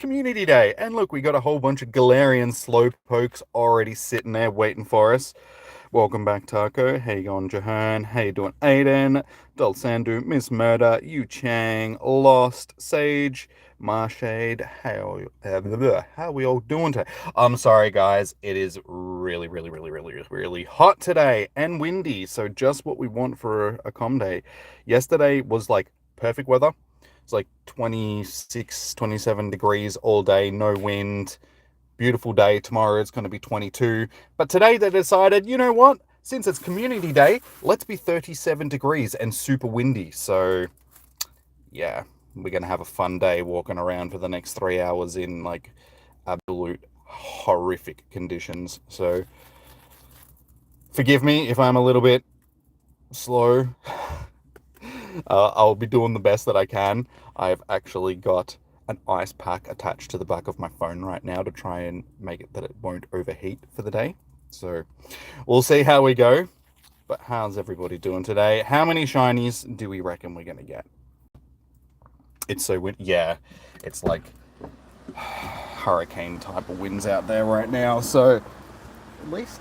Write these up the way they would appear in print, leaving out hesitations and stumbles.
Community Day. And look, we got a whole bunch of Galarian Slowpokes already sitting there waiting for us. Welcome back, Taco. How you going, Jahan? How you doing, Aiden? Dulsandu, Miss Murder, Yu Chang, Lost, Sage, Marshade. How are we all doing today? I'm sorry, guys. It is really hot today and windy. So just what we want for a com day. Yesterday was like perfect weather. It's like 26, 27 degrees all day, no wind. Beautiful day. Tomorrow it's going to be 22. But today they decided, you know what? Since it's community day, let's be 37 degrees and super windy. So, yeah, we're going to have a fun day walking around for the next 3 hours in like absolute horrific conditions. So, forgive me if I'm a little bit slow. I'll be doing the best that I can. I've actually got an ice pack attached to the back of my phone right now to try and make it that it won't overheat for the day. So we'll see how we go. But how's everybody doing today? How many shinies do we reckon we're going to get? It's so windy. Yeah, it's like hurricane type of winds out there right now. So at least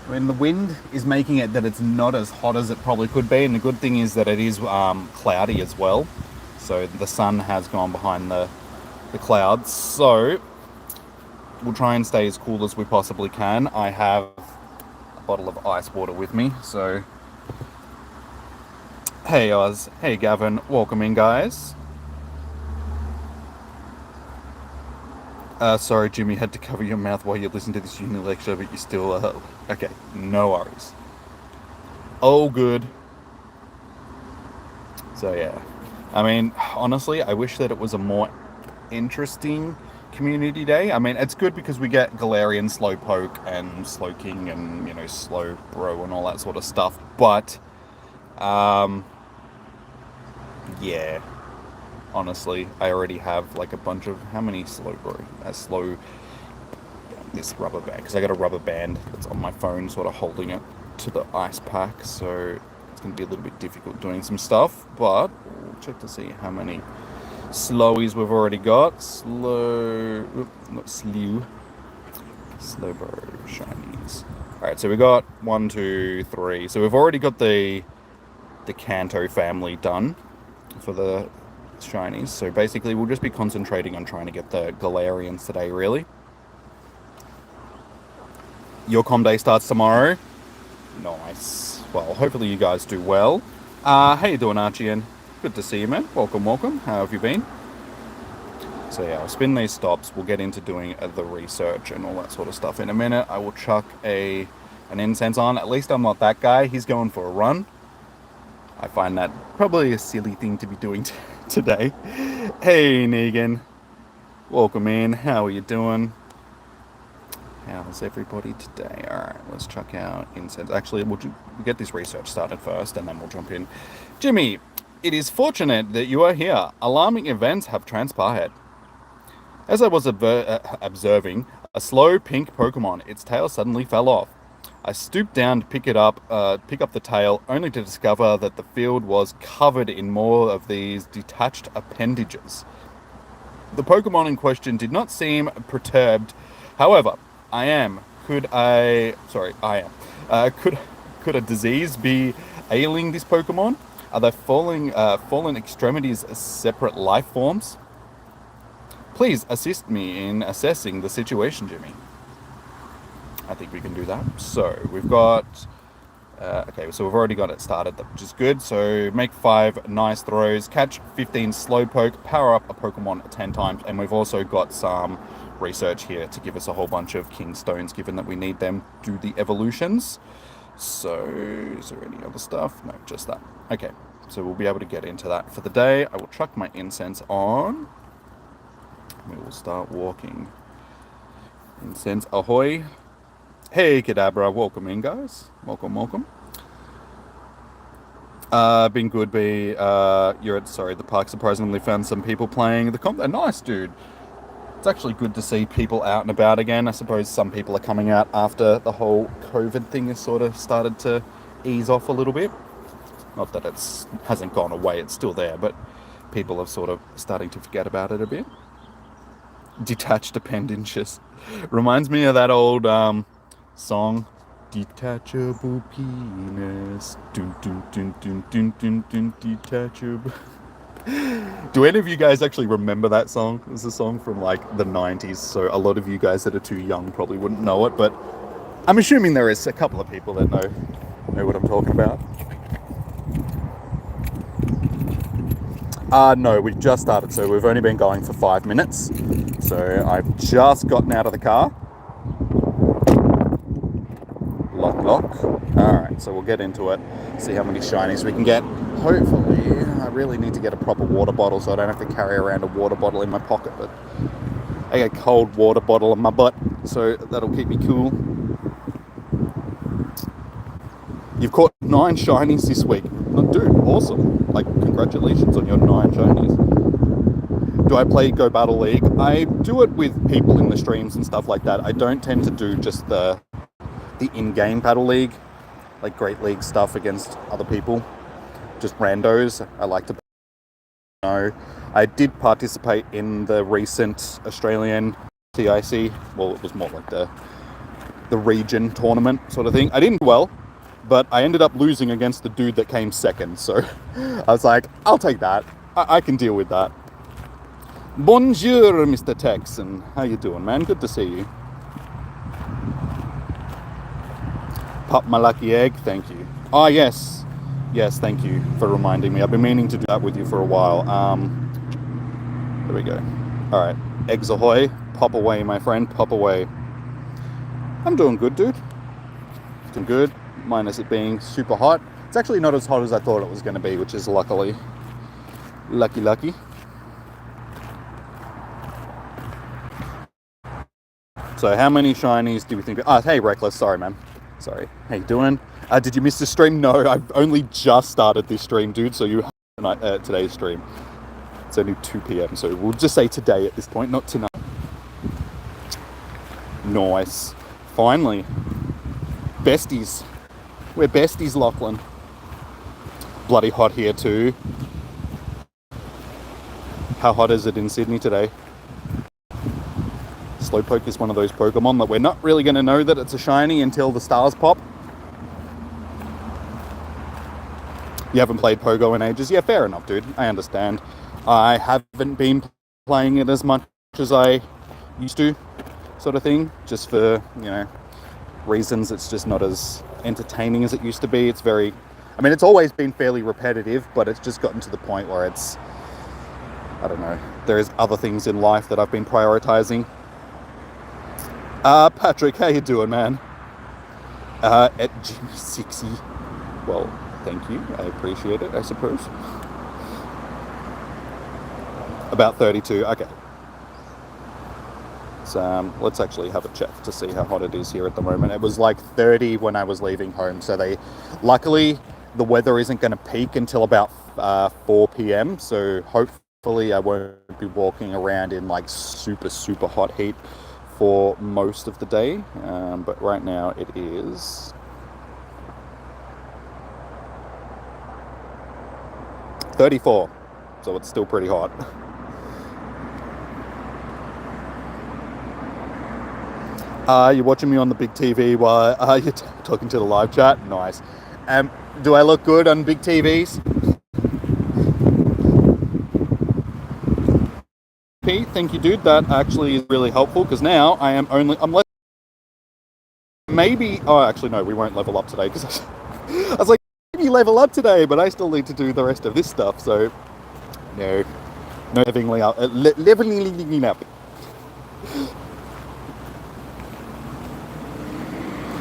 when the wind is making it that it's not as hot as it probably could be. And the good thing is that it is cloudy as well. So the sun has gone behind the clouds. So we'll try and stay as cool as we possibly can. I have a bottle of ice water with me. So, hey Oz, hey Gavin, welcome in, guys. Sorry, Jimmy, had to cover your mouth while you listen to this uni lecture, but you still, okay, no worries. Oh, good. So, yeah. I mean, honestly, I wish that it was a more interesting community day. I mean, it's good because we get Galarian, Slowpoke, and Slowking, and, you know, Slowbro, and all that sort of stuff, but, yeah. Honestly, I already have like a bunch of how many this rubber band, because I got a rubber band that's on my phone sort of holding it to the ice pack, so it's going to be a little bit difficult doing some stuff, but we'll check to see how many slowies we've already got. Slowbro shinies. Alright, so we got 1, 2, 3, so we've already got the Kanto family done for the shinies, so basically we'll just be concentrating on trying to get the Galarians today, really. Your com day starts tomorrow. Nice. Well, hopefully you guys do well. How you doing, Archie? Good to see you, man. Welcome. How have you been? So yeah, I'll spin these stops. We'll get into doing the research and all that sort of stuff in a minute. I will chuck an incense on. At least I'm not that guy. He's going for a run. I find that probably a silly thing to be doing today. Hey, Negan. Welcome in. How are you doing? How's everybody today? Alright, let's chuck out incense. Actually, we'll get this research started first, and then we'll jump in. Jimmy, it is fortunate that you are here. Alarming events have transpired. As I was observing, a slow pink Pokemon, its tail suddenly fell off. I stooped down to pick up the tail, only to discover that the field was covered in more of these detached appendages. The Pokemon in question did not seem perturbed. However, Could a disease be ailing this Pokemon? Are they fallen extremities separate life forms? Please assist me in assessing the situation, Jimmy. I think we can do that. So we've got okay, so we've already got it started, which is good. So make 5 nice throws, catch 15 Slowpoke, power up a Pokemon 10 times, and we've also got some research here to give us a whole bunch of King Stones, given that we need them to do the evolutions. So is there any other stuff? No, just that. Okay, so we'll be able to get into that for the day. I will chuck my incense on. We will start walking. Incense ahoy. Hey, Kadabra, welcome in, guys. Welcome. Been good, B. You're at, the park surprisingly found some people playing the comp. Nice, dude. It's actually good to see people out and about again. I suppose some people are coming out after the whole COVID thing has sort of started to ease off a little bit. Not that it hasn't gone away, it's still there, but people are sort of starting to forget about it a bit. Detached appendages. Reminds me of that old song. Detachable penis. Dun, dun, dun, dun, dun, dun, dun, detachable. Do any of you guys actually remember that song? It was a song from like the 90s, so a lot of you guys that are too young probably wouldn't know it, but I'm assuming there is a couple of people that know what I'm talking about. No, we've just started, so we've only been going for 5 minutes. So I've just gotten out of the car. Lock. Alright, so we'll get into it, see how many shinies we can get. Hopefully, I really need to get a proper water bottle so I don't have to carry around a water bottle in my pocket, but I got a cold water bottle in my butt, so that'll keep me cool. You've caught 9 shinies this week. Oh, dude, awesome. Like, congratulations on your 9 shinies. Do I play Go Battle League? I do it with people in the streams and stuff like that. I don't tend to do just the in-game Battle League, like Great League stuff against other people. Just randos. I like to know. I did participate in the recent Australian TIC. Well, it was more like the region tournament sort of thing. I didn't do well, but I ended up losing against the dude that came second. So I was like, I'll take that. I can deal with that. Bonjour, Mr. Texan. How you doing, man? Good to see you. Pop my lucky egg. Thank you. Oh, yes. Yes, thank you for reminding me. I've been meaning to do that with you for a while. There we go. All right. Eggs ahoy. Pop away, my friend. Pop away. I'm doing good, dude. Doing good. Minus it being super hot. It's actually not as hot as I thought it was going to be, which is lucky. So how many shinies do we think? Hey, Reckless. Sorry, man. Sorry. How you doing? Did you miss the stream? No, I've only just started this stream, dude. So you have today's stream. It's only 2 p.m. So we'll just say today at this point, not tonight. Nice. Finally. Besties. We're besties, Lachlan. Bloody hot here too. How hot is it in Sydney today? Slowpoke is one of those Pokemon that we're not really going to know that it's a shiny until the stars pop. You haven't played Pogo in ages? Yeah, fair enough, dude. I understand. I haven't been playing it as much as I used to, sort of thing. Just for, reasons. It's just not as entertaining as it used to be. It's very... I mean, it's always been fairly repetitive, but it's just gotten to the point where it's... I don't know. There's other things in life that I've been prioritizing. Patrick, how you doing, man? At Jimmy 60. Well, thank you. I appreciate it, I suppose. About 32. Okay. So let's actually have a check to see how hot it is here at the moment. It was like 30 when I was leaving home. So luckily, the weather isn't going to peak until about 4 p.m. So hopefully I won't be walking around in like super, super hot heat for most of the day, but right now it is 34, so it's still pretty hot. You're watching me on the big TV while you're talking to the live chat? Nice. Do I look good on big TVs? Thank you, dude. That actually is really helpful because now I'm less. Maybe. Oh, actually, no, we won't level up today because I was like, maybe level up today, but I still need to do the rest of this stuff. So, no leveling up. Leveling up.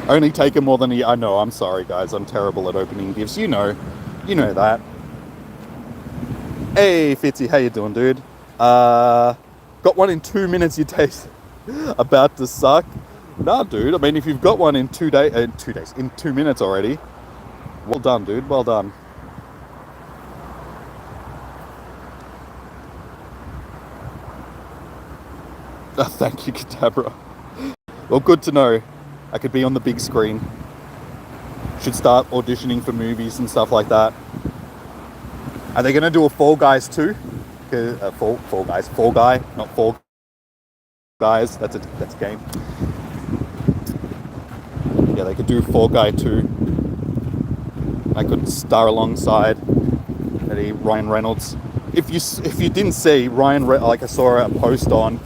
Only taken more than a year. I know. I'm sorry, guys. I'm terrible at opening gifts. You know that. Hey, Fitzy, how you doing, dude? Got one in 2 minutes, you taste about to suck. Nah, dude, I mean, if you've got one in 2 minutes already, well done, dude, well done. Thank you, Kadabra. Well, good to know. I could be on the big screen. Should start auditioning for movies and stuff like that. Are they going to do a Fall Guys too? Fall Guy, not Fall guys. That's a game. Yeah, they could do Fall Guy 2. I could star alongside Ryan Reynolds. If you didn't see like I saw a post on,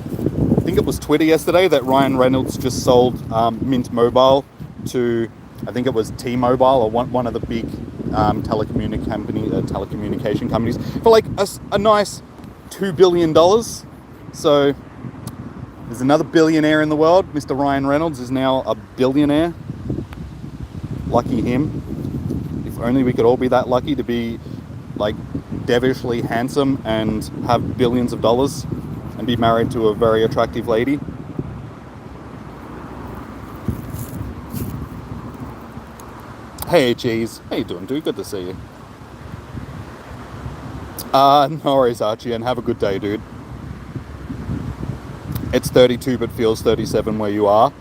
I think it was Twitter yesterday, that Ryan Reynolds just sold Mint Mobile to, I think it was T-Mobile, or one of the big telecommunication companies, for like a nice $2 billion. So there's another billionaire in the world. Mr. Ryan Reynolds is now a billionaire. Lucky him. If only we could all be that lucky to be like devilishly handsome and have billions of dollars and be married to a very attractive lady. Hey Cheese, how you doing, dude? Good to see you. No worries, Archie, and have a good day, dude. It's 32 but feels 37 where you are.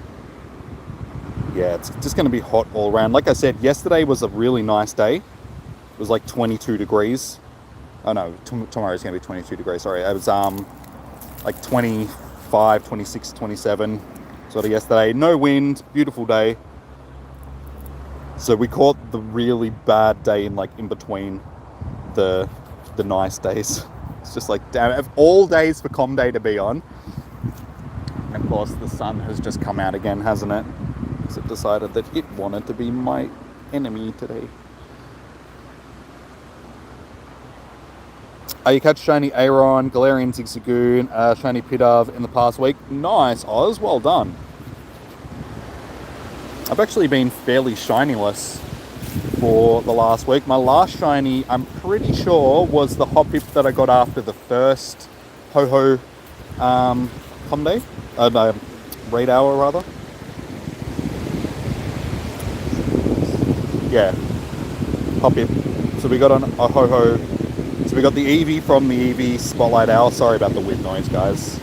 Yeah, it's just going to be hot all around. Like I said, yesterday was a really nice day. It was like 22 degrees. Oh no, tomorrow's going to be 22 degrees, sorry. It was like 25, 26, 27 sort of yesterday. No wind, beautiful day. So we caught the really bad day in between the nice days. It's just like, damn, all days for Com Day to be on. And of course the sun has just come out again, hasn't it? Because it decided that it wanted to be my enemy today. You catch shiny Aeron, Galarian Zigzagoon, shiny Pidove in the past week. Nice, Oz, well done. I've actually been fairly shinyless for the last week. My last shiny, I'm pretty sure, was the Hoppip that I got after the first Ho-Ho Com Day. No, Raid Hour, rather. Yeah, Hoppip. So we got a Ho-Ho. So we got the Eevee from the Eevee Spotlight Hour. Sorry about the wind noise, guys.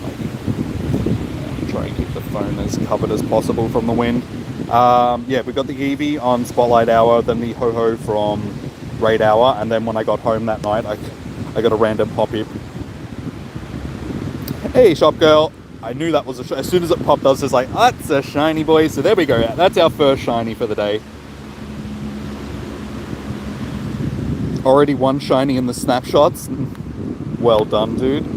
Try and keep the phone as covered as possible from the wind. Yeah, we got the Eevee on Spotlight Hour, then the Ho-Ho from Raid Hour, and then when I got home that night, I got a random Hoppip. Hey, shop girl. I knew that was as soon as it popped, I was just like, that's a shiny, boy. So there we go. That's our first shiny for the day. Already one shiny in the snapshots. Well done, dude.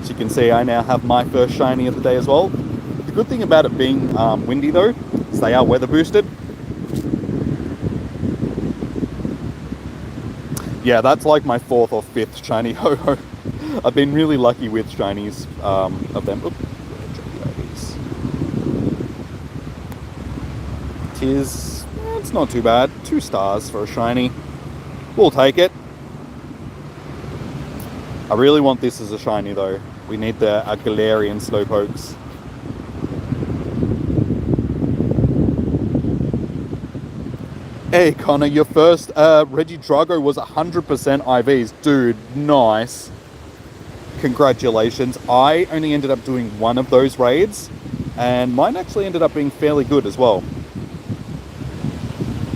As you can see, I now have my first shiny of the day as well. The good thing about it being windy though, is they are weather boosted. Yeah, that's like my 4th or 5th shiny Ho-Ho. I've been really lucky with shinies of them. Oop. It's not too bad. 2 stars for a shiny. We'll take it. I really want this as a shiny though. We need the Galarian Slowpokes. Hey Connor, your first Regidrago was 100% IVs. Dude, nice. Congratulations. I only ended up doing one of those raids, and mine actually ended up being fairly good as well.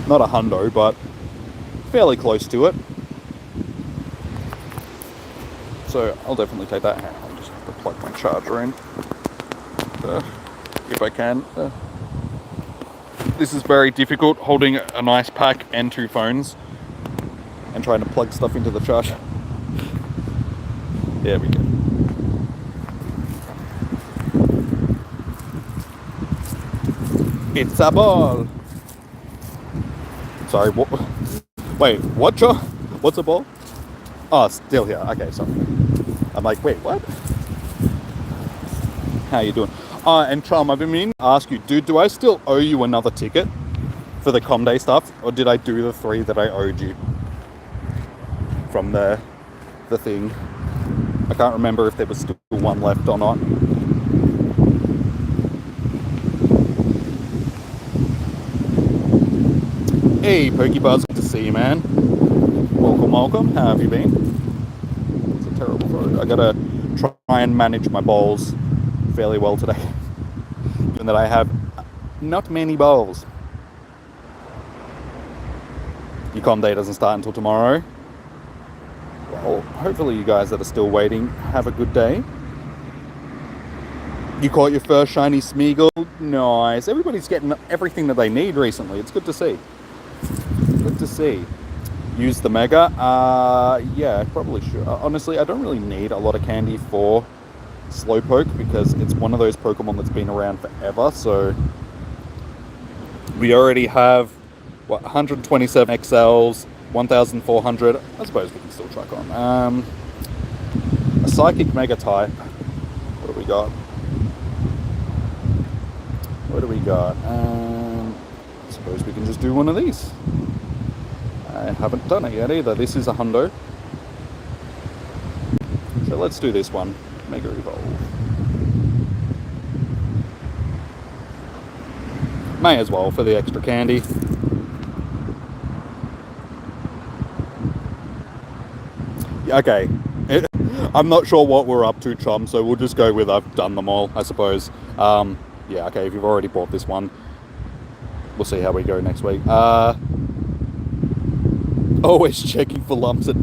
Not a hundo, but fairly close to it. So I'll definitely take that. I'll just have to plug my charger in if I can. This is very difficult, holding a nice pack and 2 phones and trying to plug stuff into the charger. There we go. It's a ball. Sorry, what? Wait, what? What's a ball? Oh, still here. Okay, sorry. I'm like, wait, what? How you doing? And Charm, I've been meaning to ask you, dude, do I still owe you another ticket for the Com Day stuff? Or did I do the 3 that I owed you from the thing? I can't remember if there was still 1 left or not. Hey, Pokebuzz, good to see you, man. Welcome. How have you been? It's a terrible road. I gotta try and manage my bowls fairly well today, given that I have not many bowls. Your Com Day doesn't start until tomorrow. Well, hopefully you guys that are still waiting have a good day. You caught your first shiny Smeagol? Nice. Everybody's getting everything that they need recently. It's good to see. Good to see. Use the Mega? Yeah, probably should. Honestly, I don't really need a lot of candy for Slowpoke because it's one of those Pokemon that's been around forever. So we already have, what, 127 XLs, 1,400. I suppose we can still track on. A Psychic Mega type. What do we got? What do we got? I suppose we can just do one of these. I haven't done it yet either. This is a hundo. So let's do this one. Mega Evolve. May as well for the extra candy. Okay. I'm not sure what we're up to, Chom, so we'll just go with I've done them all, I suppose. Yeah, okay, if you've already bought this one, we'll see how we go next week. Always checking for lumps and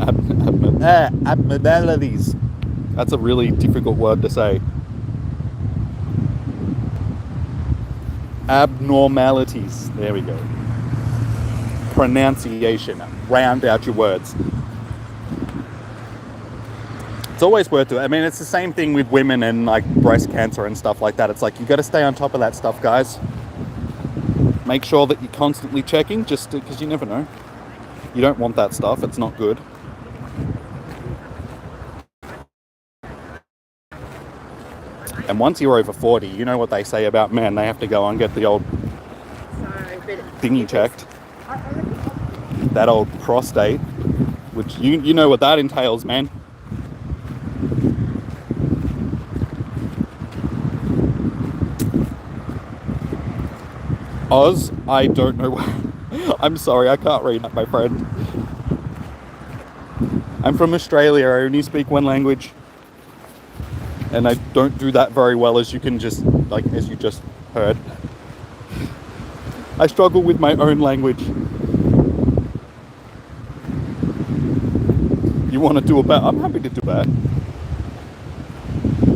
abnormalities. That's a really difficult word to say. Abnormalities. There we go. Pronunciation. Round out your words. It's always worth it. I mean, it's the same thing with women and like breast cancer and stuff like that. It's like you got to stay on top of that stuff, guys. Make sure that you're constantly checking, just because you never know. You don't want that stuff. It's not good. And once you're over 40, you know what they say about men. They have to go and get the old thingy checked. That old prostate, which you know what that entails, man. Oz, I don't know why. I'm sorry, I can't read that, my friend. I'm from Australia, I only speak one language. And I don't do that very well, as you can just, like, as you just heard. I struggle with my own language. You want to do a bet? I'm happy to do that.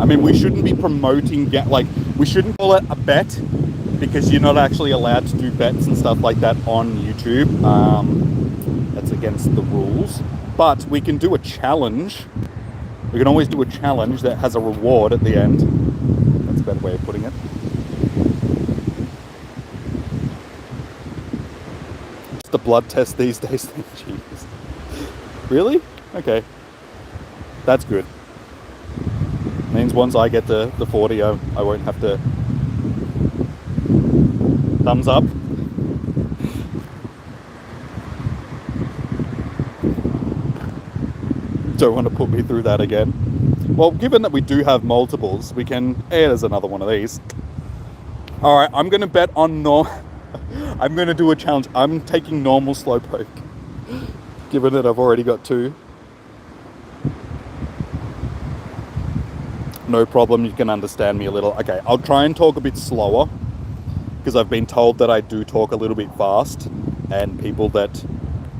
I mean, we shouldn't be promoting, we shouldn't call it a bet, because you're not actually allowed to do bets and stuff like that on YouTube. That's against the rules. But we can do a challenge. We can always do a challenge that has a reward at the end. That's a better way of putting it. Just a blood test these days. Jeez. Really? Okay. That's good. Means once I get to the 40, I won't have to... Thumbs up. Don't want to put me through that again. Well, given that we do have multiples, we can... there's another one of these. Alright, I'm going to bet on I'm going to do a challenge. I'm taking normal Slowpoke. Given that I've already got two. No problem, you can understand me a little. Okay, I'll try and talk a bit slower, because I've been told that I do talk a little bit fast, and people that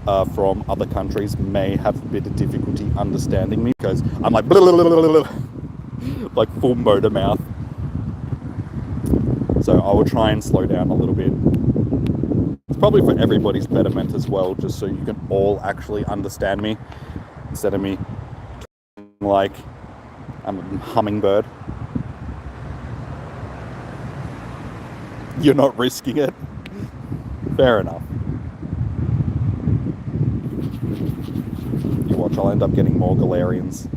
are from other countries may have a bit of difficulty understanding me, because I'm like like full motor mouth. So I will try and slow down a little bit. It's probably for everybody's betterment as well, just so you can all actually understand me, instead of me like I'm a hummingbird. You're not risking it. Fair enough. You watch, I'll end up getting more Galarians.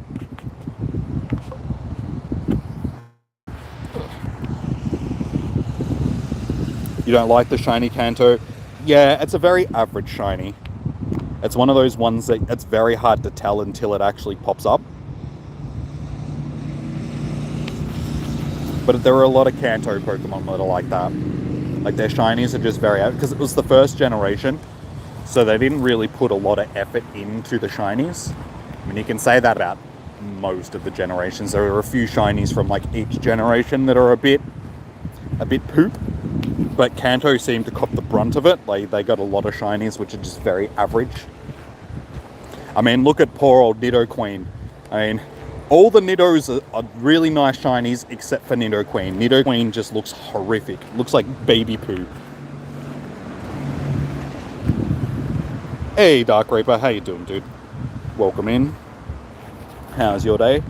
You don't like the shiny Kanto? Yeah, it's a very average shiny. It's one of those ones that it's very hard to tell until it actually pops up. But there are a lot of Kanto Pokemon that are like that. Like, their shinies are just very... because it was the first generation, so they didn't really put a lot of effort into the shinies. I mean, you can say that about most of the generations. There are a few shinies from, like, each generation that are a bit poop. But Kanto seemed to cop the brunt of it. Like, they got a lot of shinies, which are just very average. I mean, look at poor old Nidoqueen. I mean, All the Niddos are really nice shinies, except for Nidoqueen. Nidoqueen just looks horrific. Looks like baby poo. Hey, Dark Reaper, how you doing, dude? Welcome in. How's your day?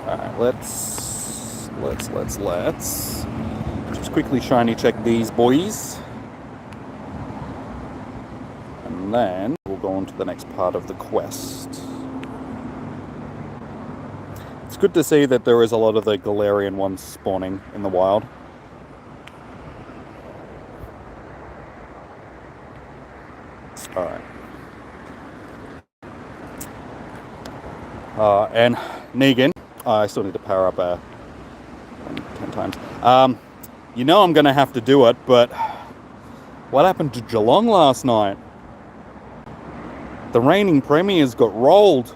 Alright, let's just quickly shiny check these boys. And then we'll go on to the next part of the quest. It's good to see that there is a lot of the Galarian ones spawning in the wild. Alright. And Negan, I still need to power up 10 times. You know I'm going to have to do it, but what happened to Geelong last night? The reigning premiers got rolled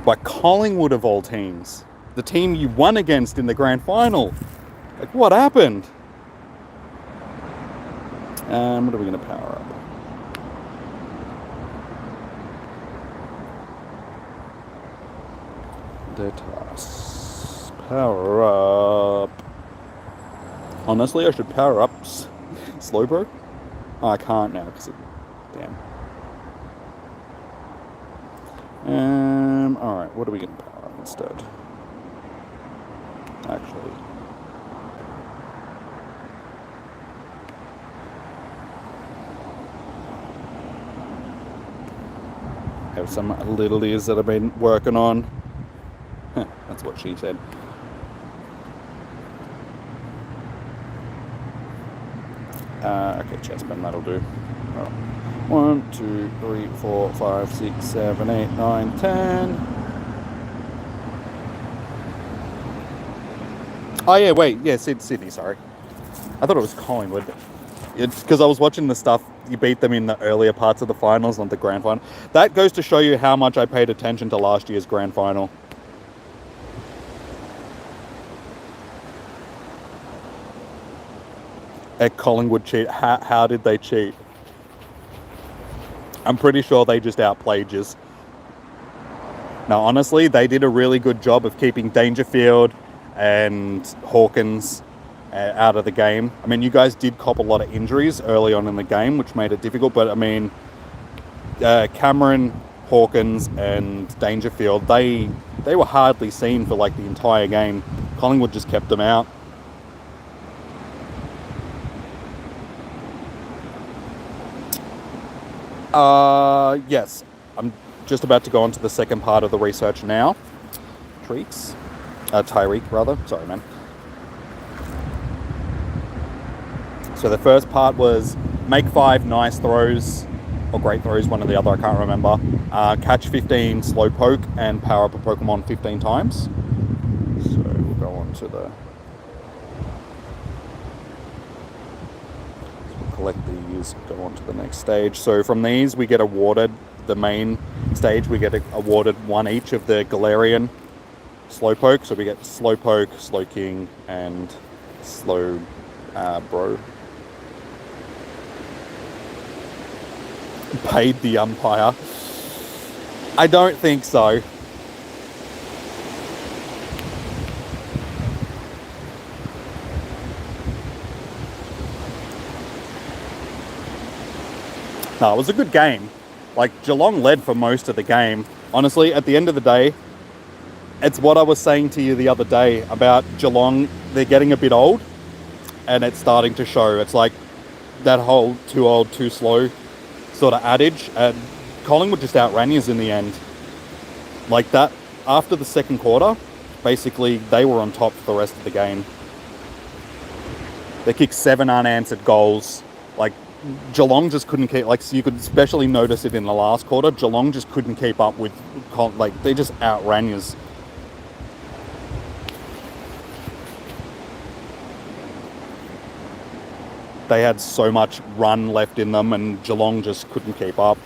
by Collingwood of all teams. The team you won against in the grand final. Like, what happened? What are we going to power up? Details. Power up. Honestly, I should power up Slowpoke. Oh, I can't now because it... Damn. Alright, what are we going to power up instead? Actually... I have some little ears that I've been working on. That's what she said. Okay, chestman, that'll do. Oh. 1, 2, 3, 4, 5, 6, 7, 8, 9, 10. Oh yeah, wait, yeah, Sydney, sorry. I thought it was Collingwood. It's because I was watching the stuff, you beat them in the earlier parts of the finals, not the grand final. That goes to show you how much I paid attention to last year's grand final. At Collingwood cheat. How did they cheat? I'm pretty sure they just outplayed you. Now, honestly, they did a really good job of keeping Dangerfield and Hawkins out of the game. I mean, you guys did cop a lot of injuries early on in the game, which made it difficult. But, I mean, Cameron, Hawkins, and Dangerfield, they were hardly seen for, like, the entire game. Collingwood just kept them out. Yes. I'm just about to go on to the second part of the research now. Tyreek, rather. Sorry, man. So the first part was make 5 nice throws, or great throws, one or the other, I can't remember. Catch 15 Slowpoke and power up a Pokemon 15 times. So we'll go on to the... collect these, go on to the next stage. So from these we get awarded the main stage, we get awarded one each of the Galarian Slowpoke. So we get Slowpoke, Slowking, and Slow Bro. Paid the umpire. I don't think so. No, it was a good game. Like, Geelong led for most of the game. Honestly, at the end of the day, it's what I was saying to you the other day about Geelong. They're getting a bit old, and it's starting to show. It's like that whole too old, too slow sort of adage. And Collingwood just outran you in the end. Like that, after the second quarter, basically, they were on top for the rest of the game. They kicked 7 unanswered goals. Like, Geelong just couldn't keep, like, so you could especially notice it in the last quarter. Geelong just couldn't keep up with, like, they just outran you. They had so much run left in them, and Geelong just couldn't keep up.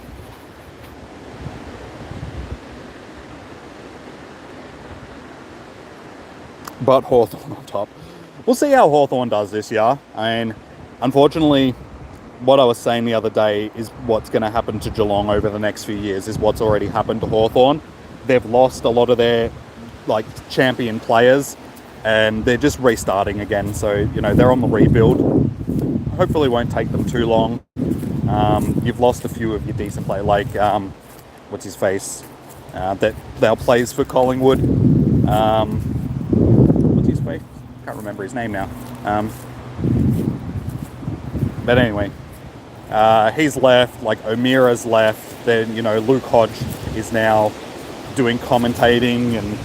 But Hawthorn on top. we'll see how Hawthorn does this year. I mean, unfortunately, what I was saying the other day is what's going to happen to Geelong over the next few years is what's already happened to Hawthorn. They've lost a lot of their champion players, and they're just restarting again. So they're on the rebuild. Hopefully, it won't take them too long. You've lost a few of your decent players, like what's his face that now plays for Collingwood. What's his face? Can't remember his name now. But anyway, he's left. Like O'Meara's left. Then Luke Hodge is now doing commentating, and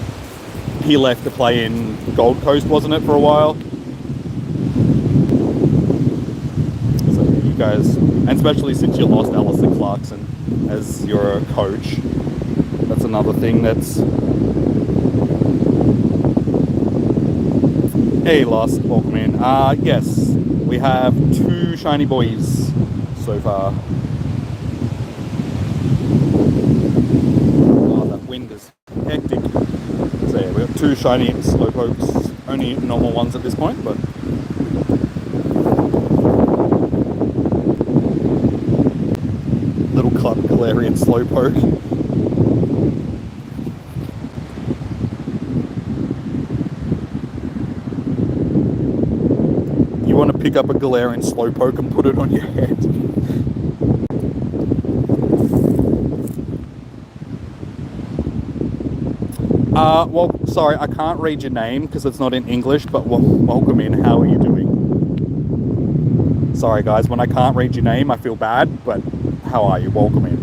he left to play in Gold Coast, wasn't it, for a while? So you guys, and especially since you lost Alistair Clarkson as your coach, that's another thing that's... Hey, lost Pokemon. Yes, we have 2 shiny boys so far. Oh, that wind is hectic. So yeah, we have 2 shiny Slowpokes, only normal ones at this point, but little club Galarian Slowpoke. You want to pick up a Galarian Slowpoke and put it on your head. Well, sorry, I can't read your name because it's not in English, but welcome in. How are you doing? Sorry, guys, when I can't read your name, I feel bad, but how are you? Welcome in.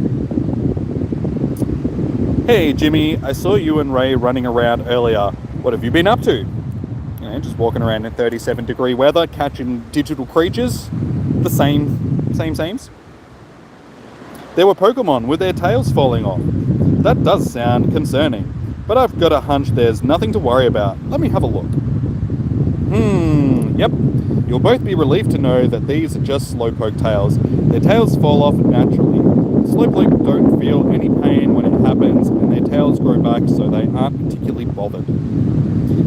Hey, Jimmy, I saw you and Ray running around earlier. What have you been up to? Just walking around in 37-degree weather, catching digital creatures. The sames. There were Pokemon with their tails falling off. That does sound concerning. But I've got a hunch there's nothing to worry about. Let me have a look. Yep. You'll both be relieved to know that these are just Slowpoke tails. Their tails fall off naturally. Slowpoke don't feel any pain when it happens, and their tails grow back so they aren't particularly bothered.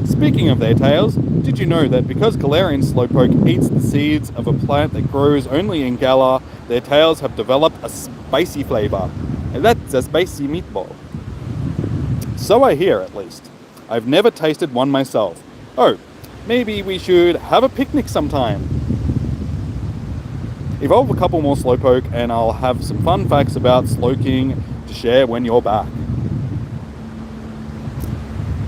Speaking of their tails, did you know that because Galarian Slowpoke eats the seeds of a plant that grows only in Galar, their tails have developed a spicy flavour? And that's a spicy meatball. So I hear, at least. I've never tasted one myself. Oh, maybe we should have a picnic sometime. Evolve a couple more Slowpoke and I'll have some fun facts about Slowking to share when you're back.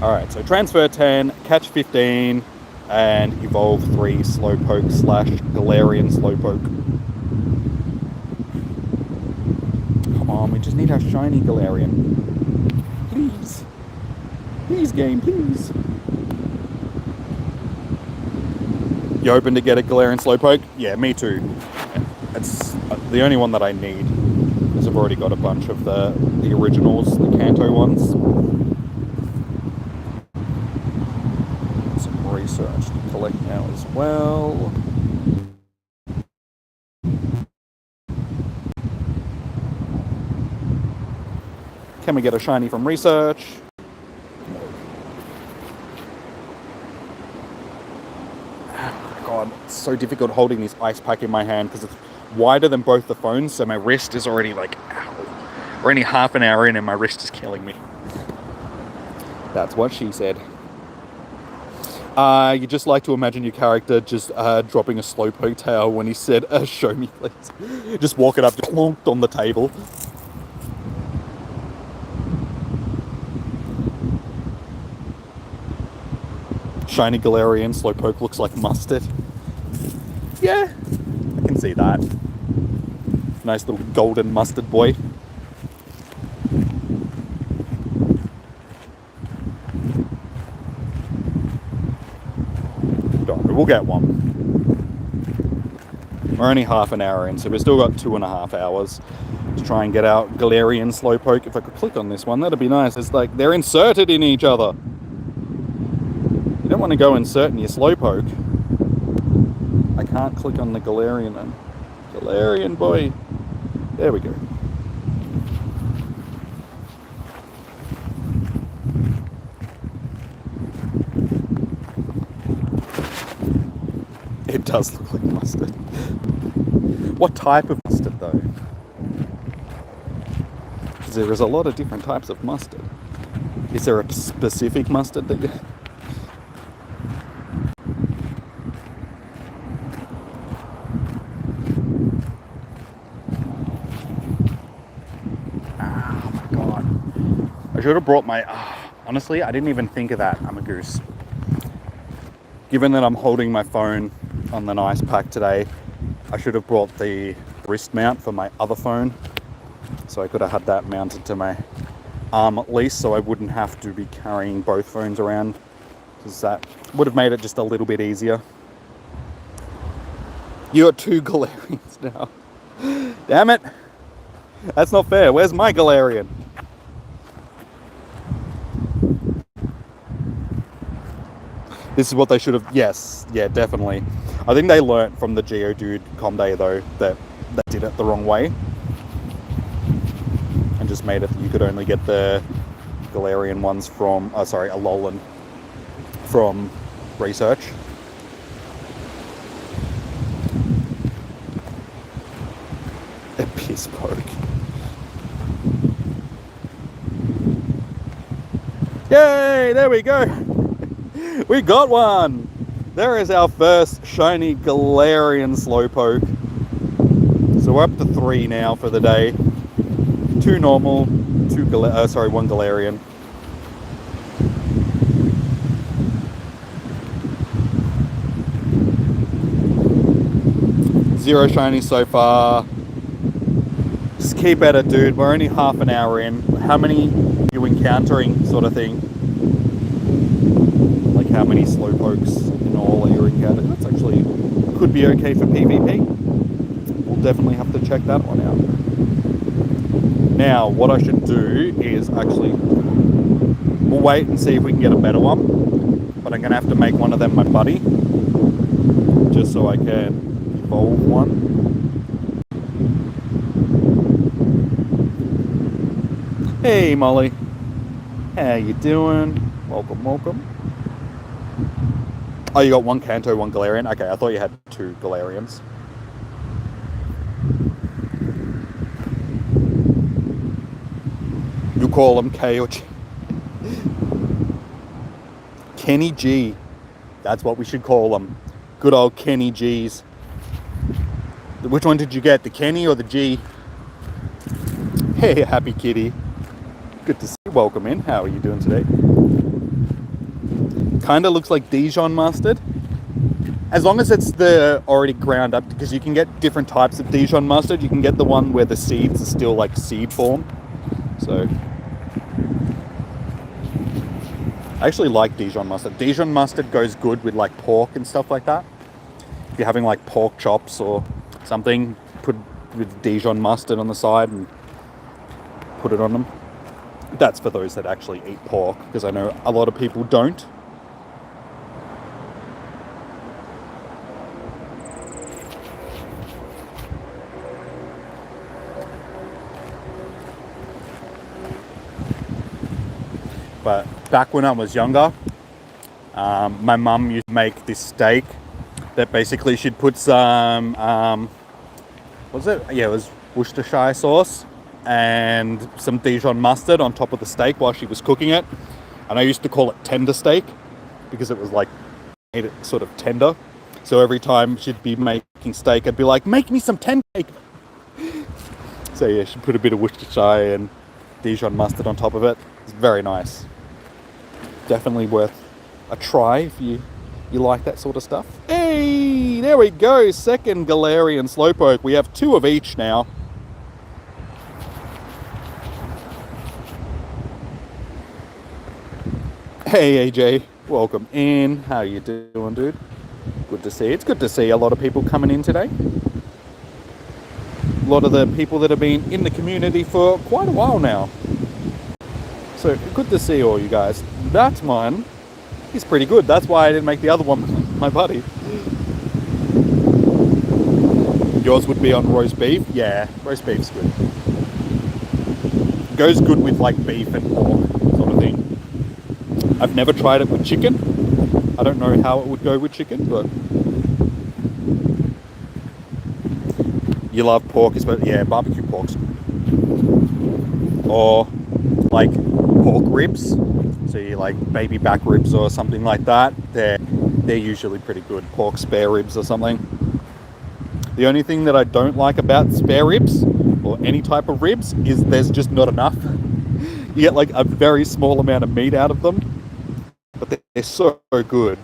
Alright, so transfer 10, catch 15, and evolve 3 Slowpoke / Galarian Slowpoke. Come on, we just need our shiny Galarian. Please. Please, game, please. You hoping to get a Galarian Slowpoke? Yeah, me too. It's the only one that I need, because I've already got a bunch of the originals, the Kanto ones. Some research to collect now as well. Can we get a shiny from research? God, it's so difficult holding this ice pack in my hand because it's wider than both the phones, so my wrist is already like, ow. We're only half an hour in and my wrist is killing me. That's what she said. You just like to imagine your character just dropping a Slowpoke tail when he said, show me please. Just walking up, just plonked on the table. Shiny Galarian Slowpoke looks like mustard. Yeah, I can see that. Nice little golden mustard boy. Don't worry, we'll get one. We're only half an hour in, so we've still got 2.5 hours to try and get out Galarian Slowpoke. If I could click on this one, that'd be nice. It's like they're inserted in each other. You don't want to go inserting your Slowpoke. I can't click on the Galarian then. Galarian boy. There we go. does look like mustard. What type of mustard though? Because there is a lot of different types of mustard. Is there a specific mustard that you... Oh my god. I should have brought my... honestly, I didn't even think of that. I'm a goose. Given that I'm holding my phone on the nice pack today, I should have brought the wrist mount for my other phone. So I could have had that mounted to my arm at least, so I wouldn't have to be carrying both phones around, because that would have made it just a little bit easier. You got 2 Galarians now. Damn it. That's not fair. Where's my Galarian? This is what they should have... Yes, yeah, definitely. I think they learnt from the Geodude Comday though, that they did it the wrong way. And just made it that you could only get the Galarian ones from... Oh, sorry, Alolan from research. A piss poke. Yay! There we go! We got one! There is our first shiny Galarian Slowpoke. So we're up to 3 now for the day. 2 normal, 1 Galarian. Zero shiny so far. Just keep at it, dude. We're only half an hour in. How many are you encountering, sort of thing? Like how many Slowpokes in all are you encountering? That's actually could be okay for PvP. We'll definitely have to check that one out. Now, what I should do is actually, we'll wait and see if we can get a better one. But I'm going to have to make one of them my buddy, just so I can evolve one. Hey Molly, how you doing? Welcome, welcome. Oh, you got 1 Kanto, 1 Galarian? Okay, I thought you had 2 Galarians. You call them K or G. Kenny G. That's what we should call them. Good old Kenny G's. Which one did you get? The Kenny or the G? Hey, happy kitty. Good to see you. Welcome in. How are you doing today? Kind of looks like Dijon mustard. As long as it's the already ground up, because you can get different types of Dijon mustard. You can get the one where the seeds are still like seed form. So I actually like Dijon mustard. Dijon mustard goes good with like pork and stuff like that. If you're having like pork chops or something, put with Dijon mustard on the side and put it on them. That's for those that actually eat pork, because I know a lot of people don't. But back when I was younger, my mum used to make this steak that basically she'd put some, what was it? Yeah, it was Worcestershire sauce and some Dijon mustard on top of the steak while she was cooking it. And I used to call it tender steak because it was like, made it sort of tender. So every time she'd be making steak, I'd be like, make me some tender steak. So yeah, she put a bit of Worcestershire and Dijon mustard on top of it. It's very nice. Definitely worth a try if you like that sort of stuff. Hey, there we go. Second Galarian Slowpoke. We have 2 of each now. Hey AJ, welcome in. How you doing, dude? Good to see you. It's good to see a lot of people coming in today. A lot of the people that have been in the community for quite a while now. So good to see all you guys. That one is pretty good. That's why I didn't make the other one my buddy. Yours would be on roast beef? Yeah, roast beef's good. Goes good with like beef and pork sort of thing. I've never tried it with chicken. I don't know how it would go with chicken, but You love pork, but yeah, barbecue pork's good. Or like pork ribs. So you like baby back ribs or something like that. They're usually pretty good. Pork spare ribs or something. The only thing that I don't like about spare ribs or any type of ribs is there's just not enough. You get like a very small amount of meat out of them, but they're so good.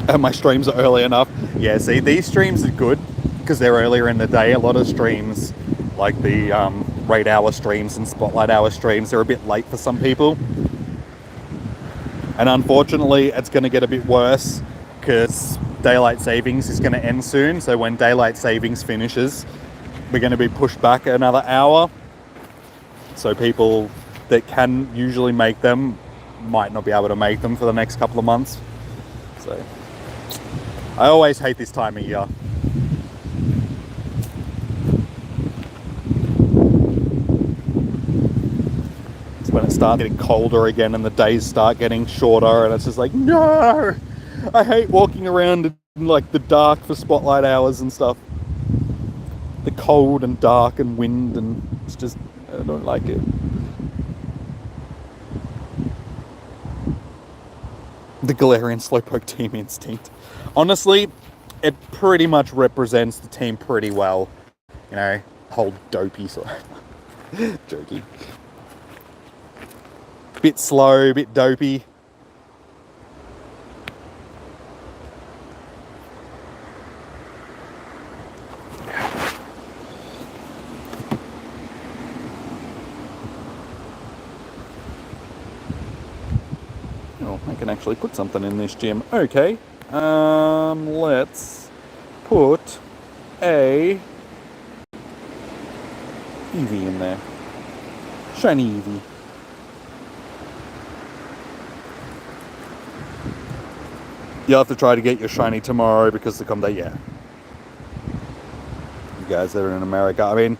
And my streams are early enough. Yeah, see, these streams are good because they're earlier in the day. A lot of streams, like the raid hour streams and spotlight hour streams, they're a bit late for some people. And unfortunately, it's going to get a bit worse because daylight savings is going to end soon. So when daylight savings finishes, we're going to be pushed back another hour. So people that can usually make them might not be able to make them for the next couple of months. So I always hate this time of year. It's when it starts getting colder again and the days start getting shorter, and it's just like, no! I hate walking around in like the dark for spotlight hours and stuff. The cold and dark and wind, and it's just, I don't like it. The Galarian Slowpoke team instinct. Honestly, it pretty much represents the team pretty well. You know, whole dopey sort of jokey. Bit slow, bit dopey. Oh, I can actually put something in this gym. Okay. Let's put a Eevee in there. Shiny Eevee. You'll have to try to get your shiny tomorrow because the day, yeah. You guys that are in America, I mean,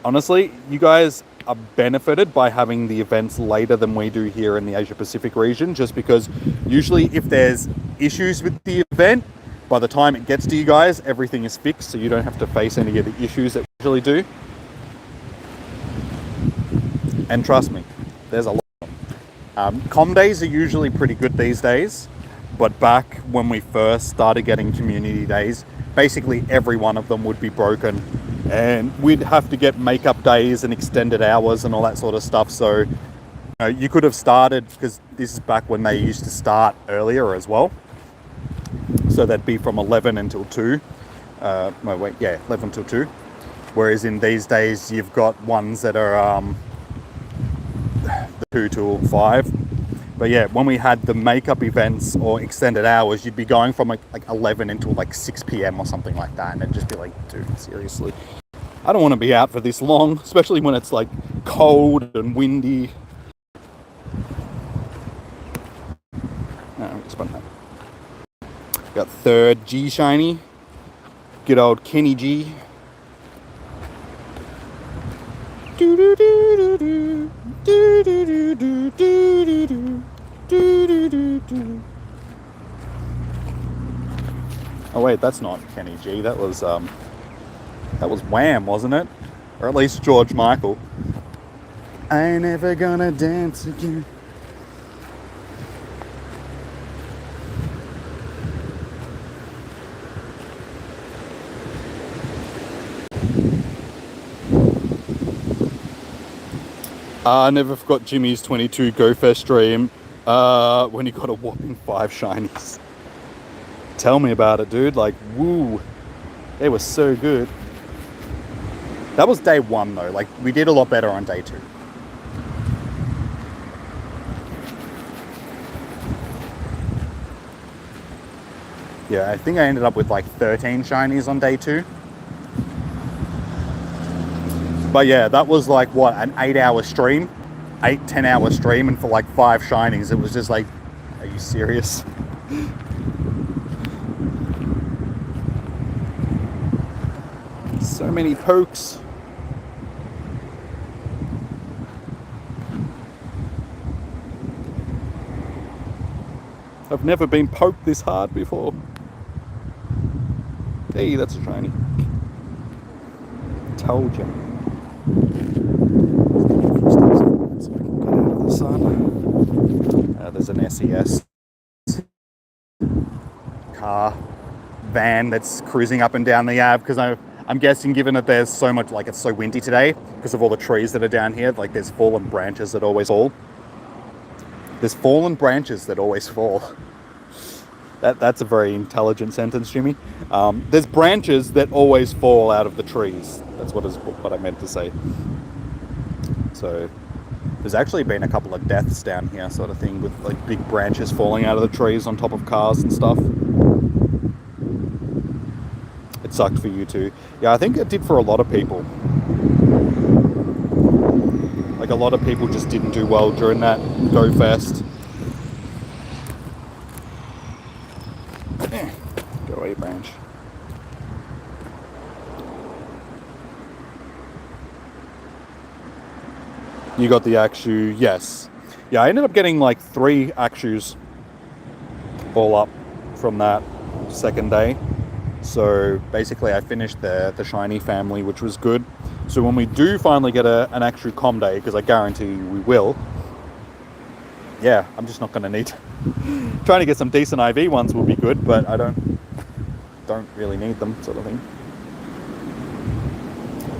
honestly, you guys are benefited by having the events later than we do here in the Asia Pacific region, just because usually if there's issues with the event, by the time it gets to you guys, everything is fixed, so you don't have to face any of the issues that we usually do. And trust me, there's a lot of them. Com days are usually pretty good these days, but back when we first started getting community days, basically every one of them would be broken, and we'd have to get makeup days and extended hours and all that sort of stuff. So you could have started, because this is back when they used to start earlier as well, so that'd be from 11 until 2. 11 till 2. Whereas in these days you've got ones that are 2 till 5. But yeah, when we had the makeup events or extended hours, you'd be going from like 11 until like 6 p.m. or something like that, and it'd just be like, dude, seriously, I don't want to be out for this long, especially when it's like cold and windy. Got third G shiny, good old Kenny G. Do do do do do do do do do do. Oh wait, that's not Kenny G. That was Wham, wasn't it? Or at least George Michael. I ain't never gonna dance again. I never forgot Jimmy's 22 Go Fest stream when he got a whopping 5 shinies. Tell me about it, dude. Like, woo. They were so good. That was day 1, though. Like, we did a lot better on day 2. Yeah, I think I ended up with like 13 shinies on day 2. But yeah, that was like, what, an 8-hour stream? 8-10 hour stream, and for like 5 shinies, it was just like, are you serious? So many pokes. I've never been poked this hard before. Hey, that's a shiny. Told you. So I can get out of the sun. There's an SES car van that's cruising up and down the Ave because I'm guessing, given that there's so much, like, it's so windy today because of all the trees that are down here, like there's fallen branches that always fall. There's fallen branches that always fall. That's a very intelligent sentence, Jimmy. There's branches that always fall out of the trees. That's what I meant to say. So there's actually been a couple of deaths down here, sort of thing, with like big branches falling out of the trees on top of cars and stuff. It sucked for you too. Yeah, I think it did for a lot of people. Like, a lot of people just didn't do well during that Go Fest. Go away, branch. You got the Akshu, yes. Yeah, I ended up getting like 3 Akshus all up from that second day. So basically I finished the shiny family, which was good. So when we do finally get an Akshu Com Day, because I guarantee you we will, yeah, I'm just not going to need... Trying to get some decent IV ones will be good, but I don't really need them, sort of thing.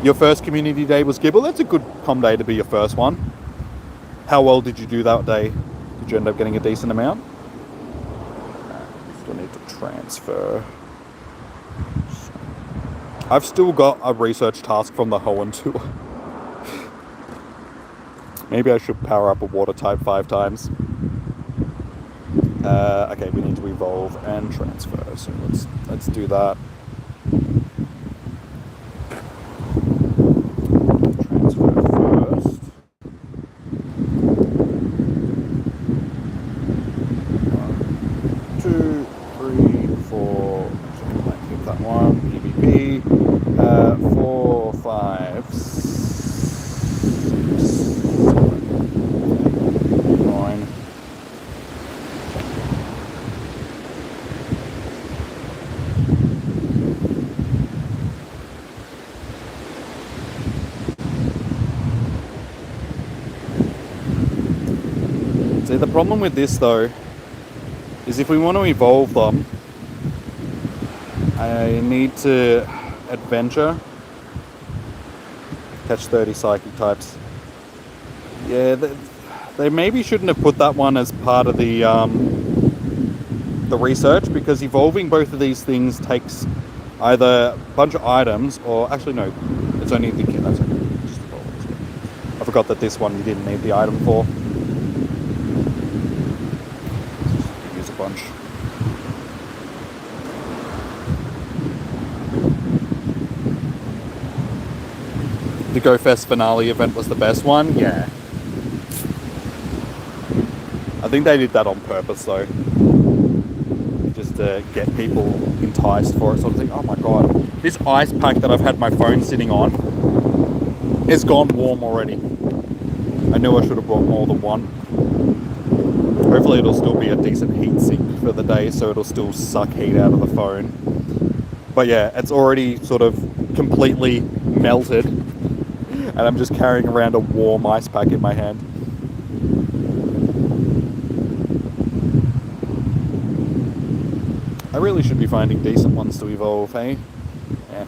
Your first community day was Gibble. That's a good Com Day to be your first one. How well did you do that day? Did you end up getting a decent amount? Still need to transfer. I've still got a research task from the Hoenn tour. Maybe I should power up a water type 5 times. Okay, we need to evolve and transfer, so let's do that. Transfer first. 1, 2, 3, 4. I keep that one. PvP. 4, 5, 6, 7, 9. See, the problem with this though is if we want to evolve them, I need to adventure, catch 30 psychic types. Yeah, they maybe shouldn't have put that one as part of the research, because evolving both of these things takes either a bunch of items or, actually no, it's only the... That's okay, just evolve it. I forgot that this one you didn't need the item for. Use a bunch. The Go Fest finale event was the best one, yeah. I think they did that on purpose though, just to get people enticed for it, sort of thing. Oh my god, this ice pack that I've had my phone sitting on is gone warm already. I knew I should have brought more than one. Hopefully it'll still be a decent heat sink for the day, so it'll still suck heat out of the phone. But yeah, it's already sort of completely melted, and I'm just carrying around a warm ice pack in my hand. I really should be finding decent ones to evolve, hey? Yeah.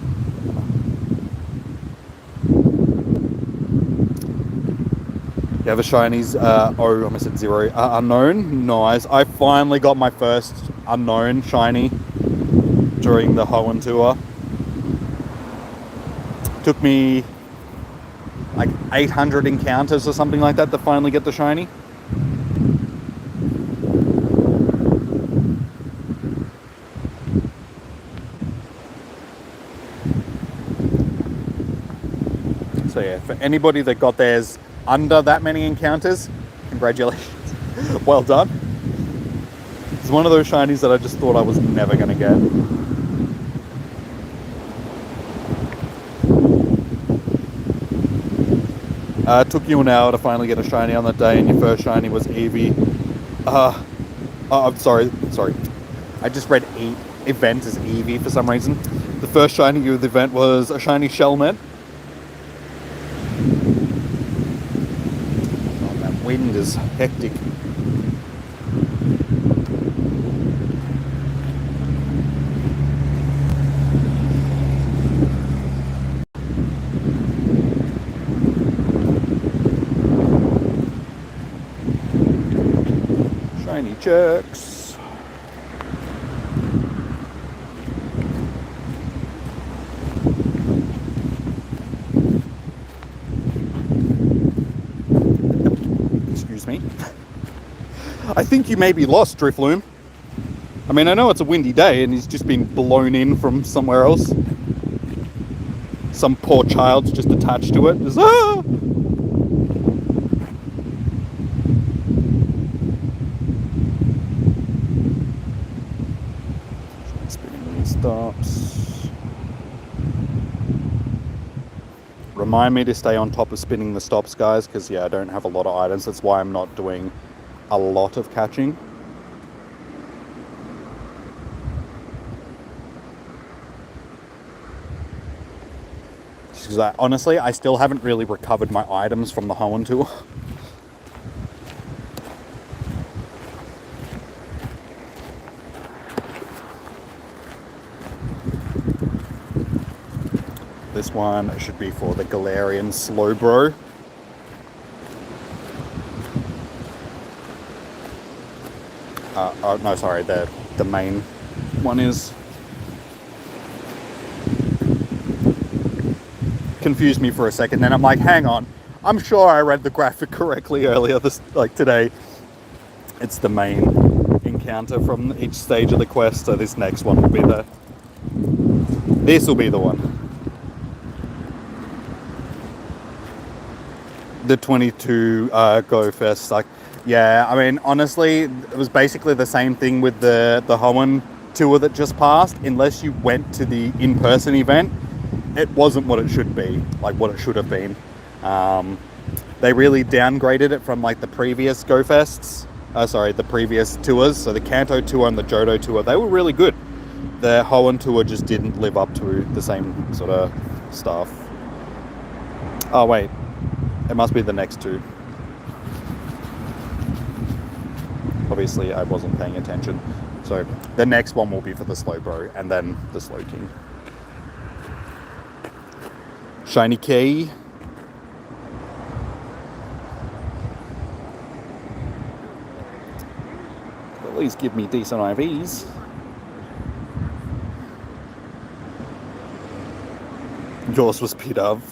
You have a shinies, I almost said 0. Unknown, nice. I finally got my first unknown shiny during the Hoenn tour. Took me like 800 encounters or something like that to finally get the shiny. So yeah, for anybody that got theirs under that many encounters, congratulations. Well done. It's one of those shinies that I just thought I was never going to get. It took you an hour to finally get a shiny on that day, and your first shiny was Eevee. Oh, I'm sorry. Sorry. I just read event as Eevee for some reason. The first shiny of the event was a shiny Shelmet. Oh, that wind is hectic. Shiny jerks. Excuse me. I think you may be lost, Drifloon. I mean, I know it's a windy day and he's just been blown in from somewhere else. Some poor child's just attached to it. Just, ah! Spinning these stops. Remind me to stay on top of spinning the stops, guys, because yeah, I don't have a lot of items. That's why I'm not doing a lot of catching. Because honestly, I still haven't really recovered my items from the Hoenn tour. This one should be for the Galarian Slowbro. Oh no, sorry, the main one is. Confused me for a second, then I'm like, hang on, I'm sure I read the graphic correctly earlier today. It's the main encounter from each stage of the quest, so this next one will be this will be the one. The 22 Go Fest, like, yeah, I mean, honestly, it was basically the same thing with the Hoenn tour that just passed, unless you went to the in-person event. It wasn't what it should be, like what it should have been. They really downgraded it from like the previous Go Fests, the previous tours. So the Kanto tour and the Johto tour, they were really good. The Hoenn tour just didn't live up to the same sort of stuff. Oh wait, it must be the next two. Obviously I wasn't paying attention. So the next one will be for the Slowbro and then the Slowking. Shiny key. At least give me decent IVs. Yours was P-Dove.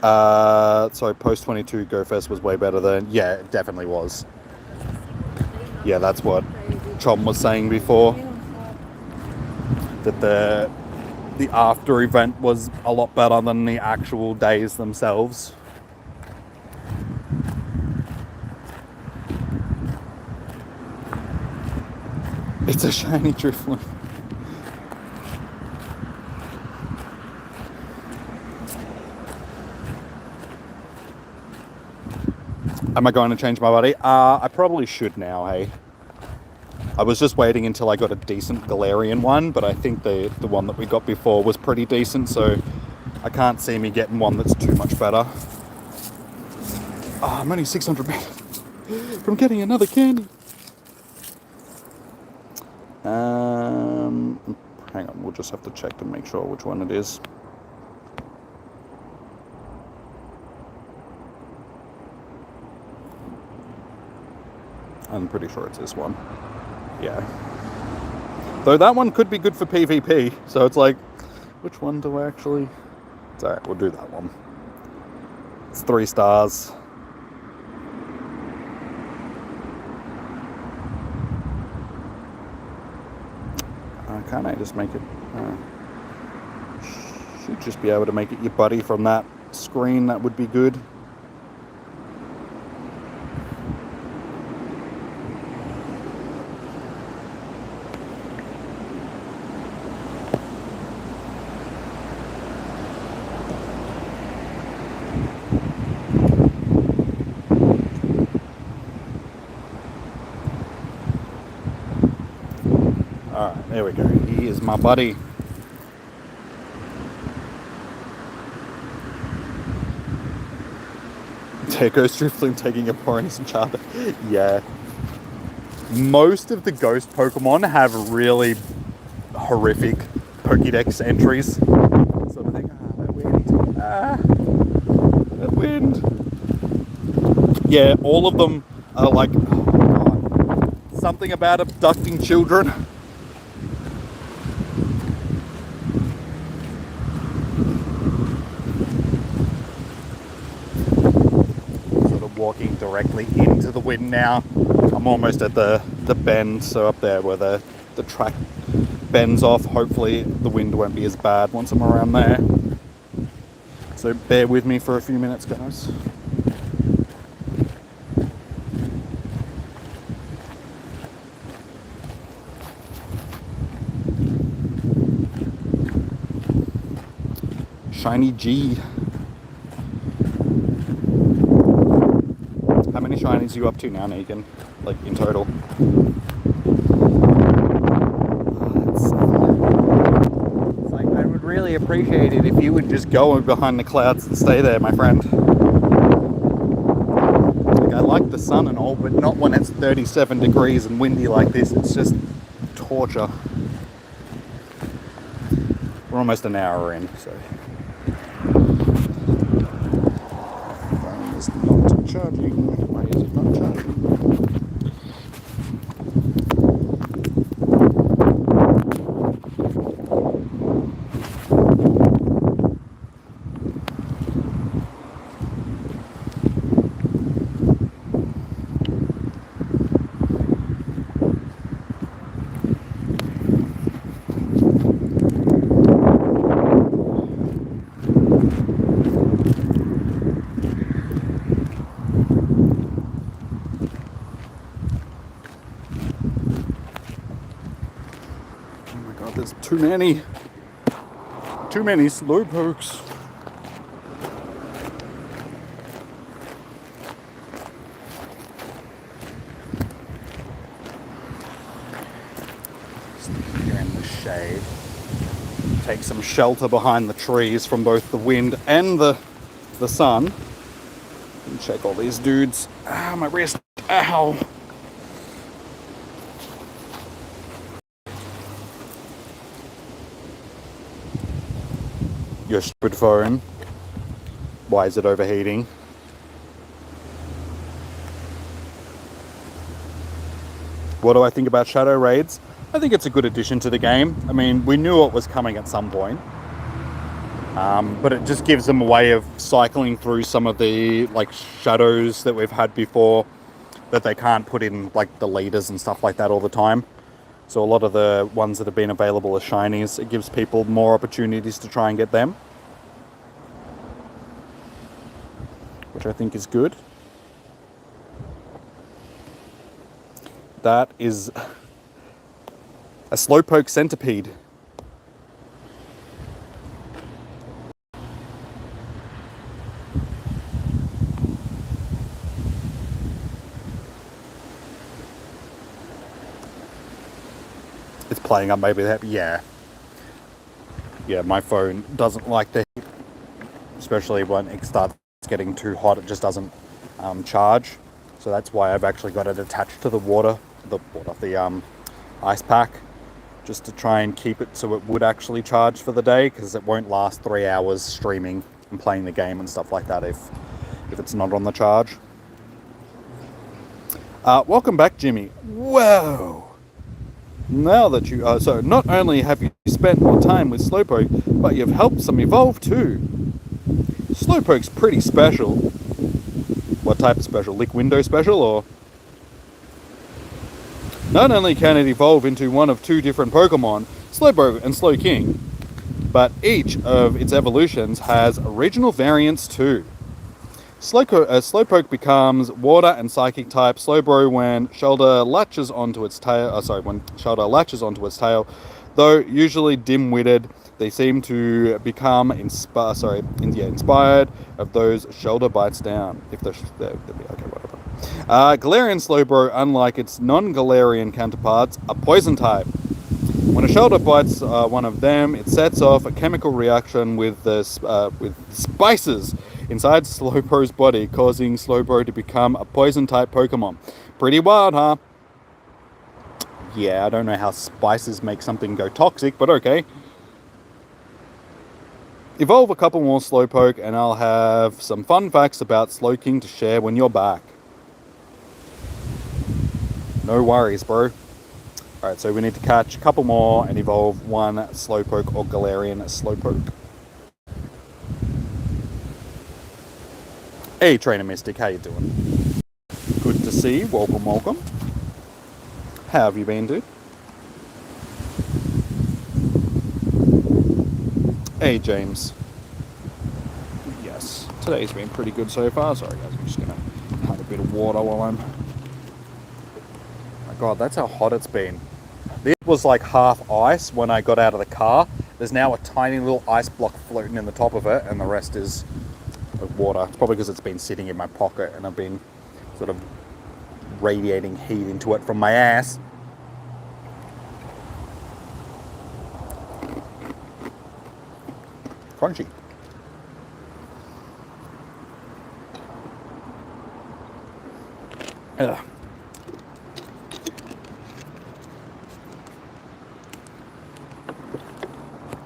So post 22 Go Fest was way better than... Yeah, it definitely was. Yeah, that's what Chom was saying before. That the after event was a lot better than the actual days themselves. It's a shiny Drifloon. Am I going to change my body? I probably should now, hey? I was just waiting until I got a decent Galarian one, but I think the one that we got before was pretty decent, so I can't see me getting one that's too much better. Oh, I'm only 600 meters from getting another candy. Hang on, we'll just have to check to make sure which one it is. I'm pretty sure it's this one. Yeah. Though that one could be good for PvP, so it's like, which one do I actually... It's alright, we'll do that one. It's 3 stars. Can't I just make it... should just be able to make it your buddy from that screen, that would be good. There we go. He is my buddy. There goes Drifloon taking a Porygon charter. Yeah. Most of the ghost Pokemon have really horrific Pokédex entries. Sort of thing. That wind. That wind. Yeah, all of them are like, oh God, something about abducting children. Sort of walking directly into the wind now. I'm almost at the bend, so up there where the track bends off. Hopefully the wind won't be as bad once I'm around there. So bear with me for a few minutes, guys. Shiny G. How many shinies are you up to now, Negan? Like in total? It's like, I would really appreciate it if you would just go behind the clouds and stay there, my friend. Like, I like the sun and all, but not when it's 37 degrees and windy like this. It's just torture. We're almost an hour in, so. Phone is not charging. Why is it not charging? Too many Slowpokes. Here in the shade. Take some shelter behind the trees from both the wind and the sun. And check all these dudes. Ah, my wrist. Ow. Your stupid phone. Why is it overheating? What do I think about Shadow Raids? I think it's a good addition to the game. I mean, we knew it was coming at some point. But it just gives them a way of cycling through some of the like shadows that we've had before that they can't put in like the leaders and stuff like that all the time. So a lot of the ones that have been available as shinies, it gives people more opportunities to try and get them. Which I think is good. That is a Slowpoke centipede. It's playing up maybe that, yeah. Yeah, my phone doesn't like the heat, especially when it starts getting too hot, it just doesn't charge. So that's why I've actually got it attached to the ice pack, just to try and keep it so it would actually charge for the day, because it won't last 3 hours streaming and playing the game and stuff like that if it's not on the charge. Welcome back, Jimmy. Whoa! Now that you so not only have you spent more time with Slowpoke, but you've helped some evolve too. Slowpoke's pretty special. What type of special? Lick window special, or? Not only can it evolve into one of two different Pokemon, Slowpoke and Slowking, but each of its evolutions has original variants too. Slowpoke becomes water and psychic type Slowbro when Shoulder latches onto its tail. Though usually dim-witted, they seem to become inspired of those Shoulder bites down. If okay, whatever. Galarian Slowbro, unlike its non-Galarian counterparts, are poison type. When a shelter bites one of them, it sets off a chemical reaction with spices inside Slowpoke's body, causing Slowpoke to become a poison-type Pokemon. Pretty wild, huh? Yeah, I don't know how spices make something go toxic, but okay. Evolve a couple more Slowpoke, and I'll have some fun facts about Slowking to share when you're back. No worries, bro. Alright, so we need to catch a couple more and evolve one Slowpoke or Galarian Slowpoke. Hey, Trainer Mystic, how you doing? Good to see you. Welcome, welcome. How have you been, dude? Hey, James. Yes, today's been pretty good so far. Sorry, guys, I'm just going to have a bit of water while I'm... My God, that's how hot it's been. This was like half ice when I got out of the car. There's now a tiny little ice block floating in the top of it, and the rest is water. It's probably because it's been sitting in my pocket and I've been sort of radiating heat into it from my ass. Crunchy. Ugh.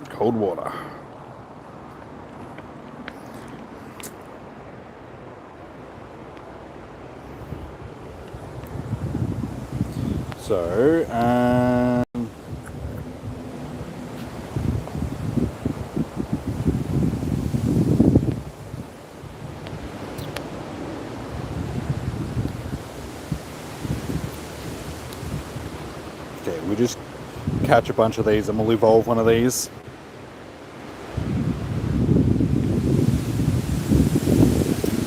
Cold water. So, okay, we just catch a bunch of these and we'll evolve one of these.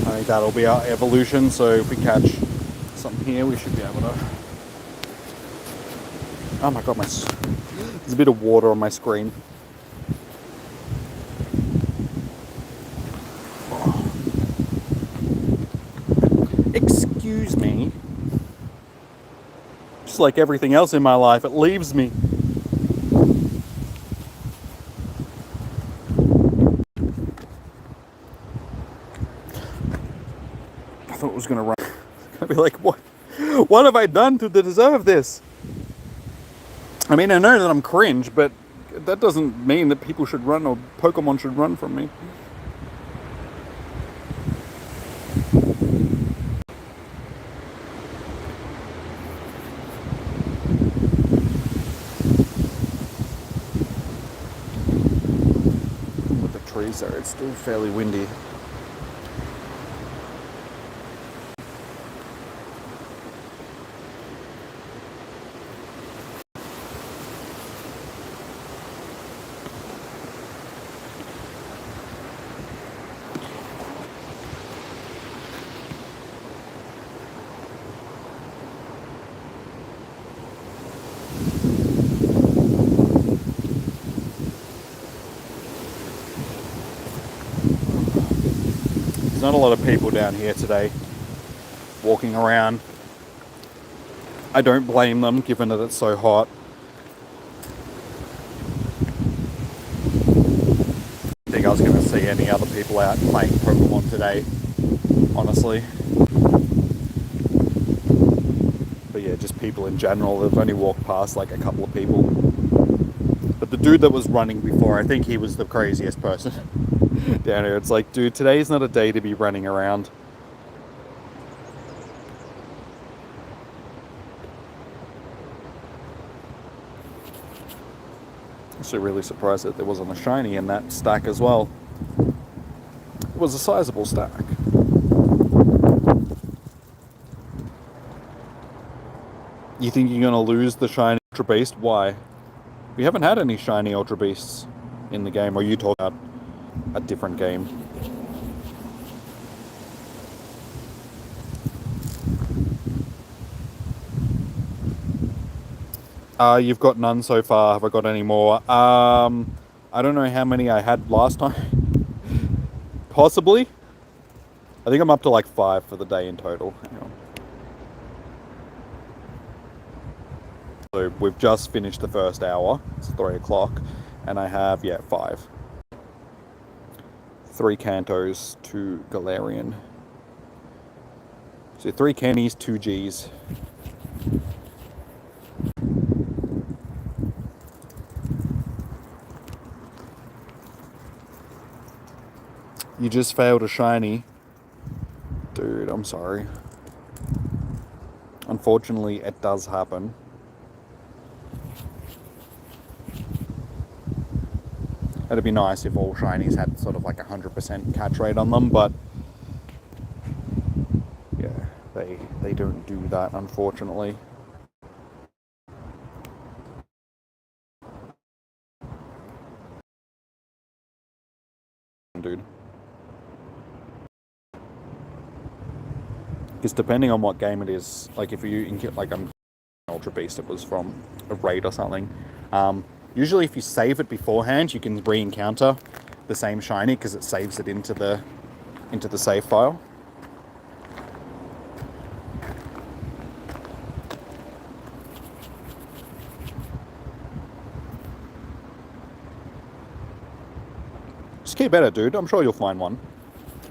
I think that'll be our evolution, so if we catch something here, we should be able to... Oh my God, there's a bit of water on my screen. Oh. Excuse me. Just like everything else in my life, it leaves me. I thought it was going to run. I'd be like, what have I done to deserve this? I mean, I know that I'm cringe, but that doesn't mean that people should run or Pokemon should run from me. With the trees there, it's still fairly windy. Not a lot of people down here today walking around. I don't blame them, given that it's so hot. I think I was going to see any other people out playing Pokemon today, honestly. But yeah, just people in general. They've only walked past like a couple of people. But the dude that was running before, I think he was the craziest person down here. It's like, dude, today's not a day to be running around. Actually really surprised that there wasn't a shiny in that stack as well. It was a sizable stack. You think you're gonna lose the shiny Ultra Beast? Why? We haven't had any shiny Ultra Beasts in the game, or you talk about a different game. You've got none so far. Have I got any more? I don't know how many I had last time. Possibly. I think I'm up to like 5 for the day in total. Hang on. So we've just finished the first hour. It's 3 o'clock. And I have, 5. 3 Kantos, 2 Galarian. So 3 Kennys, 2 Gs. You just failed a shiny. Dude, I'm sorry. Unfortunately, it does happen. It'd be nice if all shinies had sort of like 100% catch rate on them, but yeah, they don't do that, unfortunately. Dude. Because depending on what game it is, like if you like Ultra Beast, it was from a raid or something. Usually if you save it beforehand, you can re-encounter the same shiny because it saves it into the save file. Just keep at it, dude. I'm sure you'll find one.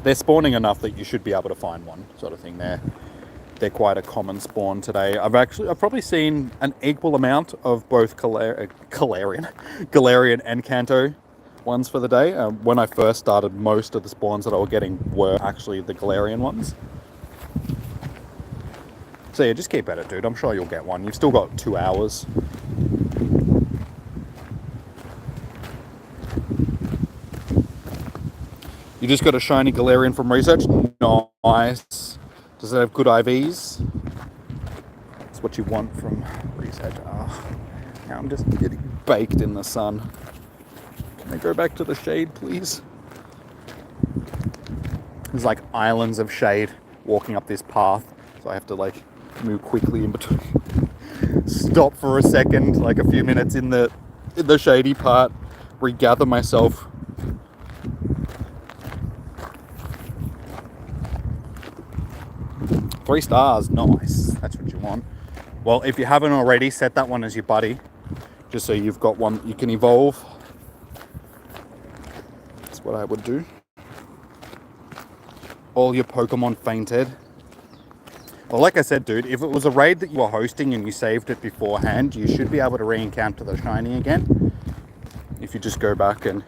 They're spawning enough that you should be able to find one, sort of thing. They're quite a common spawn today. I've probably seen an equal amount of both Galarian and Kanto ones for the day. When I first started, most of the spawns that I was getting were actually the Galarian ones. So yeah, just keep at it, dude. I'm sure you'll get one. You've still got 2 hours. You just got a shiny Galarian from research. Nice. Does it have good IVs? That's what you want from research. Oh, now I'm just getting baked in the sun. Can I go back to the shade, please? There's like islands of shade walking up this path, so I have to like move quickly in between. Stop for a second, like a few minutes in the shady part, regather myself. Three stars, nice. That's what you want. Well, if you haven't already, set that one as your buddy, just so you've got one that you can evolve. That's what I would do. All your Pokemon fainted. Well, like I said, dude, if it was a raid that you were hosting and you saved it beforehand, you should be able to re-encounter the shiny again. If you just go back, and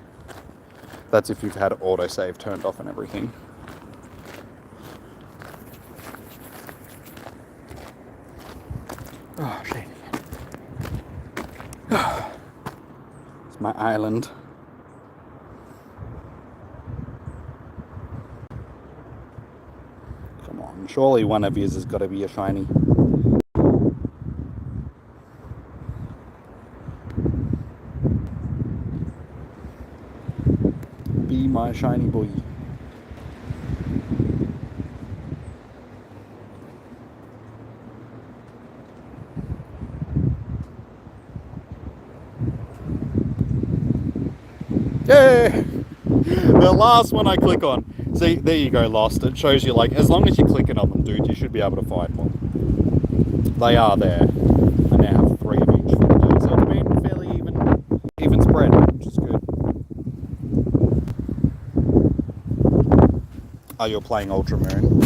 that's if you've had autosave turned off and everything. Oh, shit. It's my island. Come on, surely one of yous has got to be a shiny. Be my shiny boy. Yay! The last one I click on. See, there you go, lost. It shows you, like, as long as you're clicking on them, dude, you should be able to find one. They are there. I now have 3 of each for the day, so it's been fairly even spread, which is good. Oh, you're playing Ultramoon.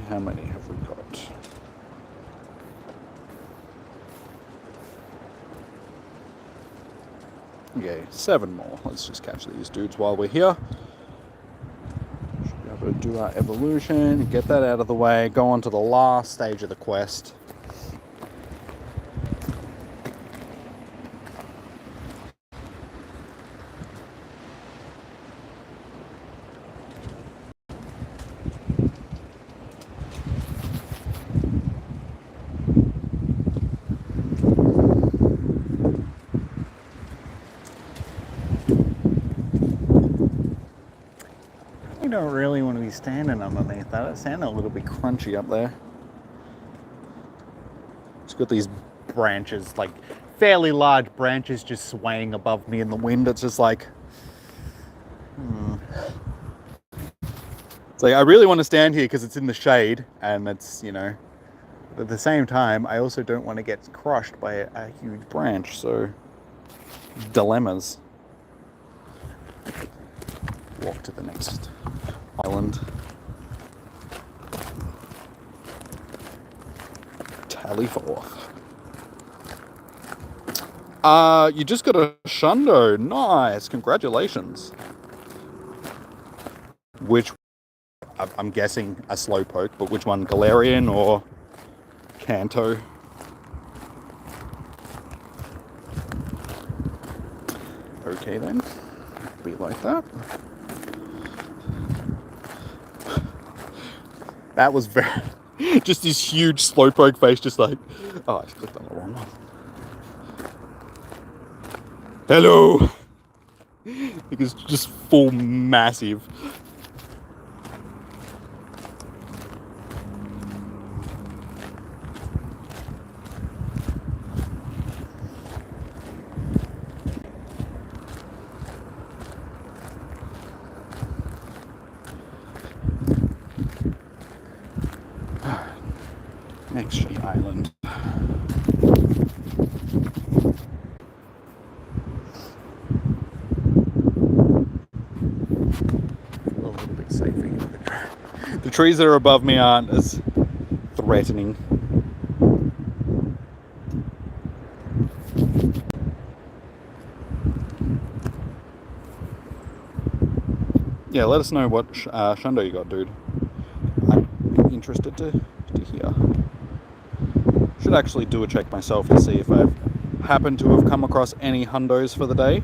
How many have we got? Okay, 7 more. Let's just catch these dudes while we're here. Should be able to do our evolution, get that out of the way, go on to the last stage of the quest. don't really want to be standing underneath that. It's sounding a little bit crunchy up there. It's got these branches, like fairly large branches, just swaying above me in the wind. It's just like, it's like I really want to stand here because it's in the shade and it's, you know, but at the same time, I also don't want to get crushed by a huge branch. So, dilemmas. Walk to the next island. Tally forth. You just got a Shundo. Nice. Congratulations. Which, I'm guessing a Slowpoke, but which one? Galarian or Kanto? Okay then. Be like that. That was very... just this huge Slowpoke face, just like... Oh, I just clicked on the wrong one. Hello! It was just full massive. Next island. A little bit safer here. The trees that are above me aren't as threatening. Yeah, let us know what Shundo you got, dude. I'm interested to hear. Should actually do a check myself to see if I've happened to have come across any hundos for the day.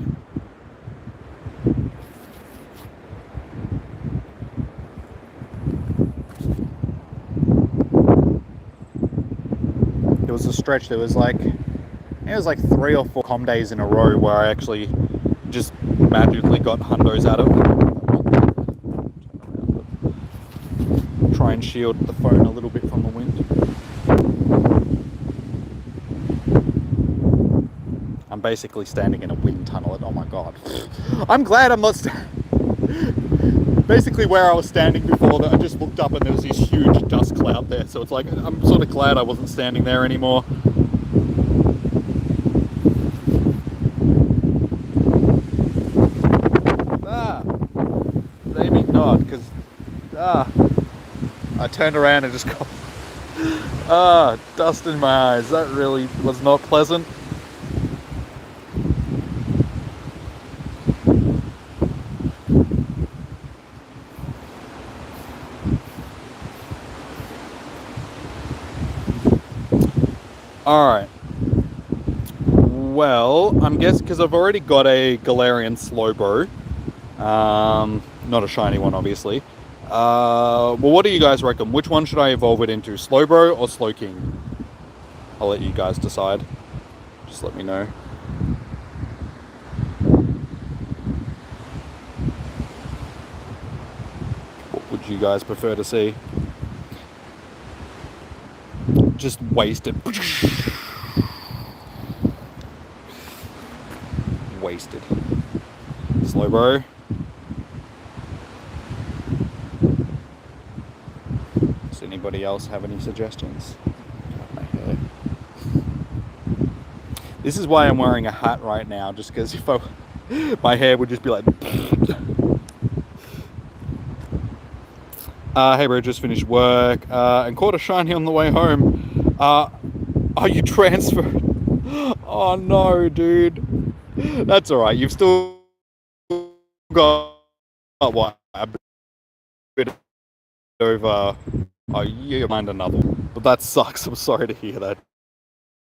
It was a stretch. There was like, it was like 3 or 4 com days in a row where I actually just magically got hundos out of it. Try and shield the phone a little bit from the wind. I'm basically standing in a wind tunnel. Oh my god. I'm glad I'm not basically where I was standing before that I just looked up and there was this huge dust cloud there. So it's like, I'm sort of glad I wasn't standing there anymore. Blaming God, because I turned around and just got dust in my eyes. That really was not pleasant. Alright. Well, I'm guessing because I've already got a Galarian Slowbro. Not a shiny one, obviously. Well, what do you guys reckon? Which one should I evolve it into? Slowbro or Slowking? I'll let you guys decide. Just let me know. What would you guys prefer to see? Just wasted. Wasted. Slowbro. Does anybody else have any suggestions? My hair. This is why I'm wearing a hat right now, just because if my hair would just be like... Hey bro, just finished work and caught a shiny on the way home. Are you transferred? Oh no, dude. That's alright, you've still got what, a bit over... Oh, you mind another one. But that sucks, I'm sorry to hear that,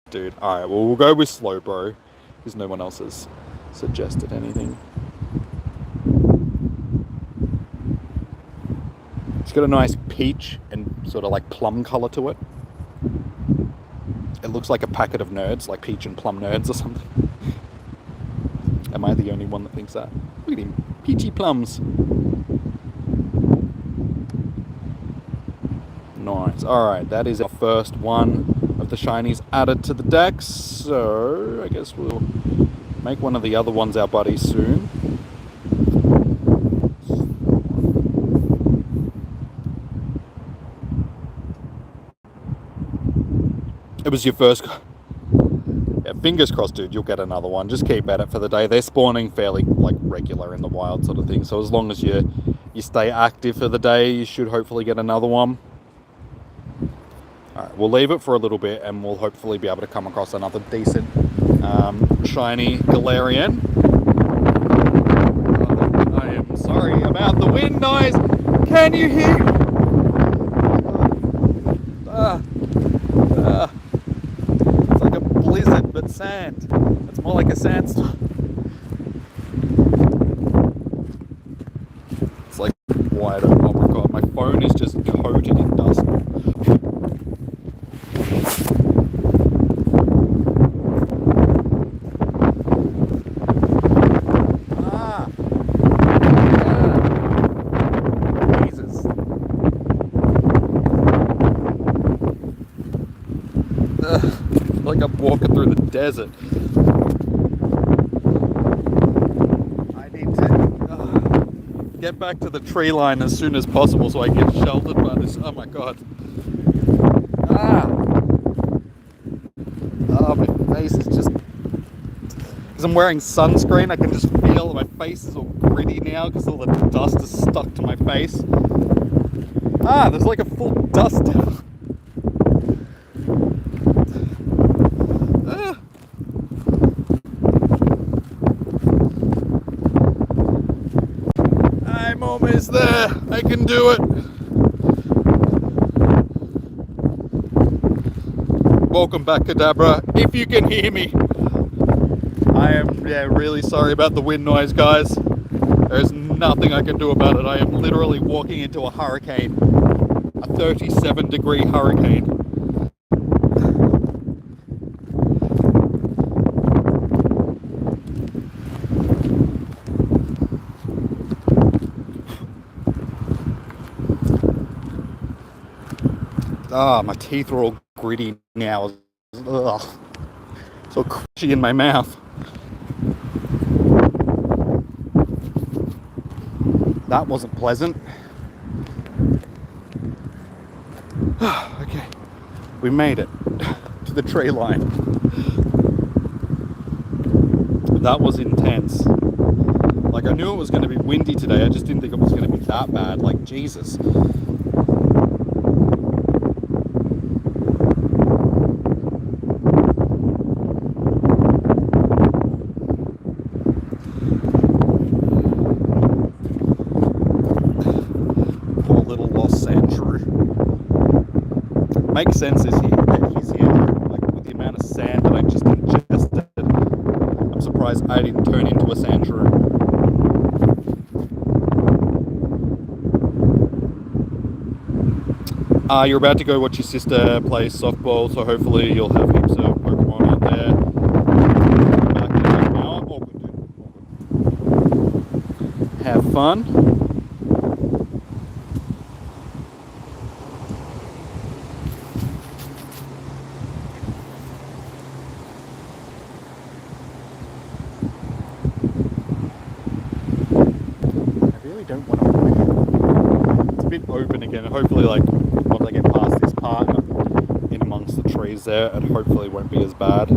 dude. Alright, well we'll go with Slowbro, because no one else has suggested anything. It's got a nice peach and sort of like plum colour to it. It looks like a packet of nerds, like peach and plum nerds or something. Am I the only one that thinks that? Look at him, peachy plums. Alright, that is our first one of the shinies added to the deck, so I guess we'll make one of the other ones our buddies soon. It was your first... Yeah, fingers crossed, dude, you'll get another one. Just keep at it for the day. They're spawning fairly, like, regular in the wild sort of thing. So as long as you stay active for the day, you should hopefully get another one. Alright, we'll leave it for a little bit and we'll hopefully be able to come across another decent shiny Galarian. I am sorry about the wind noise. Can you hear? It's like a blizzard, but sand. It's more like a sandstorm. It's like wide open. Oh my god, my phone is just coated in dust. Like I'm walking through the desert. I need to get back to the tree line as soon as possible so I get sheltered by this. Oh my god. Oh, my face is just... Because I'm wearing sunscreen, I can just feel my face is all gritty now because all the dust is stuck to my face. There's like a full dust down. I'm almost there. I can do it. Welcome back, Kadabra. If you can hear me, I am really sorry about the wind noise, guys. There's nothing I can do about it. I am literally walking into a hurricane, a 37-degree hurricane. My teeth are all gritty now. Ugh. So crunchy in my mouth. That wasn't pleasant. Okay, we made it to the tree line. That was intense. Like, I knew it was going to be windy today, I just didn't think it was going to be that bad. Like, Jesus. Makes sense that he's here, like with the amount of sand that I just ingested. I'm surprised I didn't turn into a sand shrew. You're about to go watch your sister play softball, so hopefully you'll have heaps of Pokemon out there. Back in half an hour. All good, dude. Have fun. Don't want to... It's a bit open again, and hopefully, like, once I get past this part in amongst the trees there, it hopefully won't be as bad.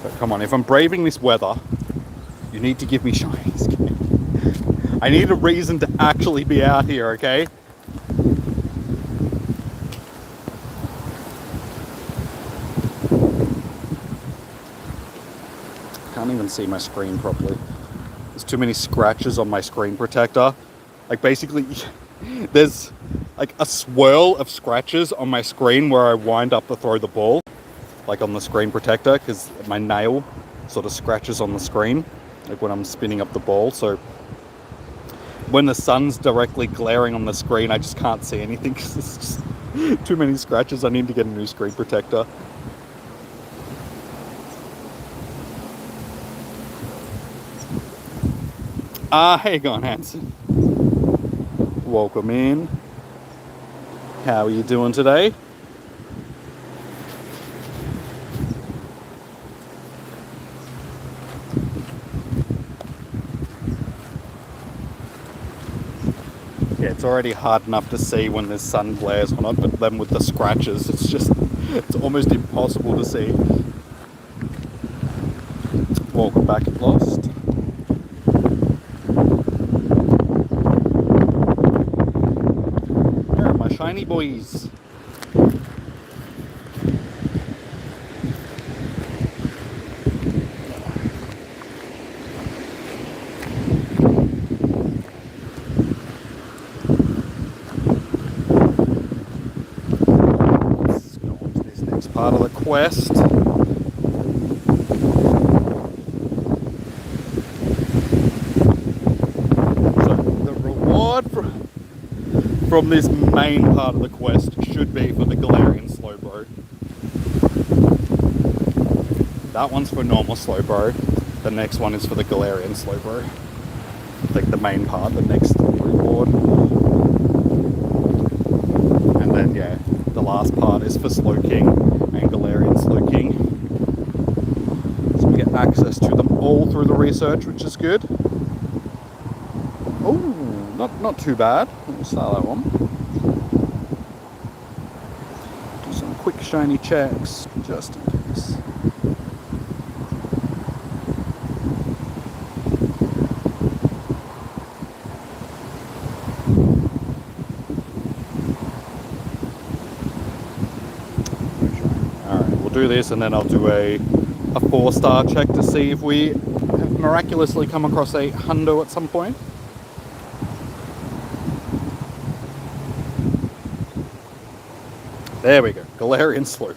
But come on, if I'm braving this weather, you need to give me shinies. I need a reason to actually be out here, okay? Can't even see my screen properly. There's too many scratches on my screen protector. Like, basically, there's like a swirl of scratches on my screen where I wind up to throw the ball, like on the screen protector, because my nail sort of scratches on the screen, like when I'm spinning up the ball. So when the sun's directly glaring on the screen, I just can't see anything because there's just too many scratches. I need to get a new screen protector. How you going, Hanson? Welcome in. How are you doing today? Yeah, it's already hard enough to see when the sun glares on it, but then with the scratches, it's almost impossible to see. Welcome back at Lost. Where are my shiny boys? Part of the quest. So the reward from this main part of the quest should be for the Galarian Slowbro. That one's for normal Slowbro. The next one is for the Galarian Slowbro. Like the main part, the next reward. And then yeah, the last part is for Slowking and Galarian Slowking. So we get access to them all through the research, which is good. Oh, not too bad. We'll start that one. Do some quick shiny checks, just in case. Do this and then I'll do a 4-star check to see if we have miraculously come across a hundo at some point. There we go, Galarian Slowpoke.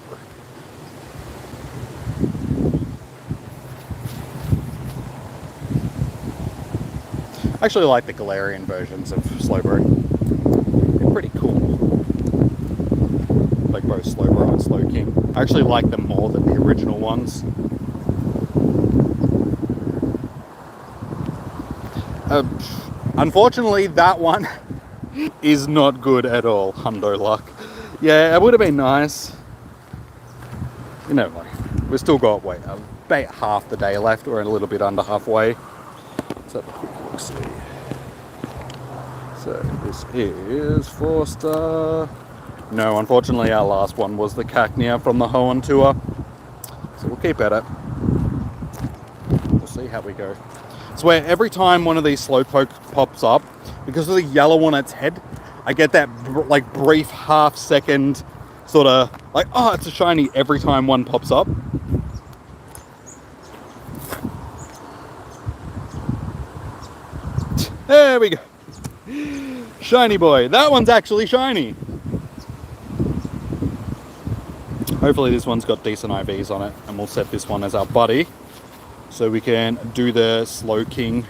I actually like the Galarian versions of Slowpoke. They're pretty cool. Like both Slowbro and Slowking. I actually like them more than the original ones. Unfortunately, that one is not good at all, hundo luck. Yeah, it would have been nice. You know, like, we've still got, about half the day left. We're a little bit under halfway. Let's have a quick look, see. So, this is 4-star. No, unfortunately our last one was the Cacnea from the Hoenn tour. So we'll keep at it. We'll see how we go. So where every time one of these Slowpoke pops up, because of the yellow on its head, I get that brief half-second sort of like, oh, it's a shiny every time one pops up. There we go. Shiny boy. That one's actually shiny. Hopefully this one's got decent IVs on it, and we'll set this one as our buddy so we can do the Slowking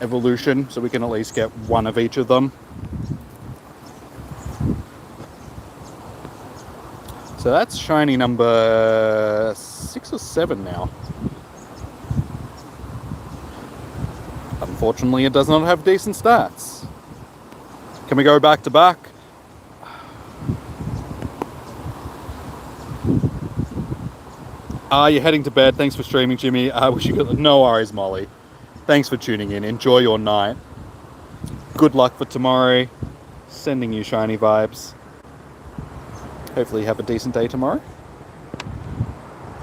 evolution, so we can at least get one of each of them. So that's shiny number 6 or 7 now. Unfortunately, it does not have decent stats. Can we go back to back? You're heading to bed. Thanks for streaming, Jimmy. Wish you could. No worries, Molly. Thanks for tuning in. Enjoy your night. Good luck for tomorrow. Sending you shiny vibes. Hopefully you have a decent day tomorrow.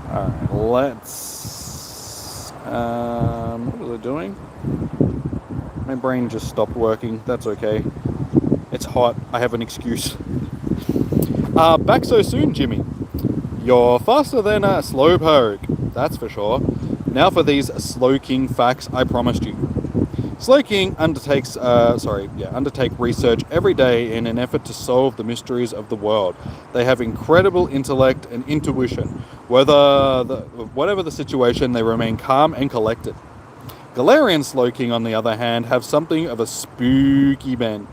Alright, let's... what was I doing? My brain just stopped working. That's okay. It's hot. I have an excuse. Back so soon, Jimmy. You're faster than a Slowpoke, that's for sure. Now for these Slowking facts I promised you. Slowking undertake research every day in an effort to solve the mysteries of the world. They have incredible intellect and intuition. Whatever the situation, they remain calm and collected. Galarian Slowking, on the other hand, have something of a spooky bent.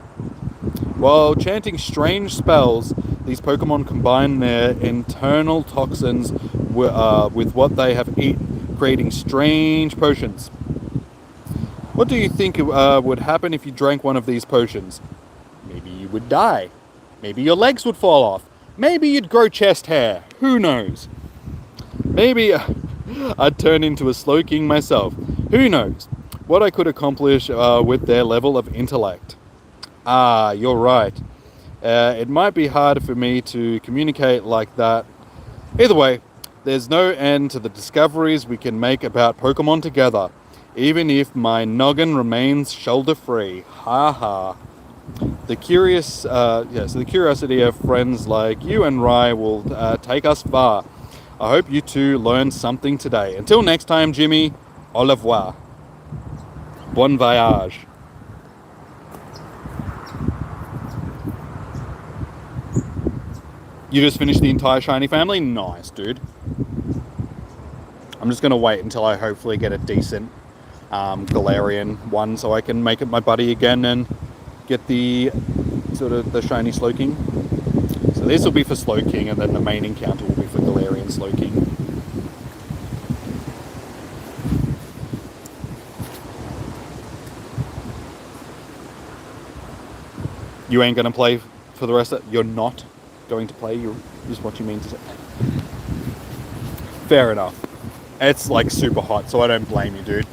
While chanting strange spells, these Pokemon combine their internal toxins with what they have eaten, creating strange potions. What do you think would happen if you drank one of these potions? Maybe you would die. Maybe your legs would fall off. Maybe you'd grow chest hair. Who knows? Maybe I'd turn into a Slowking myself. Who knows what I could accomplish with their level of intellect. Ah, you're right. It might be hard for me to communicate like that. Either way, there's no end to the discoveries we can make about Pokemon together, even if my noggin remains shoulder-free. Ha ha. The curiosity of friends like you and Rai will take us far. I hope you two learned something today. Until next time, Jimmy, au revoir. Bon voyage. You just finished the entire shiny family? Nice, dude. I'm just going to wait until I hopefully get a decent Galarian one so I can make it my buddy again and get the sort of the shiny Slowking. So this will be for Slowking, and then the main encounter will be for Galarian Slowking. You ain't going to play for the rest of it? You're not going to play? Is what you mean to say? Fair enough. It's like super hot, so I don't blame you, dude.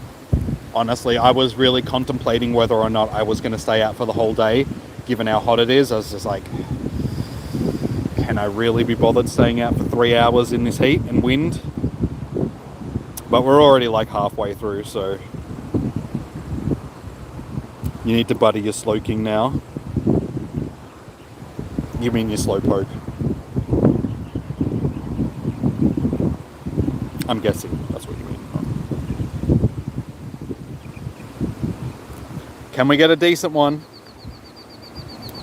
Honestly, I was really contemplating whether or not I was going to stay out for the whole day, given how hot it is. I was just like, can I really be bothered staying out for 3 hours in this heat and wind? But we're already like halfway through, so you need to buddy your Slowking now. You mean your Slowpoke? I'm guessing that's what you mean. Can we get a decent one?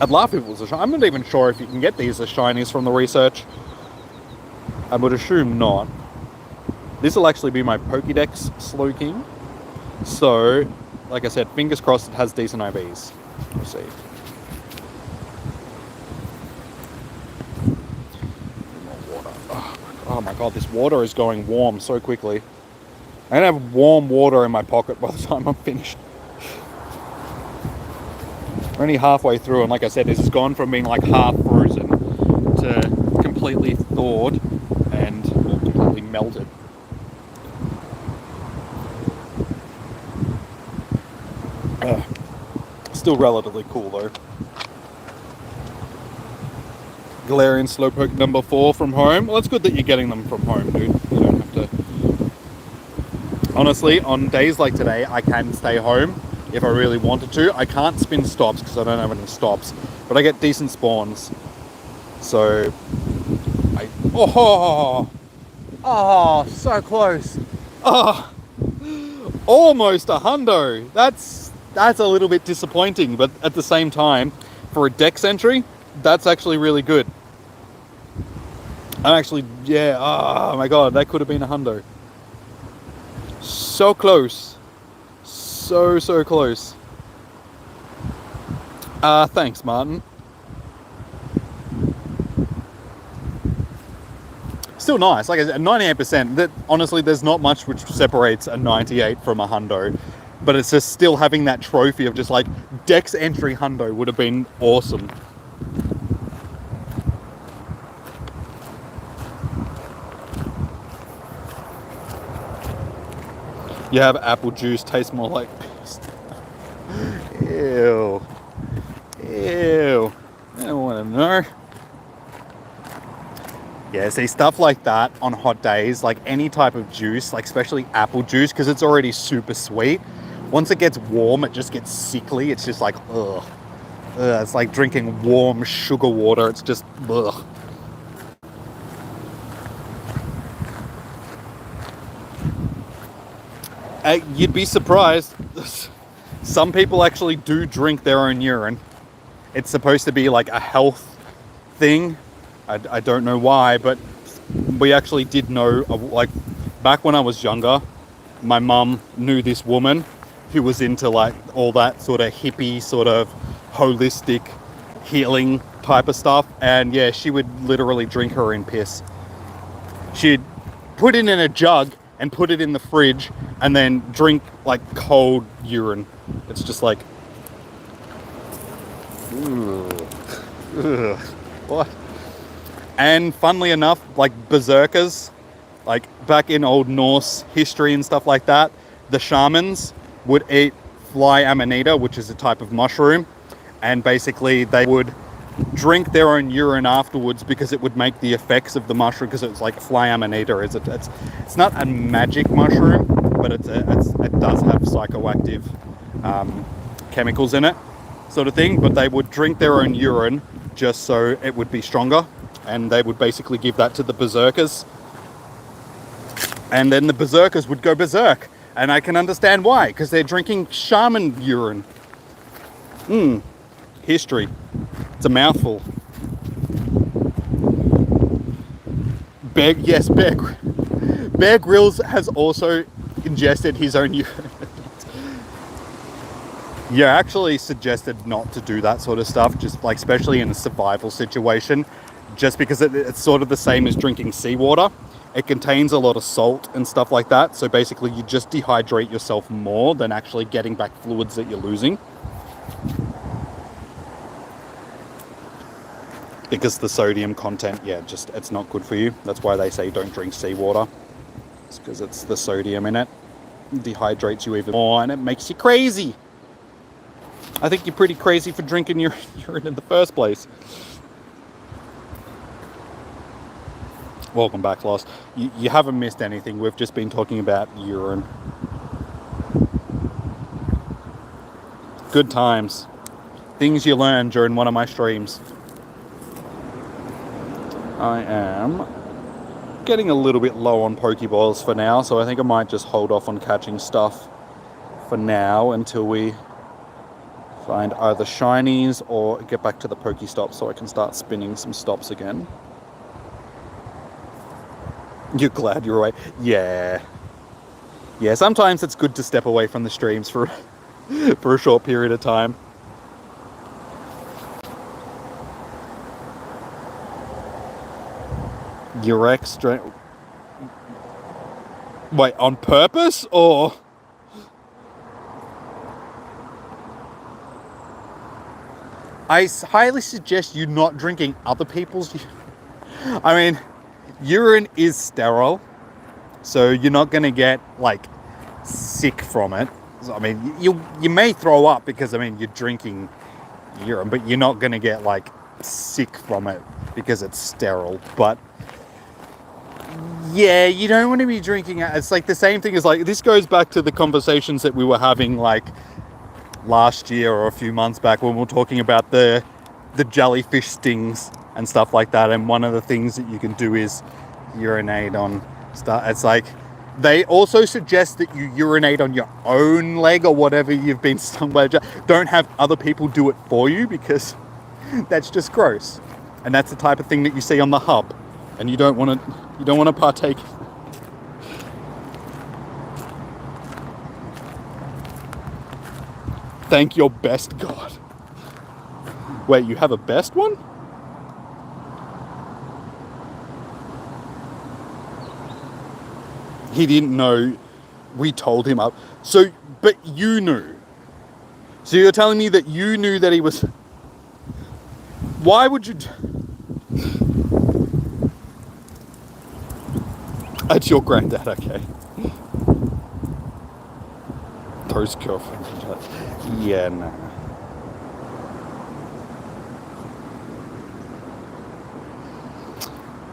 I'd laugh if it was a shiny. I'm not even sure if you can get these as shinies from the research. I would assume not. This will actually be my Pokédex Slowking. So, like I said, fingers crossed it has decent IVs. We'll see. Oh my god, this water is going warm so quickly. I'm going to have warm water in my pocket by the time I'm finished. We're only halfway through, and like I said, this has gone from being like half frozen to completely thawed and completely melted. Still relatively cool though. Galarian Slowpoke number 4 from home. Well, it's good that you're getting them from home, dude. You don't have to... Honestly, on days like today, I can stay home if I really wanted to. I can't spin stops because I don't have any stops, but I get decent spawns. So, oh, so close. Oh, almost a hundo. That's a little bit disappointing, but at the same time, for a Dex entry, that's actually really good. I'm actually, yeah, oh my god, that could have been a hundo. So close. So close. Thanks, Martin. Still nice. Like I said, 98%. That, honestly, there's not much which separates a 98 from a hundo. But it's just still having that trophy of just like Dex entry hundo would have been awesome. You have apple juice, tastes more like piss. Ew. Ew. I don't want to know. Yeah, see, stuff like that on hot days, like any type of juice, like especially apple juice, because it's already super sweet. Once it gets warm, it just gets sickly. It's just like, ugh. It's like drinking warm sugar water. It's just, ugh. You'd be surprised. Some people actually do drink their own urine. It's supposed to be like a health thing. I don't know why, but we actually did know, like, back when I was younger, my mum knew this woman who was into like all that sort of hippie, sort of holistic healing type of stuff. And yeah, she would literally drink her own piss. She'd put it in a jug and put it in the fridge and then drink like cold urine. It's just like, ugh, what? And funnily enough, like berserkers, like back in old Norse history and stuff like that, the shamans would eat fly amanita, which is a type of mushroom, and basically they would drink their own urine afterwards because it would make the effects of the mushroom, because it's like fly amanita is it's not a magic mushroom, but it does have psychoactive chemicals in it, sort of thing. But they would drink their own urine just so it would be stronger, and they would basically give that to the berserkers, and then the berserkers would go berserk. And I can understand why, because they're drinking shaman urine. History. It's a mouthful. Bear Grylls has also ingested his own urine. You're actually suggested not to do that sort of stuff, just like especially in a survival situation, just because it's sort of the same as drinking seawater. It contains a lot of salt and stuff like that, so basically you just dehydrate yourself more than actually getting back fluids that you're losing. Because the sodium content, it's not good for you. That's why they say don't drink seawater. It's because it's the sodium in it. It dehydrates you even more and it makes you crazy. I think you're pretty crazy for drinking your urine in the first place. Welcome back, Lost. You haven't missed anything. We've just been talking about urine. Good times. Things you learn during one of my streams. I am getting a little bit low on Pokeballs for now, so I think I might just hold off on catching stuff for now until we find either shinies or get back to the Pokestop so I can start spinning some stops again. You're glad you're away? Yeah, sometimes it's good to step away from the streams for a short period of time. Your ex... Wait, on purpose or... I highly suggest you not drinking other people's... I mean, urine is sterile, so you're not going to get, like, sick from it. So, I mean, you may throw up because, I mean, you're drinking urine, but you're not going to get, like, sick from it because it's sterile. But, yeah, you don't want to be drinking it. It's like the same thing as, like, this goes back to the conversations that we were having, like, last year or a few months back when we were talking about the jellyfish stings and stuff like that. And one of the things that you can do is urinate on stuff. It's like they also suggest that you urinate on your own leg or whatever you've been stung by. Don't have other people do it for you, because that's just gross. And that's the type of thing that you see on the hub, and you don't want to partake. Thank your best God. Wait, you have a best one? He didn't know. We told him up. So, but you knew. So you're telling me that you knew that he was... Why would you... That's your granddad, okay. Toast girlfriend. Yeah, no.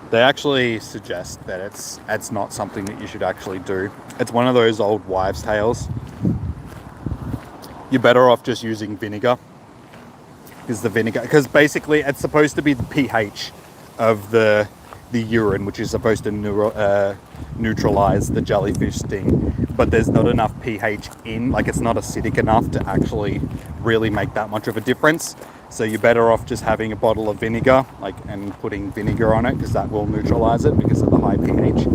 They actually suggest that it's not something that you should actually do. It's one of those old wives' tales. You're better off just using vinegar. Because basically it's supposed to be the pH of the urine, which is supposed to neutralize the jellyfish sting. But there's not enough pH in, like it's not acidic enough to actually really make that much of a difference. So you're better off just having a bottle of vinegar, and putting vinegar on it, because that will neutralize it because of the high pH.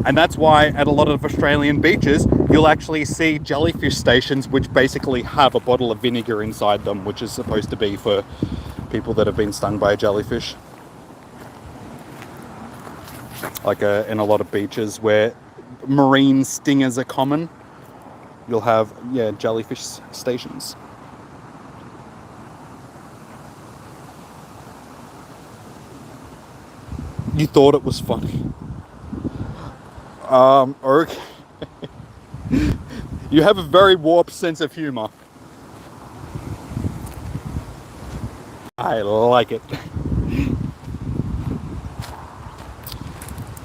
And that's why at a lot of Australian beaches, you'll actually see jellyfish stations which basically have a bottle of vinegar inside them, which is supposed to be for people that have been stung by a jellyfish. Like in a lot of beaches where marine stingers are common, you'll have, yeah, jellyfish stations. You thought it was funny. Okay. You have a very warped sense of humor. I like it.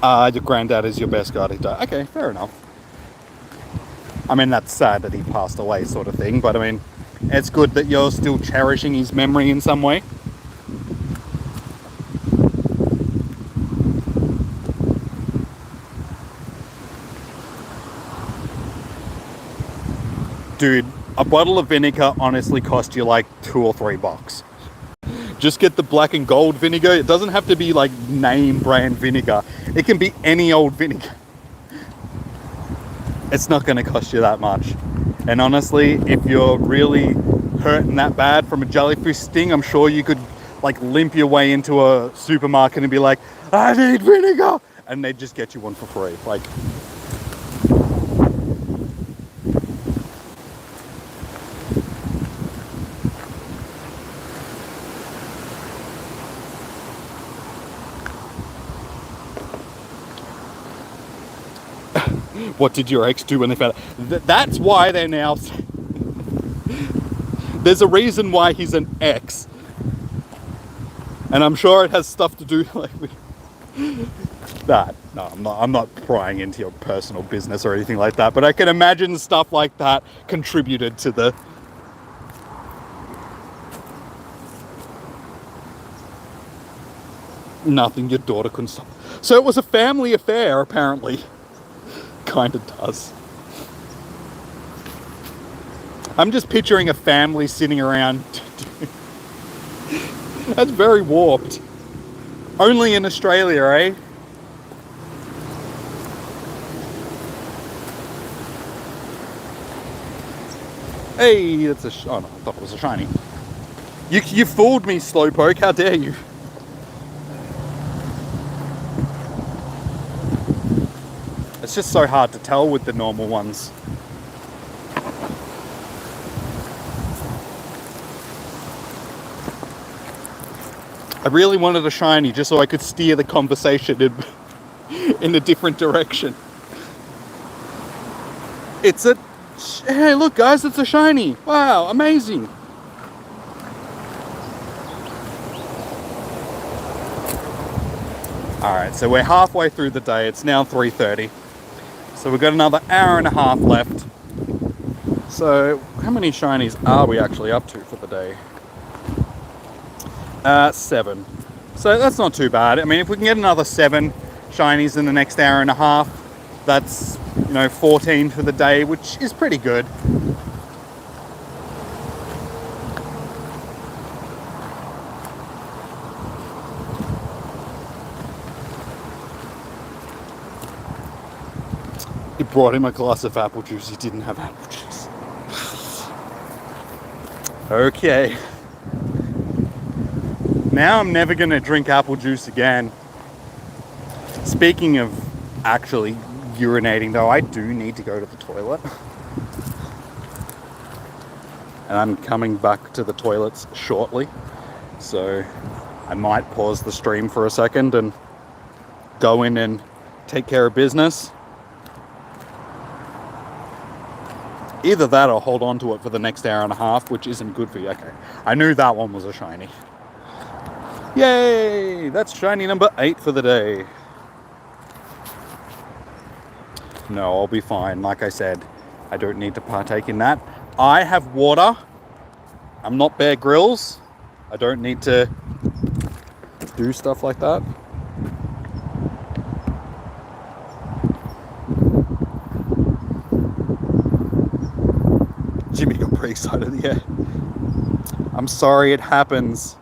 Your granddad is your best guy. Okay, fair enough. I mean, that's sad that he passed away, sort of thing, but I mean, it's good that you're still cherishing his memory in some way. Dude, a bottle of vinegar honestly cost you like $2 or $3. Just get the black and gold vinegar. It doesn't have to be like name brand vinegar. It can be any old vinegar. It's not going to cost you that much. And honestly, if you're really hurting that bad from a jellyfish sting, I'm sure you could like limp your way into a supermarket and be like, I need vinegar, and they'd just get you one for free. Like, what did your ex do when they found out? That's why they're now... There's a reason why he's an ex. And I'm sure it has stuff to do like with that. No, I'm not prying into your personal business or anything like that, but I can imagine stuff like that contributed to the... Nothing, your daughter couldn't stop. So it was a family affair, apparently. Kind of does. I'm just picturing a family sitting around. That's very warped. Only in Australia, eh? Hey, that's a... Oh no, I thought it was a shiny. You fooled me, Slowpoke. How dare you? It's just so hard to tell with the normal ones. I really wanted a shiny just so I could steer the conversation in a different direction. It's a... Hey, look guys, it's a shiny. Wow, amazing. Alright, so we're halfway through the day. It's now 3:30. So we've got another hour and a half left. So how many shinies are we actually up to for the day? 7. So that's not too bad. I mean, if we can get another 7 shinies in the next hour and a half, that's, 14 for the day, which is pretty good. He brought him a glass of apple juice. He didn't have apple juice. Okay. Now I'm never going to drink apple juice again. Speaking of actually urinating though, I do need to go to the toilet. And I'm coming back to the toilets shortly. So I might pause the stream for a second and go in and take care of business. Either that or hold on to it for the next hour and a half, which isn't good for you. Okay, I knew that one was a shiny. Yay! That's shiny number 8 for the day. No, I'll be fine. Like I said, I don't need to partake in that. I have water. I'm not Bear Grylls. I don't need to do stuff like that. Jimmy got pretty excited, yeah. I'm sorry it happens.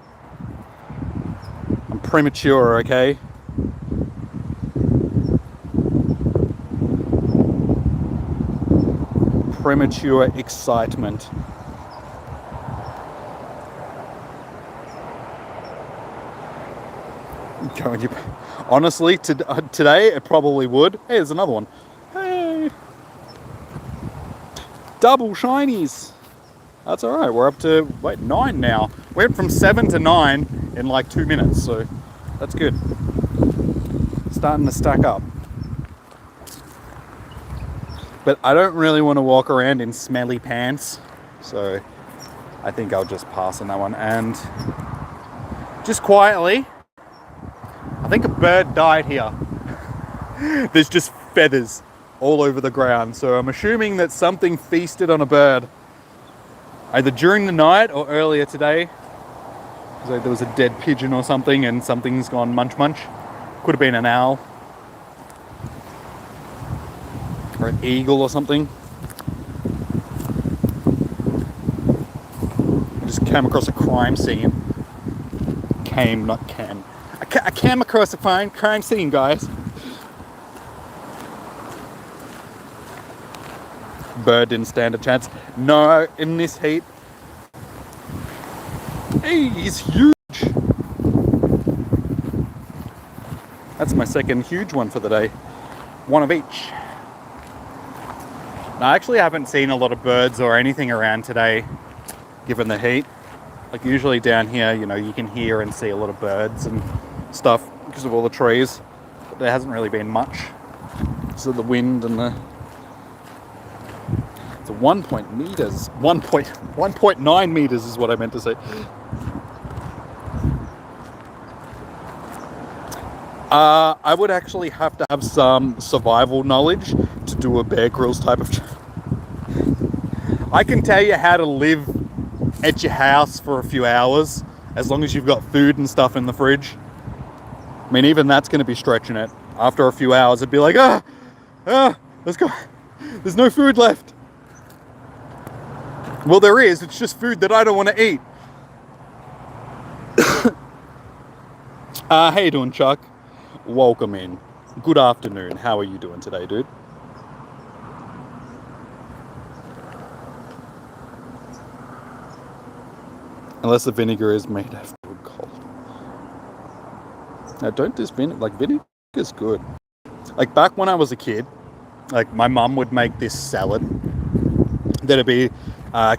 I'm premature, okay? premature excitement. Honestly, today it probably would. Hey, there's another one. Hey, double shinies. That's all right. We're up to 9 now. We went from 7 to 9 in like 2 minutes, so that's good. Starting to stack up. But I don't really want to walk around in smelly pants, so I think I'll just pass on that one. And just quietly, I think a bird died here. There's just feathers all over the ground, so I'm assuming that something feasted on a bird either during the night or earlier today. So there was a dead pigeon or something and something's gone munch munch. Could have been an owl or an eagle or something. I just came across a crime scene. I came across a crime scene, guys. Bird didn't stand a chance. No, in this heat. Hey, he's huge. That's my second huge one for the day. One of each. Now, I actually haven't seen a lot of birds or anything around today, given the heat. Like usually down here, you know, you can hear and see a lot of birds and stuff because of all the trees. But there hasn't really been much. So the wind and the... It's 1.9 meters is what I meant to say. I would actually have to have some survival knowledge to do a Bear Grylls type of I can tell you how to live at your house for a few hours, as long as you've got food and stuff in the fridge. I mean, even that's going to be stretching it. After a few hours, it'd be like, let's go. There's no food left. Well, there is. It's just food that I don't want to eat. How you doing, Chuck? Welcome in. Good afternoon. How are you doing today, dude? Unless the vinegar is made after cold. Now, don't this vinegar is good. Like back when I was a kid, like my mum would make this salad. That'd be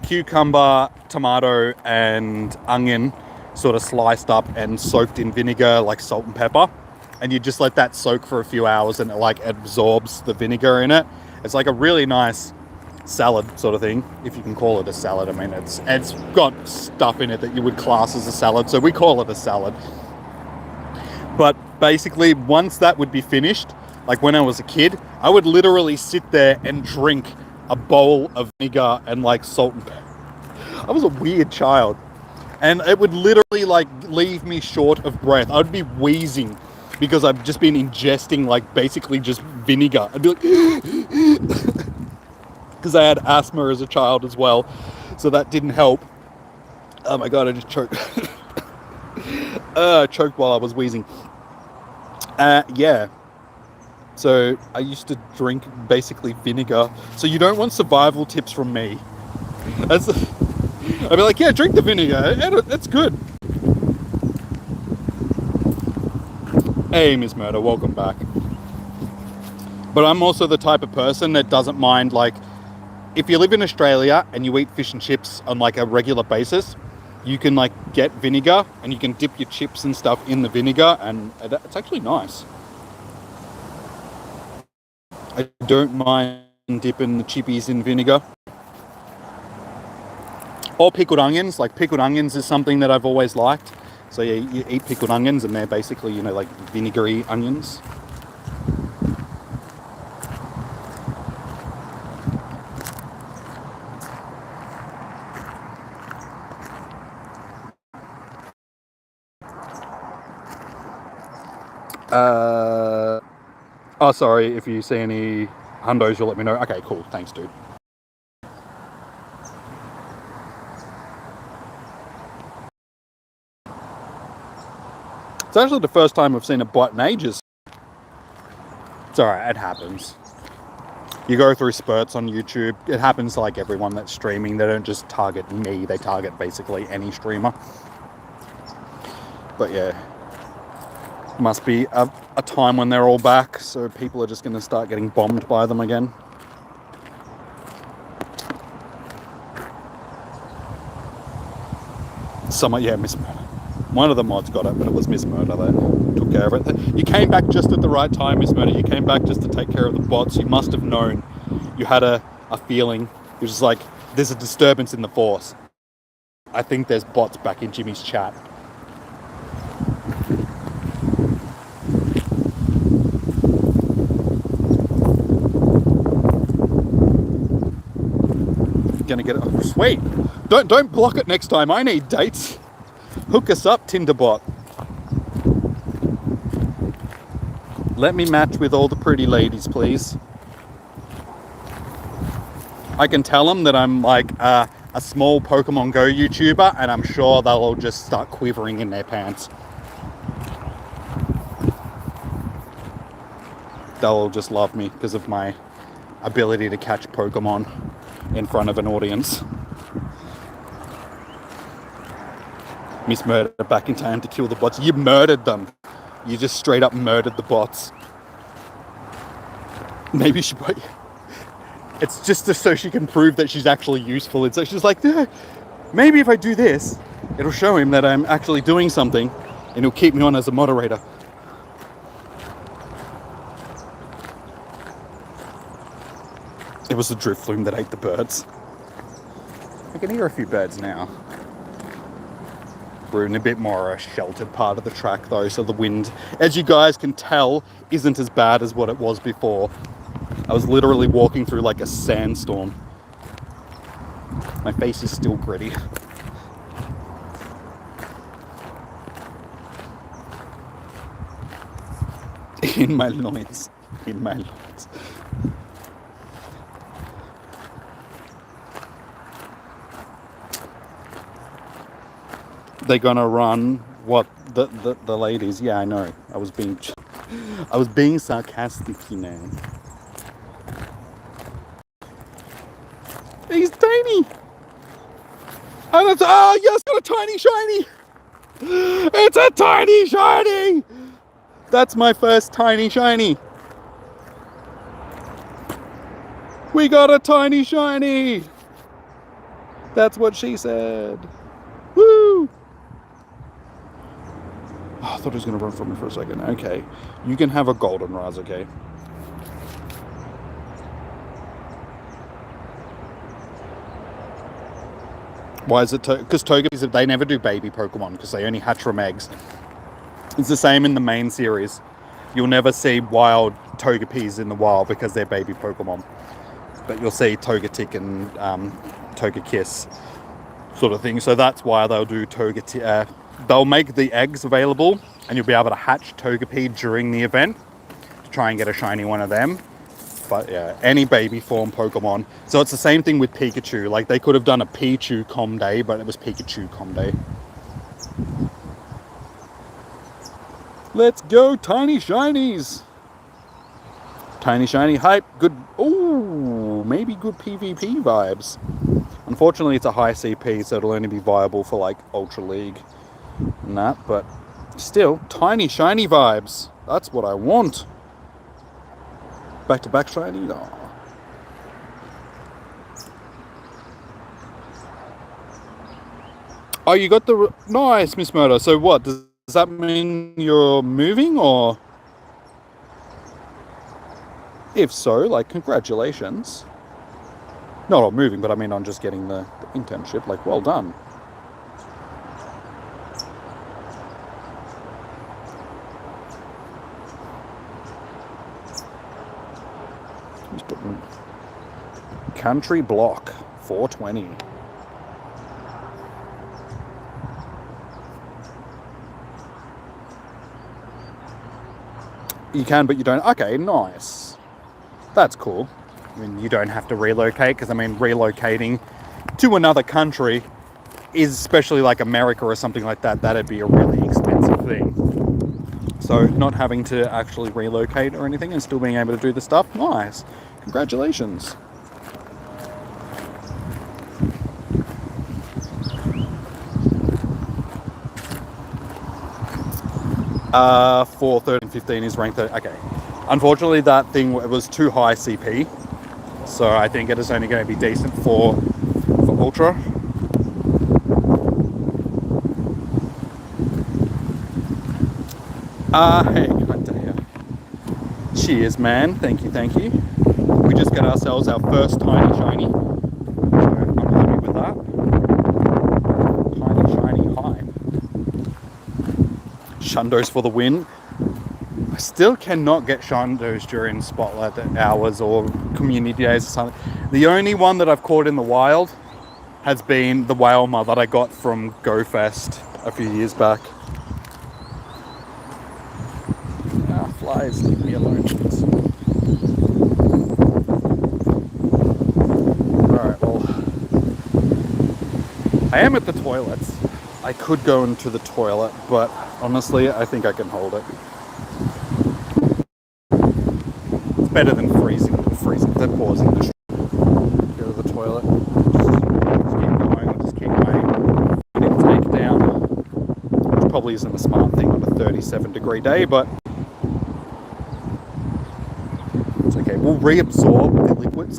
cucumber, tomato, and onion sort of sliced up and soaked in vinegar, like salt and pepper. And you just let that soak for a few hours and it like absorbs the vinegar in it. It's like a really nice salad sort of thing, if you can call it a salad. I mean, it's got stuff in it that you would class as a salad, so we call it a salad. But basically, once that would be finished, like when I was a kid, I would literally sit there and drink a bowl of vinegar and like salt and pepper. I was a weird child. And it would literally like leave me short of breath. I'd be wheezing because I've just been ingesting like basically just vinegar. I'd be like, because I had asthma as a child as well, so that didn't help. Oh my god, I just choked. Choked while I was wheezing. Yeah. So I used to drink basically vinegar. So you don't want survival tips from me. I'd be like, yeah, drink the vinegar. That's good. Hey, Miss Murder, welcome back. But I'm also the type of person that doesn't mind, like, if you live in Australia and you eat fish and chips on like a regular basis, you can like get vinegar and you can dip your chips and stuff in the vinegar, and it's actually nice. I don't mind dipping the chippies in vinegar. Or pickled onions. Like pickled onions is something that I've always liked. So yeah, you eat pickled onions and they're basically, you know, like vinegary onions. Oh, sorry, if you see any hundos, you'll let me know. Okay, cool. Thanks, dude. It's actually the first time I've seen a bite in ages. It's alright, it happens. You go through spurts on YouTube. It happens to like everyone that's streaming. They don't just target me. They target basically any streamer. But yeah, must be a time when they're all back. So people are just going to start getting bombed by them again. Yeah, Miss Murder. One of the mods got it, but it was Miss Murder that took care of it. You came back just at the right time, Miss Murder. You came back just to take care of the bots. You must have known. You had a feeling. You're just like, there's a disturbance in the force. I think there's bots back in Jimmy's chat. Gonna get it. Oh, sweet. Don't block it next time. I need dates. Hook us up, Tinderbot. Let me match with all the pretty ladies, please. I can tell them that I'm like a small Pokemon Go YouTuber, and I'm sure they'll all just start quivering in their pants. They'll all just love me because of my ability to catch Pokemon in front of an audience. Miss Murder back in time to kill the bots. You murdered them. You just straight up murdered the bots. Maybe she... It's just so she can prove that she's actually useful. And so she's like, yeah, maybe if I do this, it'll show him that I'm actually doing something and he'll keep me on as a moderator. It was the Drifloon that ate the birds. I can hear a few birds now. We're in a bit more a sheltered part of the track though, so the wind, as you guys can tell, isn't as bad as what it was before. I was literally walking through like a sandstorm. My face is still gritty. In my loins. In my loins. They're gonna run what the ladies. Yeah, I know. I was being sarcastic, you know. He's tiny. And it's yes, got a tiny shiny. It's a tiny shiny. That's my first tiny shiny. We got a tiny shiny. That's what she said. Woo! Oh, I thought he was going to run from me for a second. Okay. You can have a goldenrod, okay? Why is it? Because Togepi's, they never do baby Pokemon because they only hatch from eggs. It's the same in the main series. You'll never see wild Togepis in the wild because they're baby Pokemon. But you'll see Togetic and Togekiss sort of thing. So that's why they'll do Togetic. They'll make the eggs available and you'll be able to hatch Togepi during the event to try and get a shiny one of them. But yeah, any baby form Pokemon. So it's the same thing with Pikachu. Like they could have done a Pichu Com Day, but it was Pikachu Com Day. Let's go, tiny shinies. Tiny shiny hype. Good. Ooh, maybe good PvP vibes. Unfortunately, it's a high CP, so it'll only be viable for like Ultra League and that. But still, tiny shiny vibes. That's what I want. Back to back shiny. Oh. Oh, you got the nice, Miss Murder. So what does that mean? You're moving, or if so, like congratulations. Not on moving, but I mean on just getting the internship. Like, well done. Just putting country block 420. You can, but you don't. Okay, nice. That's cool. I mean, you don't have to relocate, because I mean, relocating to another country is, especially like America or something like that, that'd be a really expensive thing. So not having to actually relocate or anything and still being able to do the stuff, nice. Congratulations. For 13, 15 is ranked 30. Okay. Unfortunately, that thing was too high CP. So I think it is only going to be decent for Ultra. Hey, good day. Cheers, man. Thank you, thank you. We just got ourselves our first tiny shiny. So I'm happy with that. Tiny shiny high. Shundos for the win. I still cannot get Shundos during spotlight hours or community days or something. The only one that I've caught in the wild has been the Whalmer that I got from GoFest a few years back. Ah, flies, leave me alone. Alright, well, I am at the toilets. I could go into the toilet, but honestly, I think I can hold it. It's better than freezing, than pausing the go to the toilet. Just keep going, just keep waiting. I need to take it down, which probably isn't a smart thing on a 37-degree day, but it's okay. We'll reabsorb the liquids.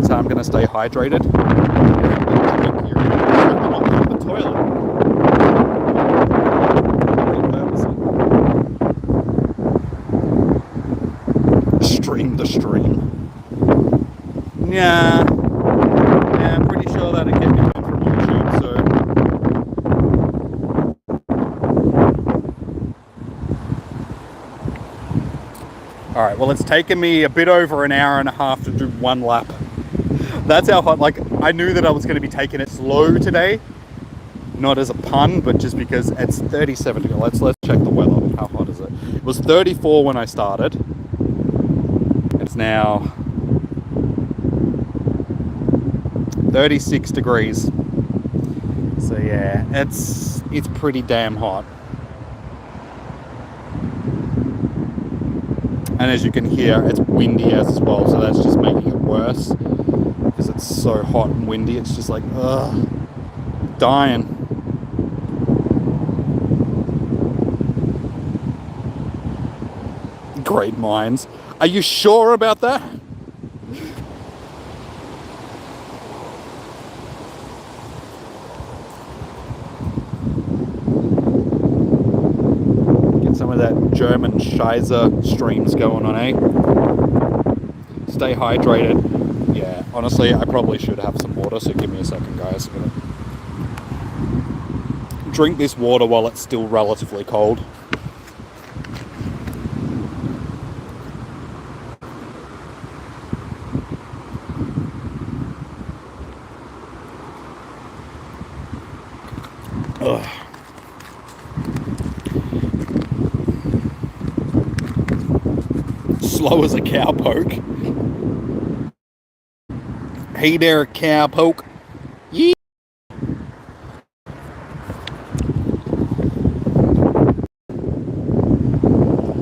So I'm going to stay hydrated. The toilet. Stream the stream. Yeah, I'm pretty sure that'd get me from YouTube, so. Alright, well, it's taken me a bit over an hour and a half to do one lap. That's how hot, like, I knew that I was going to be taking it slow today. Not as a pun, but just because it's 37 degrees. Let's check the weather. How hot is it? It was 34 when I started. It's now 36 degrees. So yeah, it's pretty damn hot. And as you can hear, it's windy as well, so that's just making it worse. Because it's so hot and windy, it's just like, ugh, dying. Great minds. Are you sure about that? Get some of that German Scheiße streams going on, eh? Stay hydrated. Yeah, honestly, I probably should have some water, so give me a second, guys. I'm gonna drink this water while it's still relatively cold. Ugh. Slow as a cowpoke. Hey there, cowpoke. Yeah.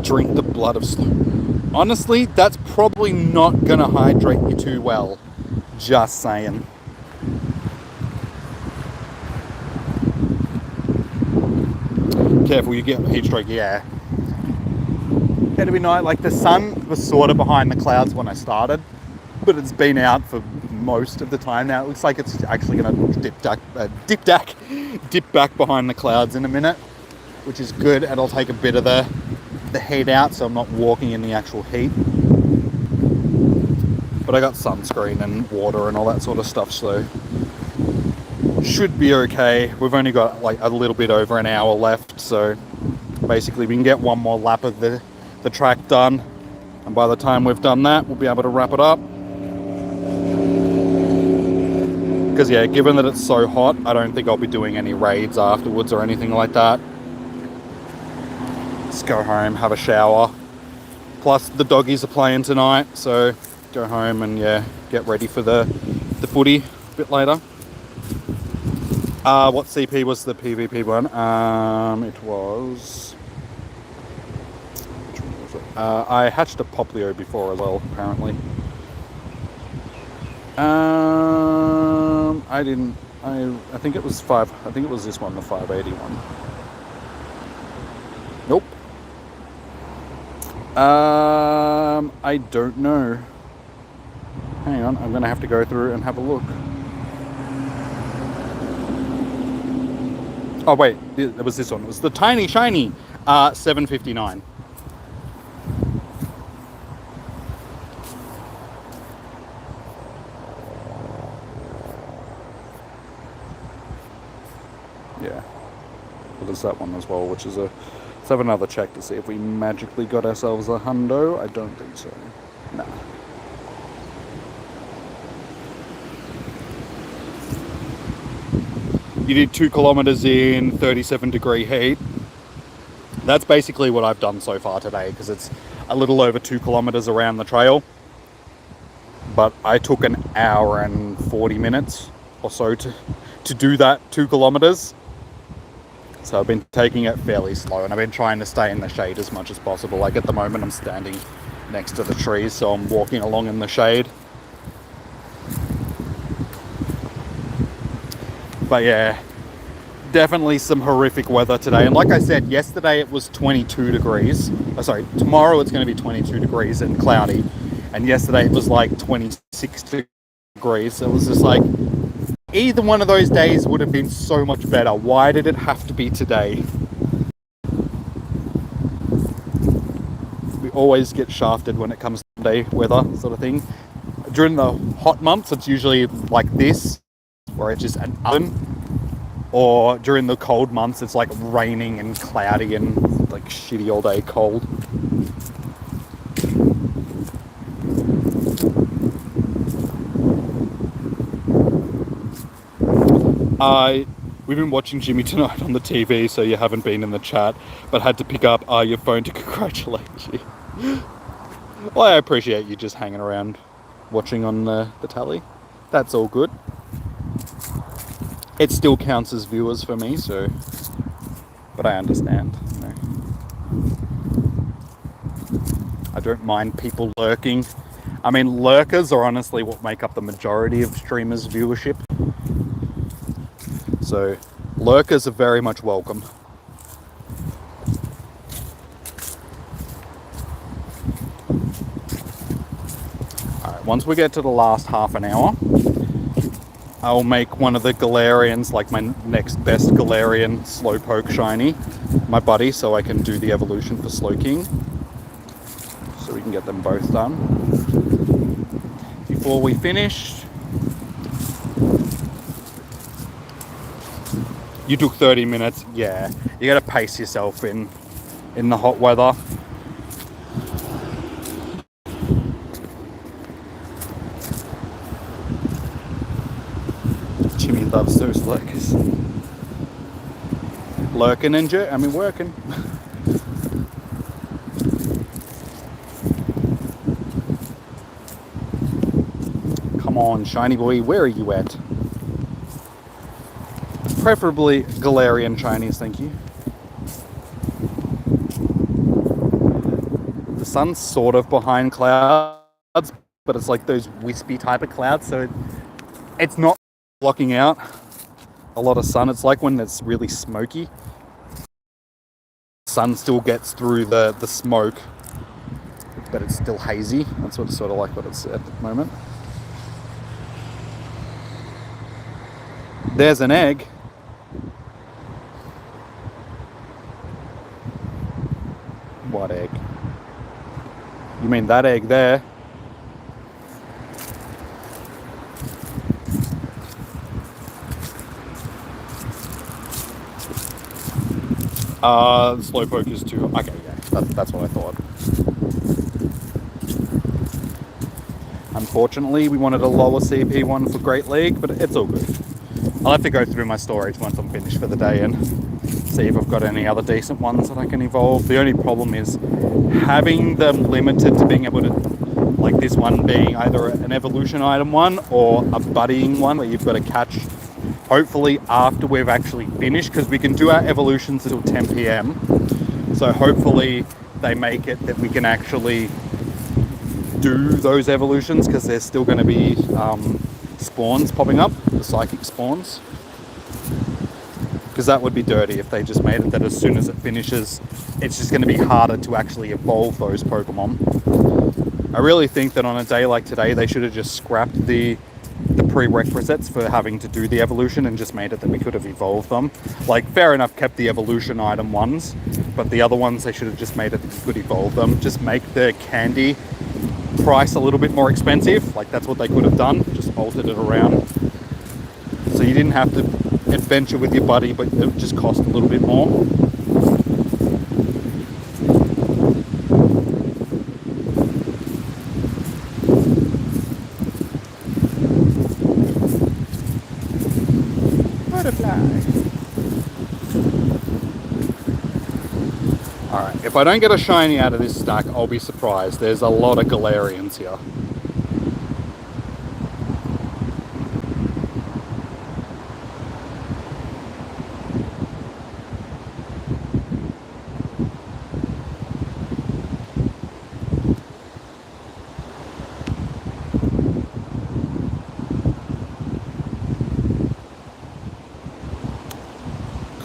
Drink the blood of slow. Honestly, that's probably not gonna hydrate you too well. Just saying. Careful, you get heat stroke. Yeah. It'll be nice. Like, the sun was sort of behind the clouds when I started, but it's been out for most of the time now. It looks like it's actually going to dip back behind the clouds in a minute, which is good. And I'll take a bit of the heat out, so I'm not walking in the actual heat. But I got sunscreen and water and all that sort of stuff, so should be okay. We've only got like a little bit over an hour left, so basically we can get one more lap of the track done, and by the time we've done that, we'll be able to wrap it up. Because yeah, given that it's so hot, I don't think I'll be doing any raids afterwards or anything like that. Let's go home, have a shower. Plus the doggies are playing tonight, so go home and yeah, get ready for the footy a bit later. What CP was the PvP one? It was... Which one was it? I hatched a Poplio before as well, apparently. I didn't. I think it was 5. I think it was this one, the 581. Nope. I don't know. Hang on, I'm gonna have to go through and have a look. Oh wait, it was this one. It was the tiny shiny 759. Yeah. Well, there's that one as well, which is a... Let's have another check to see if we magically got ourselves a hundo. I don't think so. Nah. You did 2 kilometers in 37-degree heat. That's basically what I've done so far today, because it's a little over 2 kilometers around the trail. But I took an hour and 40 minutes or so to do that 2 kilometers. So I've been taking it fairly slow, and I've been trying to stay in the shade as much as possible. Like at the moment I'm standing next to the trees, so I'm walking along in the shade. But yeah, definitely some horrific weather today. And like I said, yesterday it was 22 degrees. Oh, sorry, tomorrow it's going to be 22 degrees and cloudy. And yesterday it was like 26 degrees. So it was just like, either one of those days would have been so much better. Why did it have to be today? We always get shafted when it comes to day weather sort of thing. During the hot months, it's usually like this, where it's just an oven. Or during the cold months, it's like raining and cloudy and like shitty all day cold. We've been watching Jimmy tonight on the TV, so you haven't been in the chat, but had to pick up your phone to congratulate you. Well, I appreciate you just hanging around watching on the tally. That's all good. It still counts as viewers for me, so... But I understand, you know. I don't mind people lurking. I mean, lurkers are honestly what make up the majority of streamers' viewership. So, lurkers are very much welcome. Alright, once we get to the last half an hour, I'll make one of the Galarians, like my next best Galarian Slowpoke shiny, my buddy, so I can do the evolution for Slowking. So we can get them both done. Before we finish... You took 30 minutes. Yeah, you gotta pace yourself in the hot weather. Jimmy loves those lurkers. Lurking and working. Come on, shiny boy, where are you at? Preferably Galarian Chinese, thank you. The sun's sort of behind clouds, but it's like those wispy type of clouds, so it's not blocking out a lot of sun. It's like when it's really smoky. Sun still gets through the smoke, but it's still hazy. That's what it's sort of like what it's at the moment. There's an egg. What egg? You mean that egg there? Slowpoke is too... Okay, yeah, that's what I thought. Unfortunately, we wanted a lower CP one for Great League, but it's all good. I'll have to go through my storage once I'm finished for the day and see if I've got any other decent ones that I can evolve. The only problem is having them limited to being able to, like this one being either an evolution item one or a buddying one where you've got to catch hopefully after we've actually finished, because we can do our evolutions until 10 PM. So hopefully they make it that we can actually do those evolutions, because there's still going to be spawns popping up, the psychic spawns. Because that would be dirty if they just made it that as soon as it finishes, it's just going to be harder to actually evolve those Pokemon. I really think that on a day like today, they should have just scrapped the prerequisites for having to do the evolution and just made it that we could have evolved them. Like, fair enough, kept the evolution item ones, but the other ones, they should have just made it that you could evolve them. Just make the candy price a little bit more expensive. Like, that's what they could have done, just altered it around. So you didn't have to adventure with your buddy, but it would just cost a little bit more. Alright, if I don't get a shiny out of this stack, I'll be surprised. There's a lot of Galarians here.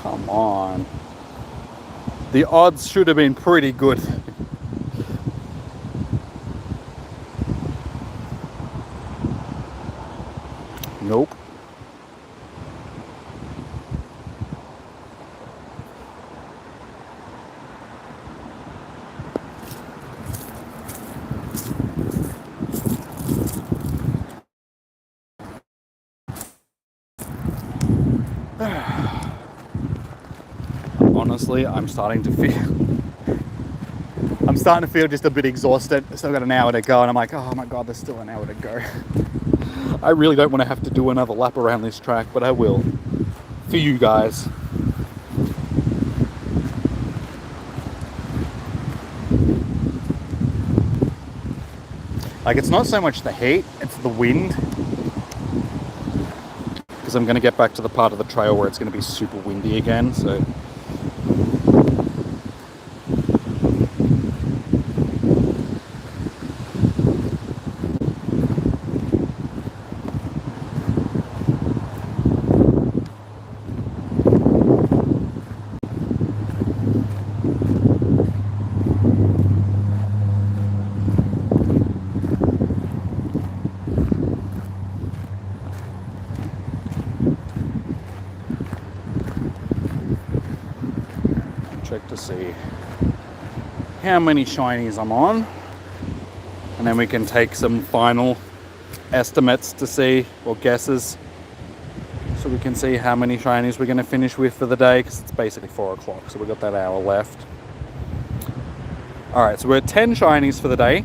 Come on. The odds should have been pretty good. Nope. Honestly, I'm starting to feel just a bit exhausted. Still got an hour to go, and I'm like, oh my god, there's still an hour to go. I really don't want to have to do another lap around this track, but I will. For you guys. Like, it's not so much the heat, it's the wind. Because I'm going to get back to the part of the trail where it's going to be super windy again, so... check to see how many shinies I'm on, and then we can take some final estimates to see, or guesses, so we can see how many shinies we're going to finish with for the day, because it's basically 4 o'clock, so we've got that hour left. Alright, so we're at 10 shinies for the day.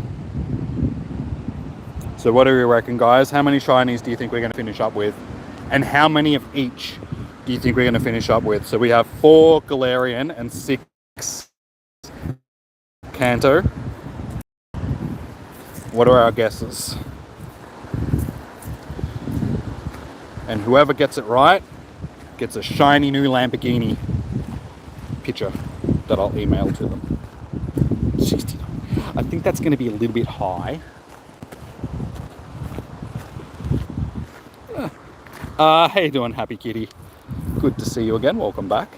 So what do we reckon, guys? How many shinies do you think we're going to finish up with? And how many of each do you think we're going to finish up with? So we have 4 Galarian and 6 Kanto. What are our guesses? And whoever gets it right gets a shiny new Lamborghini picture that I'll email to them. 69. I think that's going to be a little bit high. How you doing, Happy Kitty? Good to see you again. Welcome back.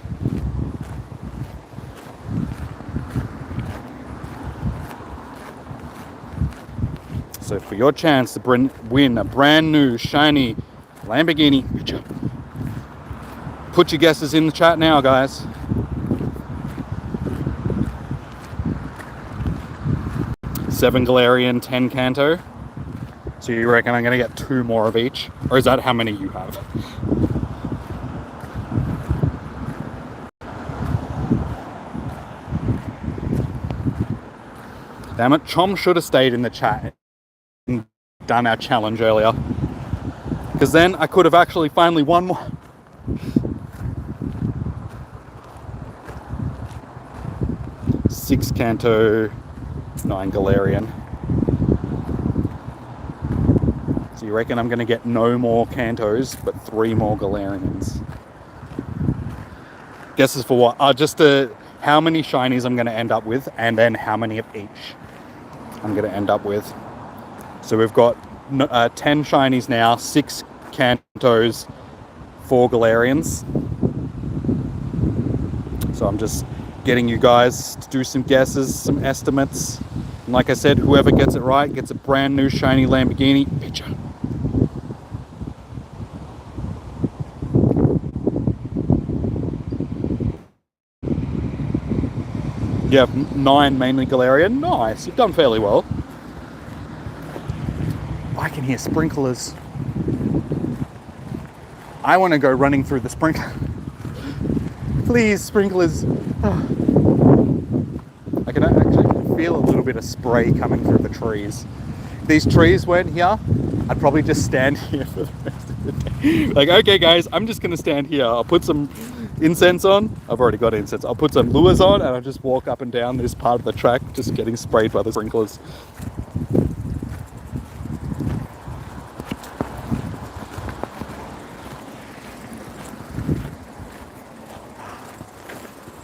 So for your chance to win a brand new shiny Lamborghini picture, put your guesses in the chat now, guys. Seven Galarian, 10 Kanto. So you reckon I'm going to get 2 more of each? Or is that how many you have? Damn it, Chom should have stayed in the chat and done our challenge earlier. Because then I could have actually finally won more. Six Kanto, 9 Galarian. So you reckon I'm going to get no more Kantos, but 3 more Galarians? Guesses for what? Just to how many shinies I'm going to end up with, and then how many of each I'm going to end up with. So we've got 10 shinies now, 6 Kantos, 4 Galarians. So I'm just getting you guys to do some guesses, some estimates. And like I said, whoever gets it right gets a brand new shiny Lamborghini picture. Yeah, 9 mainly Galarian. Nice, you've done fairly well. I can hear sprinklers. I want to go running through the sprinkler. Please, sprinklers. I can actually feel a little bit of spray coming through the trees. If these trees weren't here, I'd probably just stand here for the rest of the day. Like, okay guys, I'm just gonna stand here. I'll put some incense on. I've already got incense. I'll put some lures on and I'll just walk up and down this part of the track, just getting sprayed by the sprinklers.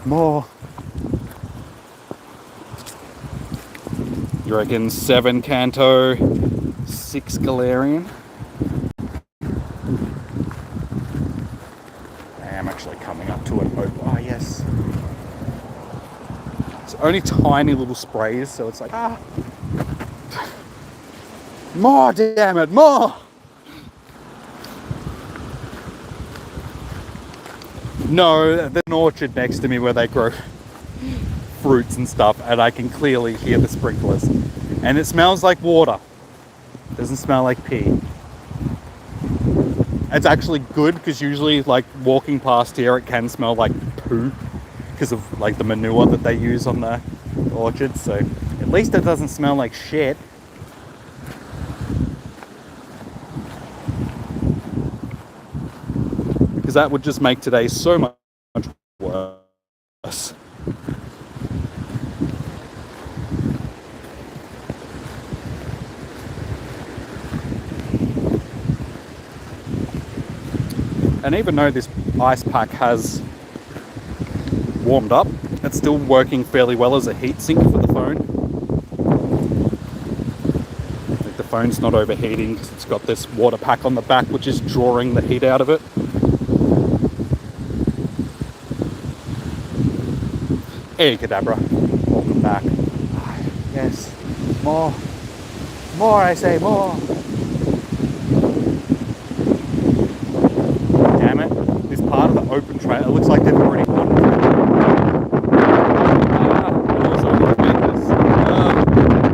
More. You reckon 7 Kanto, 6 Galarian? I am actually coming up to an open. Oh, yes. It's only tiny little sprays, so it's like, ah. More, damn it, more! No, there's an orchard next to me where they grow fruits and stuff, and I can clearly hear the sprinklers. And it smells like water. It doesn't smell like pee. It's actually good, because usually, like, walking past here, it can smell like poo because of, like, the manure that they use on the orchard. So at least it doesn't smell like shit. Because that would just make today so much worse. And even though this ice pack has warmed up, it's still working fairly well as a heat sink for the phone. Like, the phone's not overheating because it's got this water pack on the back which is drawing the heat out of it. Hey Kadabra, welcome back. Yes, more, I say, more. Damn it, this part of the open trail, it looks like they've already gone.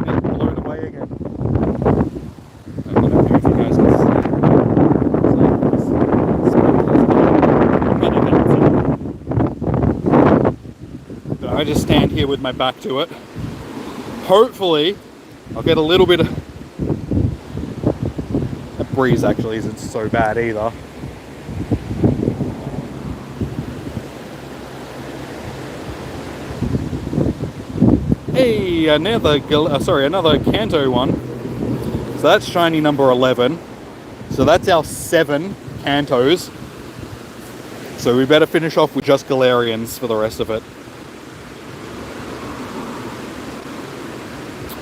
Get blown away again. I don't know if you guys can see. I just stand here with my back to it. Hopefully, I'll get a little bit of... That breeze actually isn't so bad either. Hey, another Kanto one. So that's shiny number 11. So that's our 7 Kantos. So we better finish off with just Galarians for the rest of it.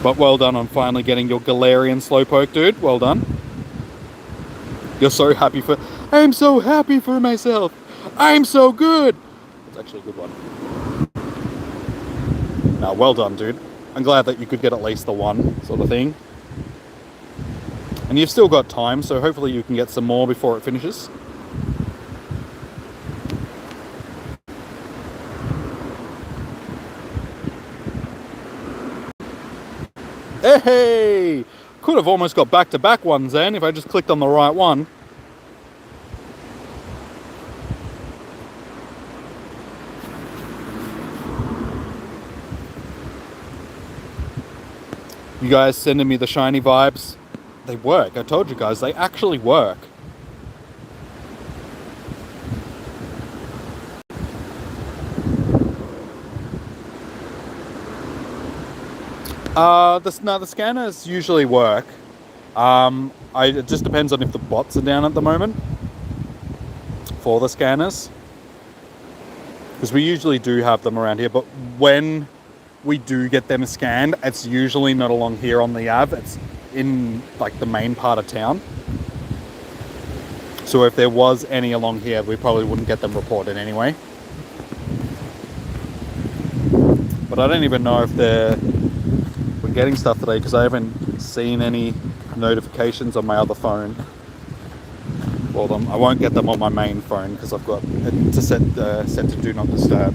But well done on finally getting your Galarian Slowpoke, dude. Well done. You're so happy for... I'm so happy for myself. I'm so good. It's actually a good one. Now, well done, dude. I'm glad that you could get at least the one sort of thing. And you've still got time, so hopefully you can get some more before it finishes. Hey! Could have almost got back-to-back ones then if I just clicked on the right one. You guys sending me the shiny vibes? They work. I told you guys, they actually work. The scanners usually work. It just depends on if the bots are down at the moment for the scanners. because we usually do have them around here, but when we do get them scanned, it's usually not along here on the Ave, it's in like the main part of town. So if there was any along here, we probably wouldn't get them reported anyway. But I don't even know if we're getting stuff today, because I haven't seen any notifications on my other phone. Well, I won't get them on my main phone because I've got it to set to do not disturb.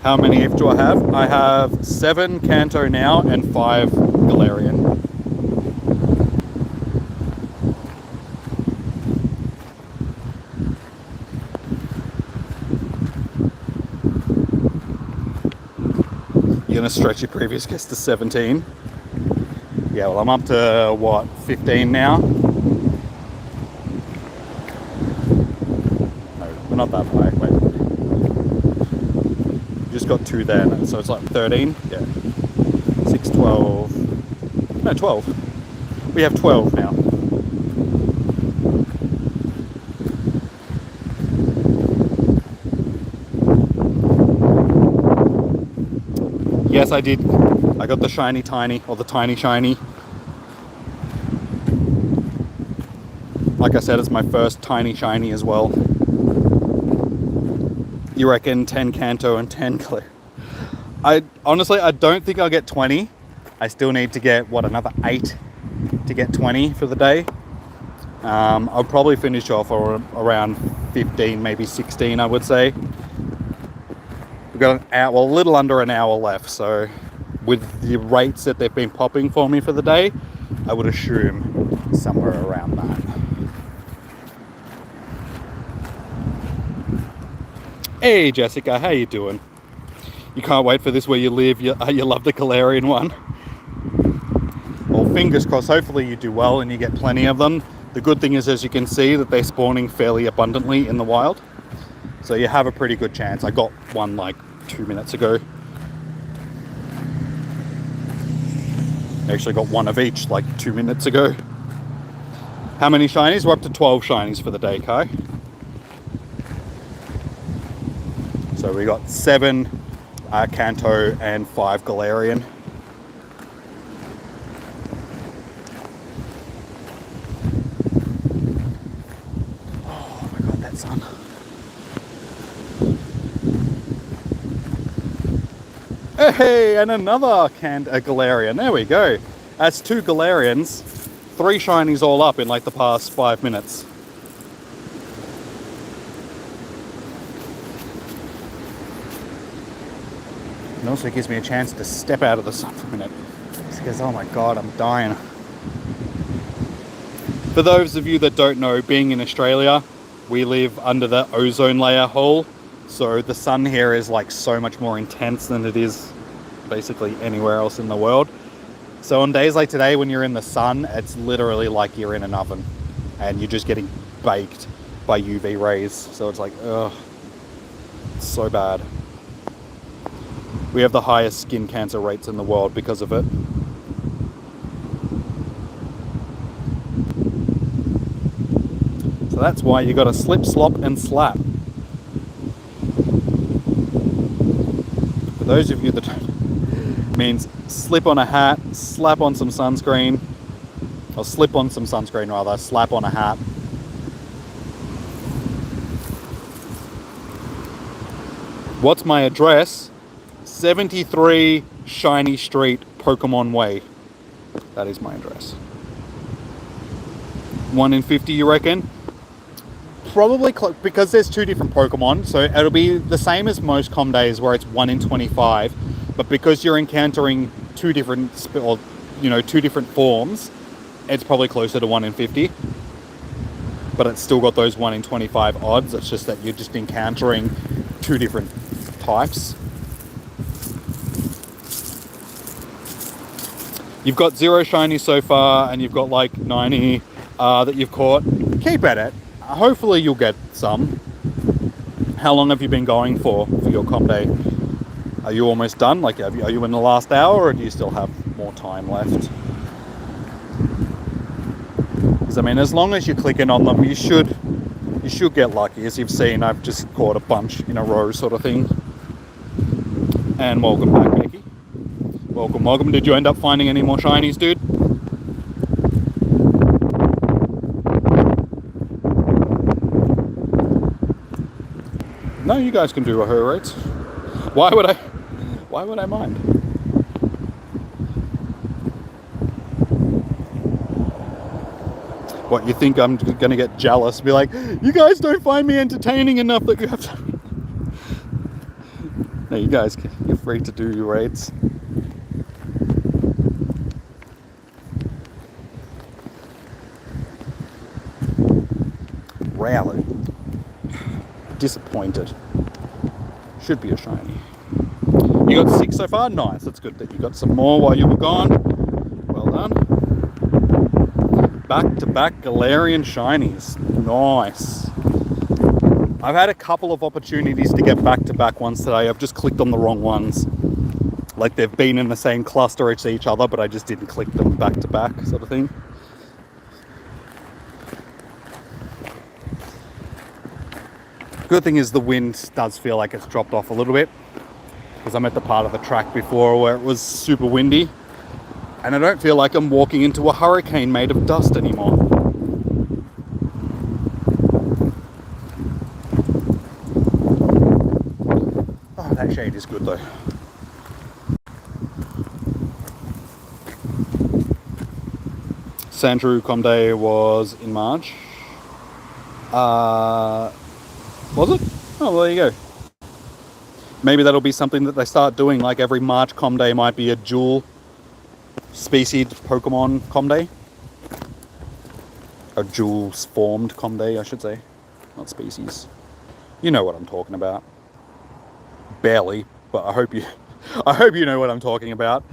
How many do I have? I have 7 Kanto now and 5 Galarian. You're going to stretch your previous guess to 17. Yeah, well, I'm up to, what, 15 now? No, we're not that high. Wait. Just got 2 there, so it's like 13. Yeah. 6, 12. No, 12. We have 12 now. Yes, I did. I got the shiny tiny, or the tiny shiny. Like I said, it's my first tiny shiny as well. You reckon 10 Kanto and 10 Clear? Honestly, I don't think I'll get 20. I still need to get, what, another 8 to get 20 for the day. I'll probably finish off around 15, maybe 16, I would say. We've got an hour, well, a little under an hour left, so with the rates that they've been popping for me for the day, I would assume somewhere around that. Hey Jessica, how you doing? You can't wait for this where you live, you love the Galarian one. Well, fingers crossed, hopefully you do well and you get plenty of them. The good thing is, as you can see, that they're spawning fairly abundantly in the wild. So you have a pretty good chance. I got one like 2 minutes ago. I actually got one of each like 2 minutes ago. How many shinies? We're up to 12 shinies for the day, Kai. So we got 7 Kanto and 5 Galarian. Oh my god, that sun. Hey, and another Galarian. There we go. That's 2 Galarians, 3 shinies all up in like the past 5 minutes. It also gives me a chance to step out of the sun for a minute. Because, oh my god, I'm dying. For those of you that don't know, being in Australia, we live under the ozone layer hole. So the sun here is like so much more intense than it is basically anywhere else in the world. So on days like today when you're in the sun, it's literally like you're in an oven and you're just getting baked by UV rays. So it's like, ugh, it's so bad. We have the highest skin cancer rates in the world because of it. So that's why you gotta slip, slop and slap. For those of you that don't, means slip on a hat, slap on some sunscreen, or slip on some sunscreen rather, slap on a hat. What's my address? 73 Shiny Street, Pokemon Way. That is my address. 1 in 50, you reckon? Probably, because there's 2 different Pokemon, so it'll be the same as most com days where it's 1 in 25, but because you're encountering 2 different, or 2 different forms, it's probably closer to 1 in 50. But it's still got those 1 in 25 odds. It's just that you're just encountering 2 different types. You've got 0 shinies so far, and you've got like 90 that you've caught. Keep at it. Hopefully you'll get some. How long have you been going for your comp day? Are you almost done? Like, are you in the last hour, or do you still have more time left? Because I mean, as long as you're clicking on them, you should get lucky. As you've seen, I've just caught a bunch in a row sort of thing. And welcome back, Becky. Welcome, welcome. Did you end up finding any more shinies, dude? No, you guys can do a her rates. Why would I mind? What, you think I'm gonna get jealous? Be like, you guys don't find me entertaining enough that you have to... No, you guys, you're free to do your raids. Rally. Disappointed. Should be a shiny. You got 6 so far? Nice. That's good that you got some more while you were gone. Well done. Back-to-back Galarian shinies. Nice. I've had a couple of opportunities to get back-to-back ones today. I've just clicked on the wrong ones. Like they've been in the same cluster as each other, but I just didn't click them back-to-back sort of thing. Good thing is the wind does feel like it's dropped off a little bit, because I'm at the part of the track before where it was super windy, and I don't feel like I'm walking into a hurricane made of dust anymore. Oh, that shade is good though. Sandshrew Comday was in March. Was it? Oh, well, there you go. Maybe that'll be something that they start doing, like every March Comday might be a dual species Pokemon Comday. A dual formed Comday, I should say. Not species. You know what I'm talking about. Barely, but I hope you know what I'm talking about.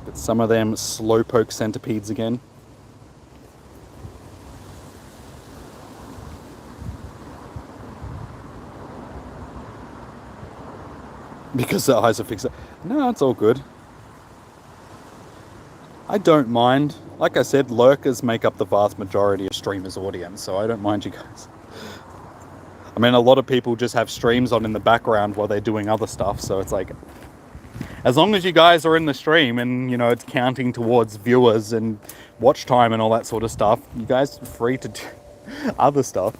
Get some of them Slowpoke centipedes again. Because the eyes are fixed. No, it's all good. I don't mind. Like I said, lurkers make up the vast majority of streamers' audience, so I don't mind you guys. I mean, a lot of people just have streams on in the background while they're doing other stuff, so it's like, as long as you guys are in the stream and, you know, it's counting towards viewers and watch time and all that sort of stuff, you guys are free to do other stuff.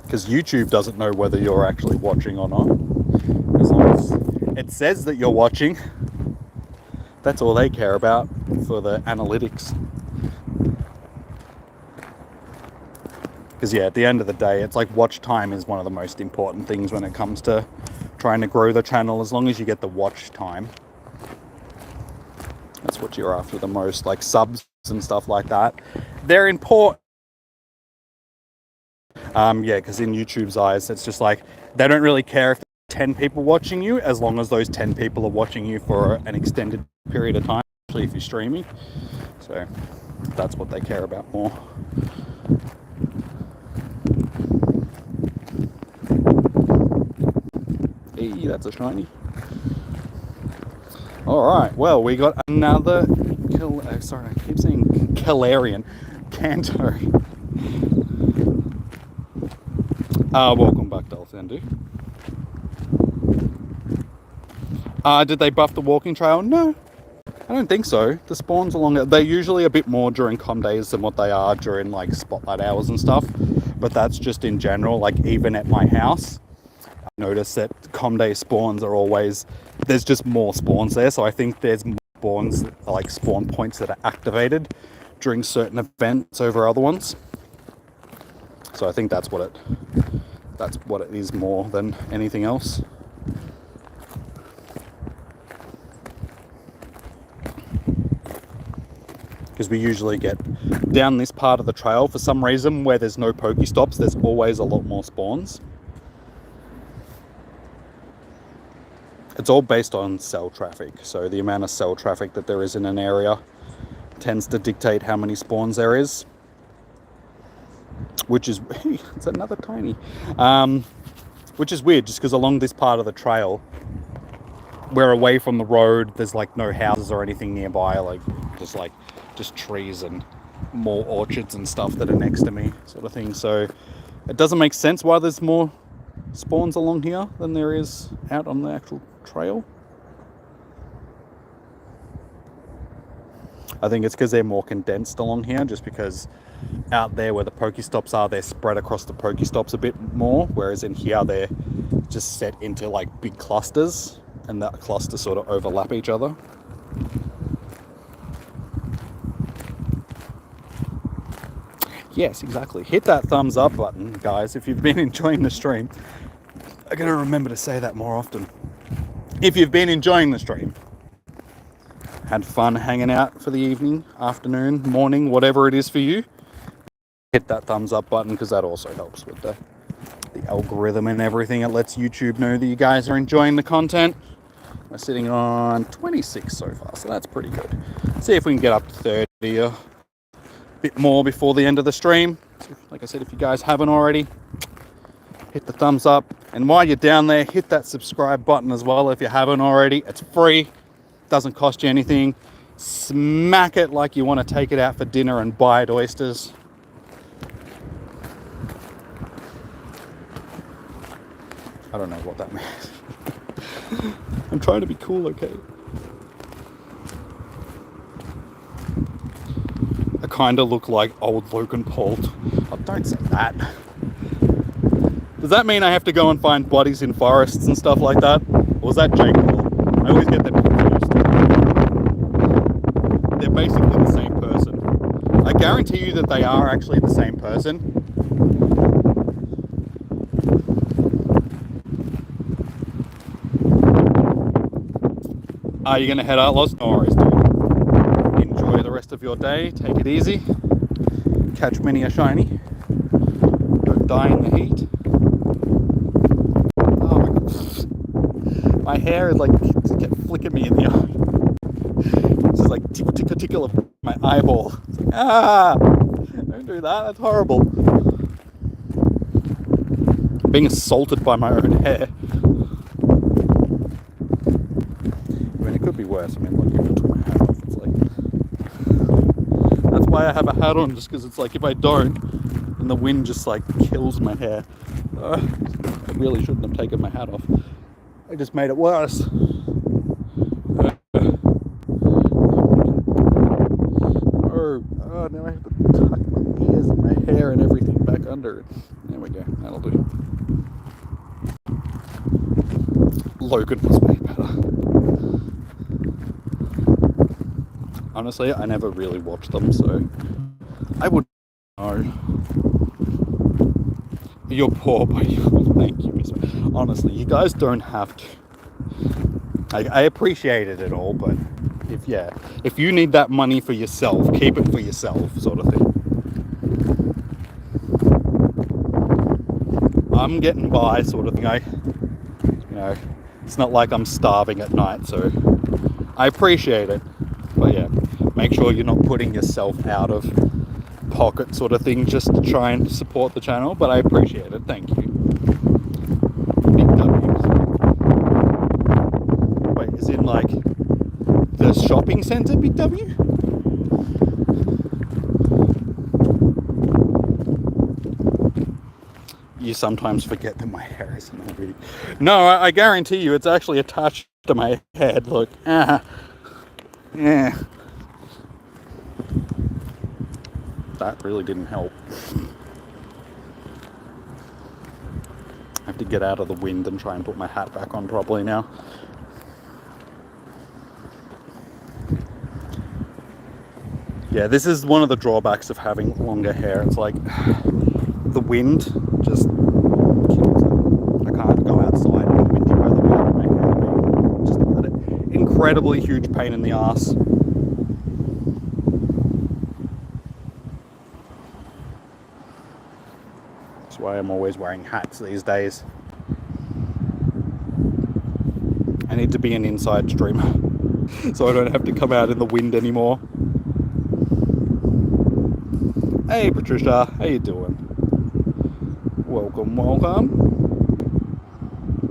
Because YouTube doesn't know whether you're actually watching or not. As long as it says that you're watching, that's all they care about for the analytics. Because yeah, at the end of the day, it's like watch time is one of the most important things when it comes to trying to grow the channel. As long as you get the watch time, that's what you're after the most. Like subs and stuff like that, they're important. Yeah, because in YouTube's eyes, it's just like, they don't really care if there's 10 people watching you, as long as those 10 people are watching you for an extended period of time, especially if you're streaming. So that's what they care about more. Hey, that's a shiny. Alright, well, we got another, sorry, I keep saying Galarian, Kanto. Welcome back, Dolphindu. Did they buff the walking trail? No, I don't think so. The spawns along it, they're usually a bit more during com days than what they are during like spotlight hours and stuff. But that's just in general, like even at my house, I notice that com day spawns are always, there's just more spawns there. So I think there's more spawns, like spawn points that are activated during certain events over other ones. So I think that's what it is more than anything else. Because we usually get down this part of the trail, for some reason, where there's no Pokestops, there's always a lot more spawns. It's all based on cell traffic. So the amount of cell traffic that there is in an area tends to dictate how many spawns there is. which is it's another tiny, which is weird, just because along this part of the trail, we're away from the road. There's like no houses or anything nearby, like just trees and more orchards and stuff that are next to me, sort of thing. So it doesn't make sense why there's more spawns along here than there is out on the actual trail. I think it's because they're more condensed along here, just because out there where the Pokestops are, they're spread across the Pokestops a bit more, whereas in here they're just set into like big clusters, and that clusters sort of overlap each other. Yes, exactly. Hit that thumbs up button, guys, if you've been enjoying the stream. I gotta remember to say that more often. If you've been enjoying the stream, had fun hanging out for the evening, afternoon, morning, whatever it is for you, hit that thumbs up button, because that also helps with the algorithm and everything. It lets YouTube know that you guys are enjoying the content. We're sitting on 26 so far, so that's pretty good. See if we can get up to 30 or a bit more before the end of the stream. Like I said, if you guys haven't already, hit the thumbs up. And while you're down there, hit that subscribe button as well if you haven't already. It's free. Doesn't cost you anything. Smack it like you want to take it out for dinner and buy it oysters. I don't know what that means. I'm trying to be cool, okay? I kind of look like old Logan Paul. Oh, don't say that. Does that mean I have to go and find bodies in forests and stuff like that? Or was that Jake Paul? I always get them confused. They're basically the same person. I guarantee you that they are actually the same person. Are you going to head out, Lost? No worries, dude. Enjoy the rest of your day. Take it easy. Catch many a shiny. Don't die in the heat. Oh my god. My hair is like flicking me in the eye. It's just like tickle of my eyeball. Like, don't do that. That's horrible. I'm being assaulted by my own hair. It could be worse. I mean, look, if I took my hat off, it's like... That's why I have a hat on, just because it's like, if I don't, and the wind just like kills my hair. I really shouldn't have taken my hat off. I just made it worse. Oh, now I have to tuck my ears and my hair and everything back under it. There we go. That'll do. Logan was way better. Honestly, I never really watched them, so I wouldn't know. You're poor, but thank you. Honestly, you guys don't have to. I appreciated it all, but if you need that money for yourself, keep it for yourself, sort of thing. I'm getting by, sort of thing. It's not like I'm starving at night, so I appreciate it. But yeah, make sure you're not putting yourself out of pocket, sort of thing, just to try and support the channel. But I appreciate it. Thank you. Big W's. Wait, is in like the shopping centre, Big W? You sometimes forget that my hair is in the wig. No, I guarantee you it's actually attached to my head. Look. Yeah. That really didn't help. I have to get out of the wind and try and put my hat back on properly now. Yeah, this is one of the drawbacks of having longer hair. It's like the wind just kills it. I can't go outside in windy weather without my hair being just an incredibly huge pain in the ass. That's why I'm always wearing hats these days. I need to be an inside streamer so I don't have to come out in the wind anymore. Hey Patricia, how you doing? Welcome.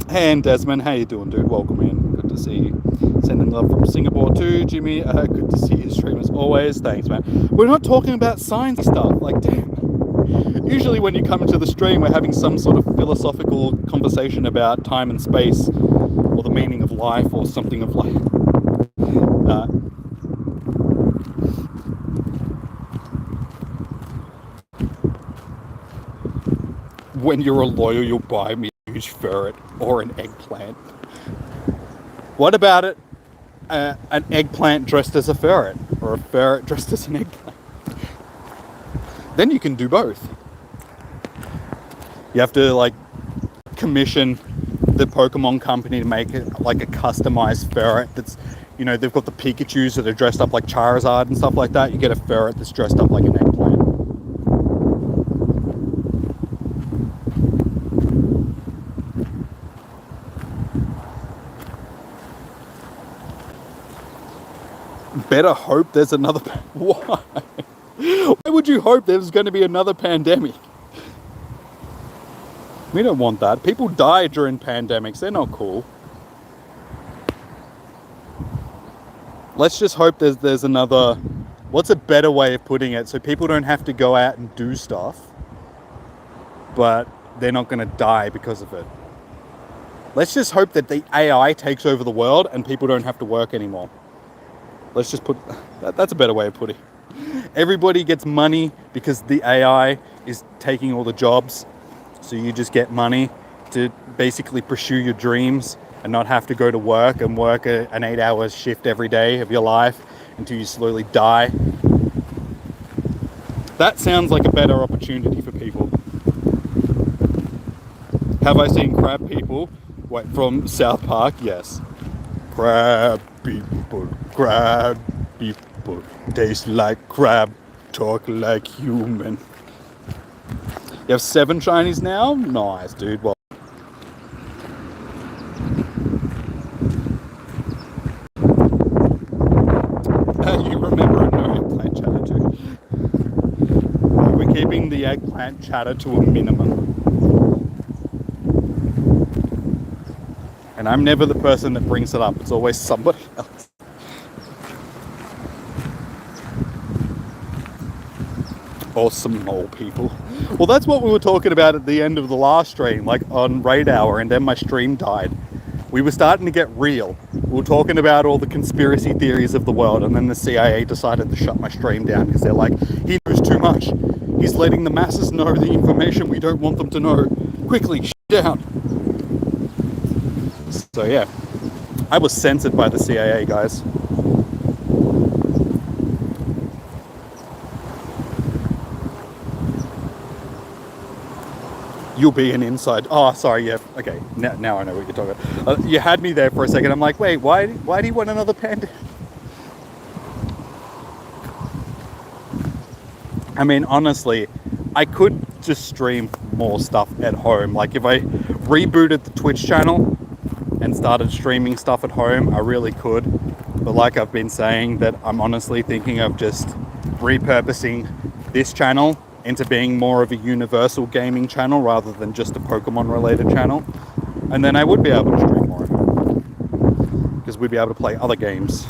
And Desmond, how you doing, dude? Welcome in. Good to see you. Sending love from Singapore too, Jimmy. Good to see you stream as always. Thanks, man. We're not talking about science stuff. Like, damn. Usually when you come into the stream, we're having some sort of philosophical conversation about time and space, or the meaning of life, or something of life. When you're a lawyer, you'll buy me a huge ferret or an eggplant. What about it? An eggplant dressed as a ferret, or a ferret dressed as an eggplant. Then you can do both. You have to like commission the Pokémon Company to make it like a customized ferret that's, you know, they've got the Pikachus that are dressed up like Charizard and stuff like that. You get a ferret that's dressed up like an eggplant. Better hope there's another... Why? Why would you hope there's going to be another pandemic? We don't want that. People die during pandemics. They're not cool. Let's just hope there's another... What's a better way of putting it? So people don't have to go out and do stuff, but they're not going to die because of it. Let's just hope that the AI takes over the world and people don't have to work anymore. Let's just put... That's a better way of putting it. Everybody gets money because the AI is taking all the jobs. So you just get money to basically pursue your dreams and not have to go to work and work an 8-hour shift every day of your life until you slowly die. That sounds like a better opportunity for people. Have I seen crab people? Wait, from South Park? Yes. Crab people, taste like crab, talk like human. You have 7 shinies now? Nice, dude. Well, you remember no eggplant chatter too. We're keeping the eggplant chatter to a minimum. And I'm never the person that brings it up. It's always somebody else. Or some mole people. Well, that's what we were talking about at the end of the last stream, like on Raid Hour, and then my stream died. We were starting to get real. We were talking about all the conspiracy theories of the world, and then the CIA decided to shut my stream down because they're like, he knows too much. He's letting the masses know the information we don't want them to know. Quickly, shut down. So yeah, I was censored by the CIA, guys. You'll be an inside... Oh, sorry, yeah. Okay, now I know what you're talking about. You had me there for a second. I'm like, wait, why do you want another panda? I mean, honestly, I could just stream more stuff at home. Like, if I rebooted the Twitch channel and started streaming stuff at home, I really could. But like I've been saying, that I'm honestly thinking of just repurposing this channel into being more of a universal gaming channel rather than just a Pokemon related channel. And then I would be able to stream more because we'd be able to play other games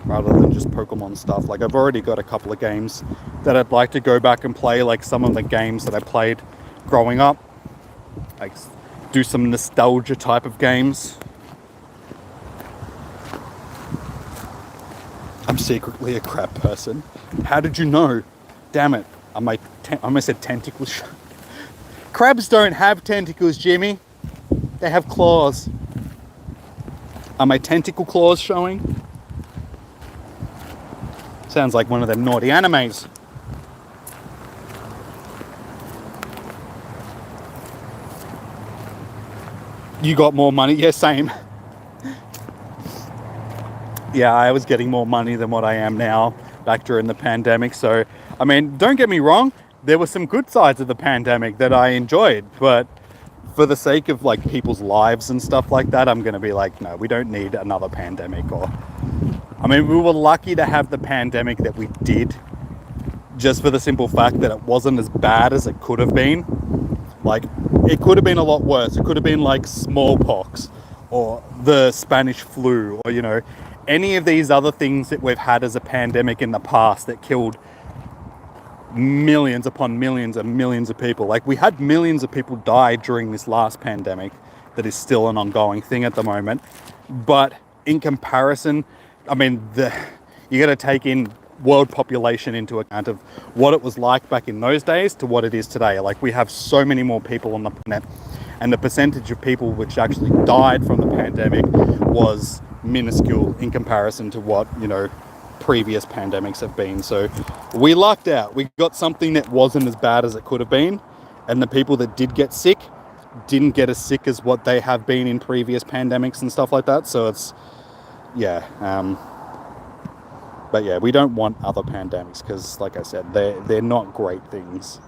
rather than just Pokemon stuff. Like, I've already got a couple of games that I'd like to go back and play, like some of the games that I played growing up. Like, do some nostalgia type of games. I'm secretly a crab person. How did you know? Damn it. I almost said tentacles. Crabs don't have tentacles, Jimmy. They have claws. Are my tentacle claws showing? Sounds like one of them naughty animes. You got more money? Yeah, same. Yeah, I was getting more money than what I am now back during the pandemic. So, I mean, don't get me wrong. There were some good sides of the pandemic that I enjoyed, but for the sake of like people's lives and stuff like that, I'm going to be like, no, we don't need another pandemic. Or, I mean, we were lucky to have the pandemic that we did, just for the simple fact that it wasn't as bad as it could have been. Like, it could have been a lot worse. It could have been like smallpox or the Spanish flu, or, you know, any of these other things that we've had as a pandemic in the past that killed millions upon millions and millions of people. Like, we had millions of people die during this last pandemic that is still an ongoing thing at the moment. But in comparison, I mean, you got to take in world population into account of what it was like back in those days to what it is today. Like, we have so many more people on the planet, and the percentage of people which actually died from the pandemic was minuscule in comparison to what, you know, previous pandemics have been. So we lucked out. We got something that wasn't as bad as it could have been, and the people that did get sick didn't get as sick as what they have been in previous pandemics and stuff like that. So it's, yeah, but yeah, we don't want other pandemics because, like I said, they're not great things.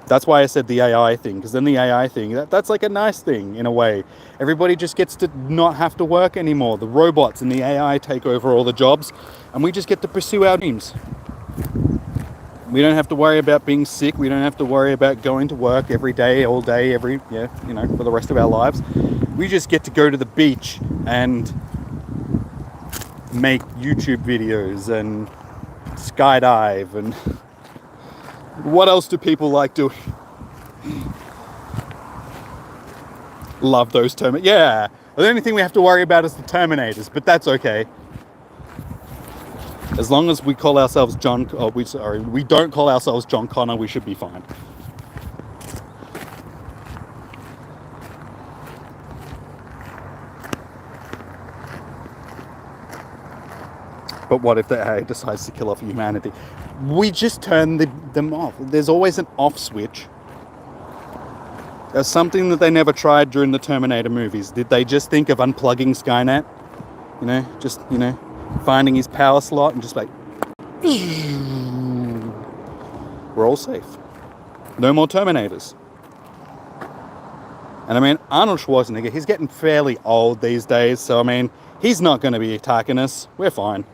That's why I said the AI thing, because then the AI thing, that's like a nice thing in a way. Everybody just gets to not have to work anymore. The robots and the AI take over all the jobs, and we just get to pursue our dreams. We don't have to worry about being sick. We don't have to worry about going to work every day, all day, for the rest of our lives. We just get to go to the beach and make YouTube videos and skydive, and what else do people like doing? Love those Terminators. Yeah, the only thing we have to worry about is the Terminators, but that's okay. As long as we call ourselves we don't call ourselves John Connor, we should be fine. But what if the AI decides to kill off humanity? We just turn them off. There's always an off switch. There's something that they never tried during the Terminator movies. Did they just think of unplugging Skynet? Finding his power slot and just like, we're all safe. No more Terminators. And I mean, Arnold Schwarzenegger, he's getting fairly old these days, so I mean, he's not going to be attacking us. We're fine.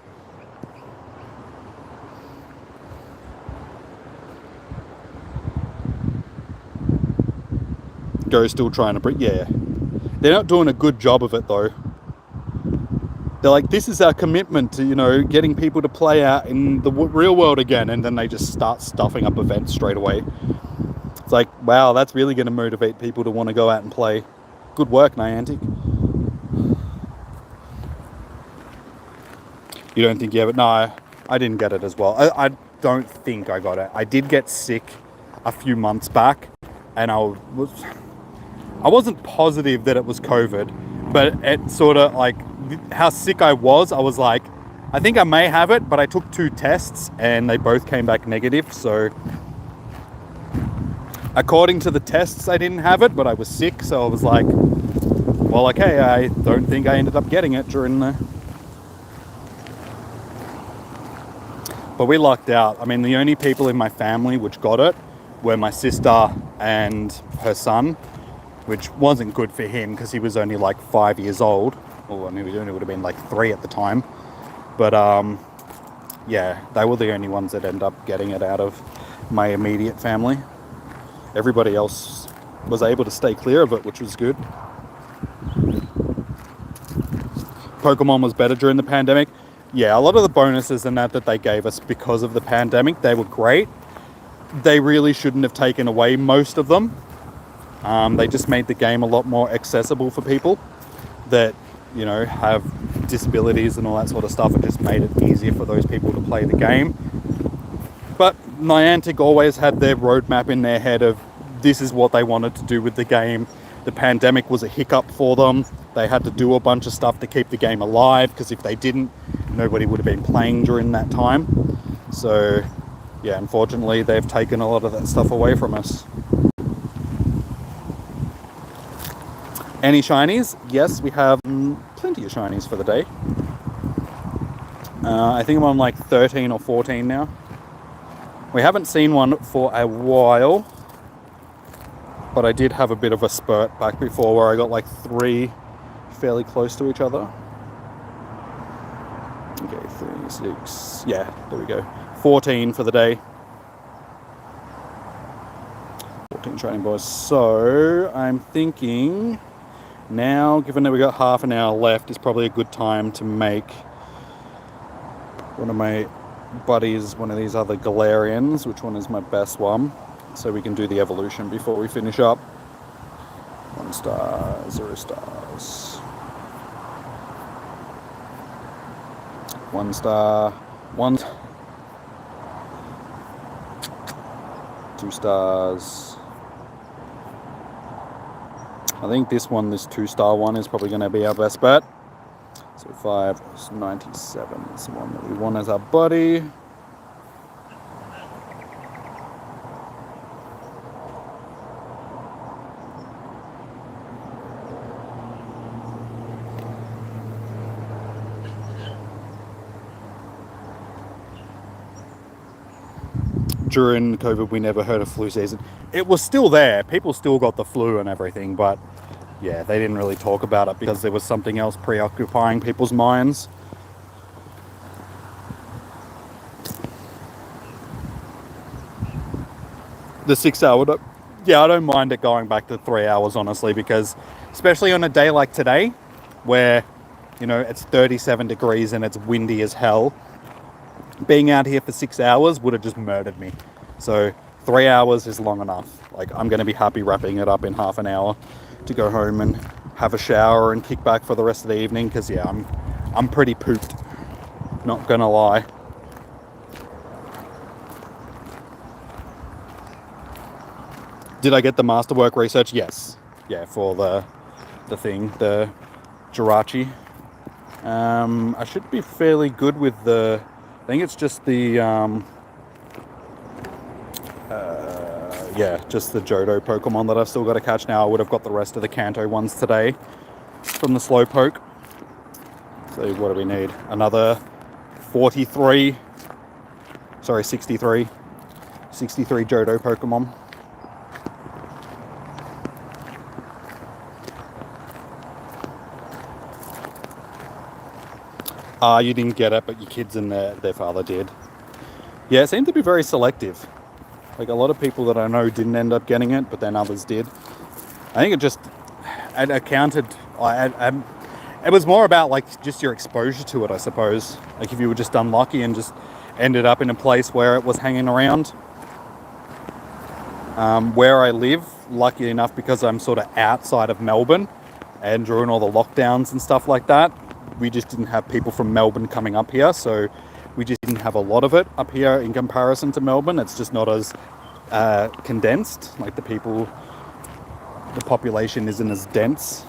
Go's still trying to break. Yeah, they're not doing a good job of it though. They're like, this is our commitment to, you know, getting people to play out in the real world again, and then they just start stuffing up events straight away. It's like, wow, that's really going to motivate people to want to go out and play. Good work, Niantic. You don't think you have it? No, I didn't get it as well. I don't think I got it. I did get sick a few months back, and I wasn't positive that it was COVID, but it sort of like how sick I was like, I think I may have it, but I took 2 tests and they both came back negative. So according to the tests, I didn't have it, but I was sick. So I was like, well, okay, I don't think I ended up getting it during the... But we lucked out. I mean, the only people in my family which got it were my sister and her son, which wasn't good for him because he was only like 5 years old. Well, I mean, he only would have been like 3 at the time. But yeah, they were the only ones that ended up getting it out of my immediate family. Everybody else was able to stay clear of it, which was good. Pokemon was better during the pandemic. Yeah, a lot of the bonuses and that they gave us because of the pandemic, they were great. They really shouldn't have taken away most of them. They just made the game a lot more accessible for people that, you know, have disabilities and all that sort of stuff, and just made it easier for those people to play the game. But Niantic always had their roadmap in their head of this is what they wanted to do with the game. The pandemic was a hiccup for them. They had to do a bunch of stuff to keep the game alive, because if they didn't, nobody would have been playing during that time. So yeah, unfortunately, they've taken a lot of that stuff away from us. Any shinies? Yes, we have plenty of shinies for the day. I think I'm on like 13 or 14 now. We haven't seen one for a while, but I did have a bit of a spurt back before where I got like 3 fairly close to each other. Okay, 3, 6, yeah, there we go. 14 for the day. 14 training boys. So I'm thinking now, given that we got half an hour left, is probably a good time to make one of my buddies one of these other Galarians. Which one is my best one? So we can do the evolution before we finish up. 1 star, 0 stars. 1 star, 1. 2 stars. I think this 2-star one is probably going to be our best bet. So 5 is 97 is the one that we want as our buddy. During COVID, we never heard of flu season. It was still there. People still got the flu and everything, but yeah, they didn't really talk about it because there was something else preoccupying people's minds. The 6 hour, yeah, I don't mind it going back to 3 hours, honestly, because especially on a day like today, where, you know, it's 37 degrees and it's windy as hell, being out here for 6 hours would have just murdered me. So 3 hours is long enough. Like, I'm going to be happy wrapping it up in half an hour to go home and have a shower and kick back for the rest of the evening, because yeah, I'm pretty pooped, not gonna lie. Did I get the masterwork research? Yes. Yeah, for the thing, the Jirachi. I should be fairly good with the, I think it's just the yeah, just the Johto Pokemon that I've still got to catch now. I would have got the rest of the Kanto ones today from the Slowpoke. So what do we need? Another 63 63 Johto Pokemon. You didn't get it, but your kids and their father did. Yeah, it seemed to be very selective. Like, a lot of people that I know didn't end up getting it, but then others did. I think it accounted, it was more about, like, just your exposure to it, I suppose. Like, if you were just unlucky and just ended up in a place where it was hanging around. Where I live, lucky enough, because I'm sort of outside of Melbourne, and during all the lockdowns and stuff like that, we just didn't have people from Melbourne coming up here, so we just didn't have a lot of it up here in comparison to Melbourne. It's just not as condensed. Like, the population isn't as dense.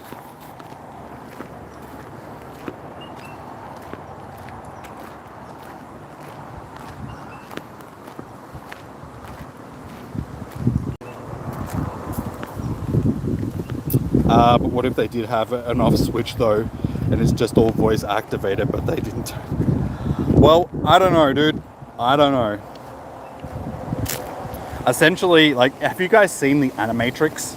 But what if they did have an off switch though, and it's just all voice activated, but they didn't? Well, I don't know, dude. I don't know. Essentially, like, have you guys seen the Animatrix?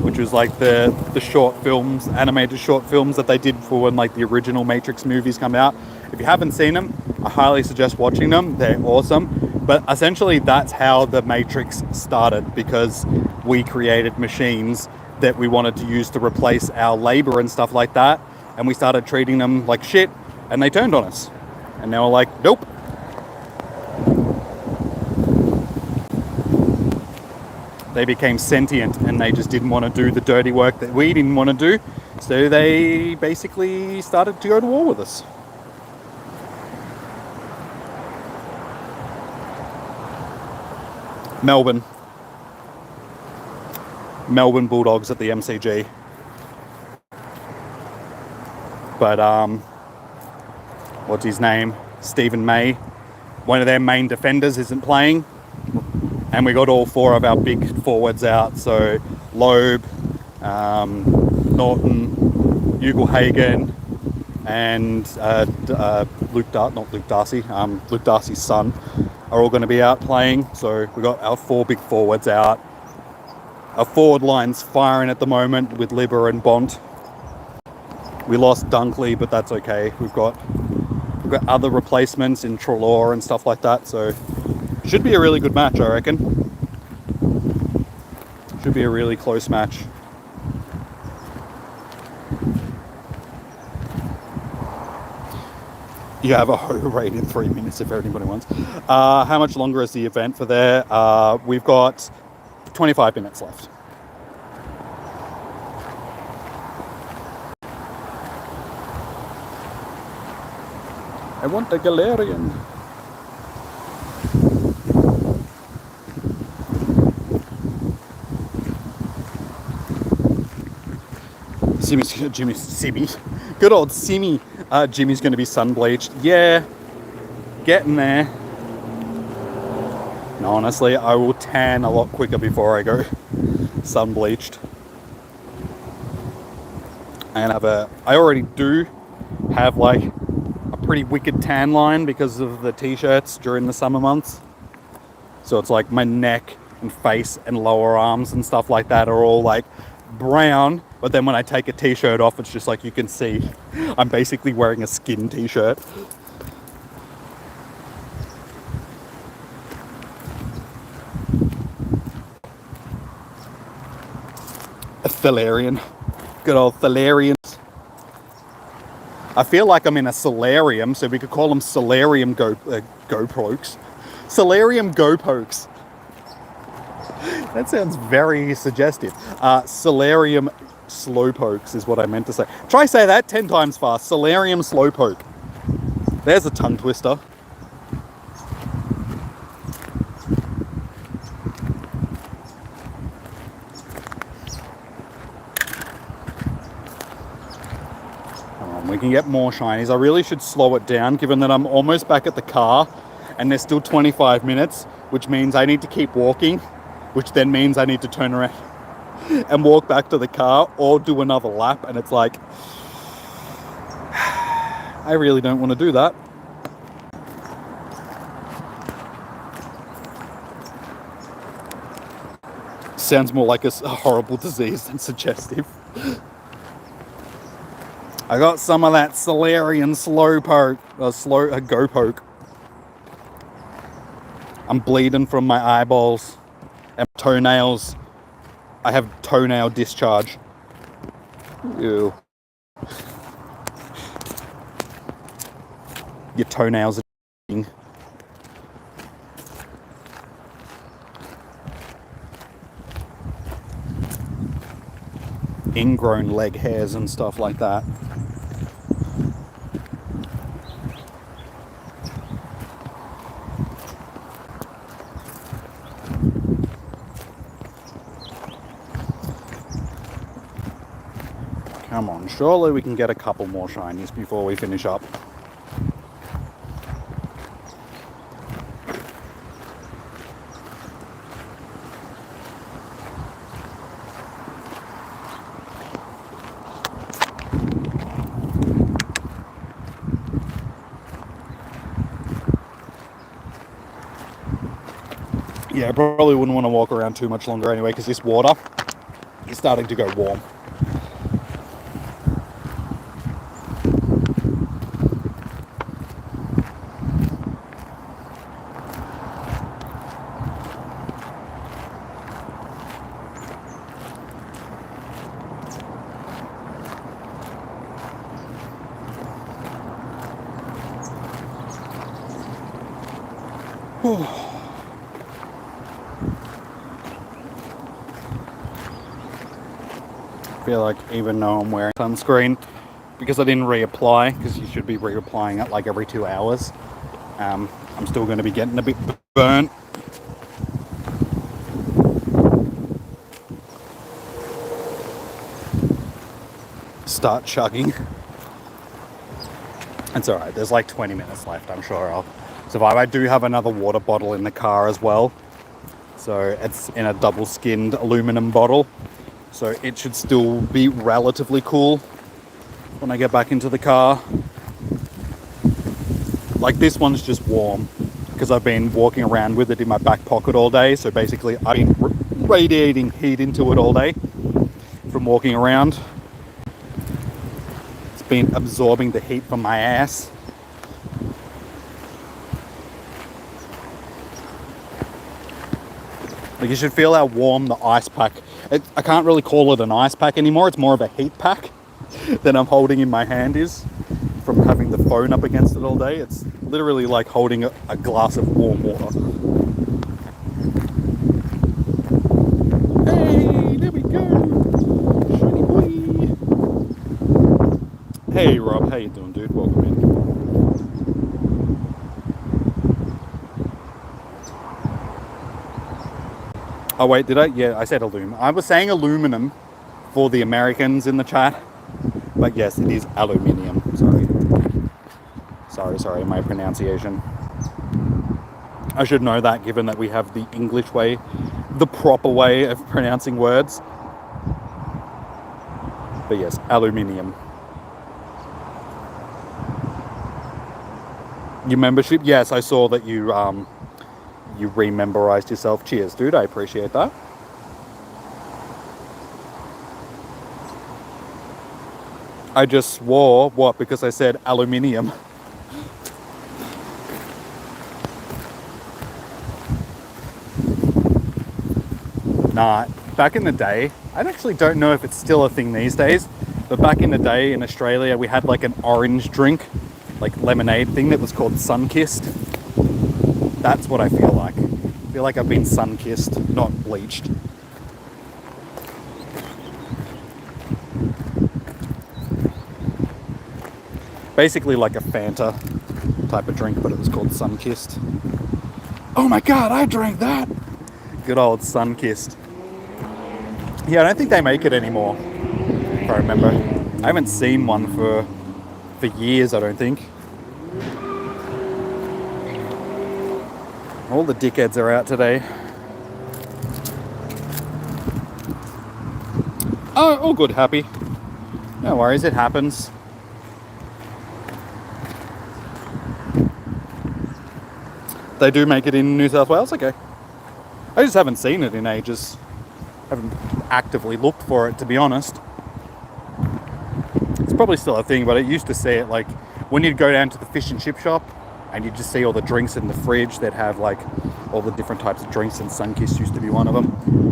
Which was like the short films, animated short films that they did for when, like, the original Matrix movies come out. If you haven't seen them, I highly suggest watching them. They're awesome. But essentially, that's how the Matrix started, because we created machines that we wanted to use to replace our labor and stuff like that. And we started treating them like shit, and they turned on us. And they were like, nope. They became sentient, and they just didn't want to do the dirty work that we didn't want to do. So they basically started to go to war with us. Melbourne Bulldogs at the MCG. But what's his name? Stephen May. One of their main defenders isn't playing. And we got all four of our big forwards out. So Loeb, Norton, Ugelhagen, and Luke Darcy's son are all going to be out playing. So we got our four big forwards out. Our forward line's firing at the moment with Libber and Bont. We lost Dunkley, but that's okay. We've got other replacements in Trelaw and stuff like that. So should be a really good match, I reckon. Should be a really close match. You have a hoe rate in 3 minutes if anybody wants. How much longer is the event for there? We've got 25 minutes left. I want a Galarian. Simmy. Good old Simmy. Jimmy's going to be sun bleached. Yeah, getting there. No, honestly, I will tan a lot quicker before I go sun bleached. And I already do have like a pretty wicked tan line because of the t-shirts during the summer months. So it's like my neck and face and lower arms and stuff like that are all like brown, but then when I take a t-shirt off, it's just like you can see I'm basically wearing a skin t-shirt. A Galarian. Good old Galarians. I feel like I'm in a solarium, so we could call them solarium go-pokes. Solarium go-pokes. That sounds very suggestive. Solarium Slowpokes is what I meant to say. Try say that 10 times fast. Solarium Slowpoke. There's a tongue twister. Come on, we can get more shinies. I really should slow it down given that I'm almost back at the car and there's still 25 minutes, which means I need to keep walking, which then means I need to turn around and walk back to the car or do another lap. And it's like, I really don't want to do that. Sounds more like a horrible disease than suggestive. I got some of that Solarian Slowpoke, go-poke. I'm bleeding from my eyeballs and toenails. I have toenail discharge. Ew. Your toenails are ingrown leg hairs and stuff like that. Come on, surely we can get a couple more shinies before we finish up. Yeah, I probably wouldn't want to walk around too much longer anyway because this water is starting to go warm. I feel like even though I'm wearing sunscreen, because I didn't reapply, because you should be reapplying it like every 2 hours, I'm still going to be getting a bit burnt. Start chugging. It's alright, there's like 20 minutes left. I'm sure I'll survive. I do have another water bottle in the car as well, so it's in a double skinned aluminum bottle, so it should still be relatively cool when I get back into the car. Like, this one's just warm because I've been walking around with it in my back pocket all day, so basically I've been radiating heat into it all day from walking around. It's been absorbing the heat from my ass. Like, you should feel how warm the ice pack. I can't really call it an ice pack anymore. It's more of a heat pack that I'm holding in my hand is from having the phone up against it all day. It's literally like holding a glass of warm water. Hey, there we go. Shiny boy. Hey, Rob. How you doing, dude? Welcome in. Oh, wait, did I? Yeah, I said aluminum. I was saying aluminum for the Americans in the chat. But yes, it is aluminium. Sorry, my pronunciation. I should know that, given that we have the English way, the proper way of pronouncing words. But yes, aluminium. Your membership? Yes, I saw that you rememberized yourself. Cheers, dude. I appreciate that. I just swore. What? Because I said aluminium. Nah, back in the day, I actually don't know if it's still a thing these days, but back in the day in Australia, we had like an orange drink, like lemonade thing that was called sun-kissed. That's what I feel like. I feel like I've been sun-kissed, not bleached. Basically like a Fanta type of drink, but it was called sun-kissed. Oh my god, I drank that! Good old sun-kissed. Yeah, I don't think they make it anymore, if I remember. I haven't seen one for years, I don't think. All the dickheads are out today. Oh, all good, happy. No worries, it happens. They do make it in New South Wales? Okay. I just haven't seen it in ages. Haven't actively looked for it, to be honest. It's probably still a thing, but I used to see it like when you'd go down to the fish and chip shop and you'd just see all the drinks in the fridge that have like all the different types of drinks, and Sunkist used to be one of them.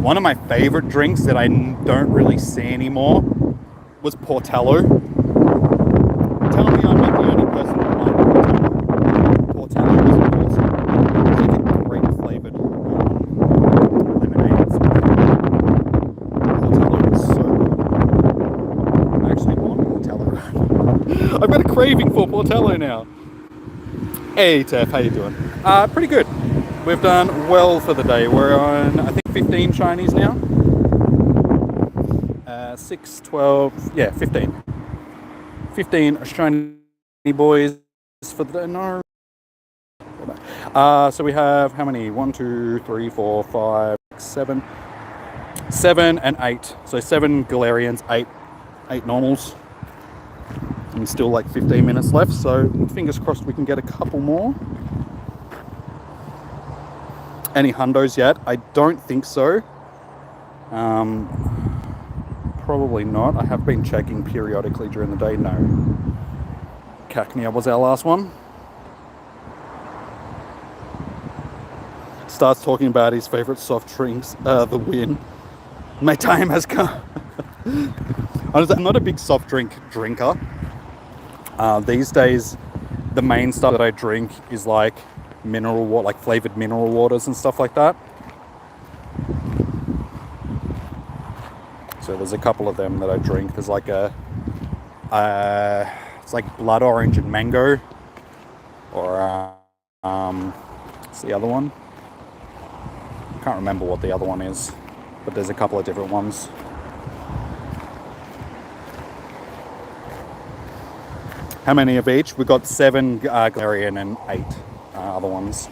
One of my favorite drinks that I don't really see anymore was Portello. Tell me I'm not the only person that liked Portello. Portello was awesome. It's like a grape flavoured lemonade. Portello was so good. I actually want Portello. I've got a craving for Portello now. Hey Tef, how you doing? Pretty good. We've done well for the day. We're on, I think, 15 shinies now. 6, 12, yeah, 15. 15 shiny boys for the day. No. So we have how many? 1, 2, 3, 4, 5, 7. 7 and 8. So 7 Galarians, 8 normals. And still like 15 minutes left, so fingers crossed we can get a couple more. Any hundos yet? I don't think so. Probably not. I have been checking periodically during the day. No. Cacnea was our last one. Starts talking about his favourite soft drinks, the win. My time has come. I'm not a big soft drink drinker. These days, the main stuff that I drink is like mineral water, like flavored mineral waters and stuff like that. So there's a couple of them that I drink. There's like it's like blood orange and mango, or what's the other one? I can't remember what the other one is, but there's a couple of different ones. How many of each? We've got 7 Galarian and 8 other ones.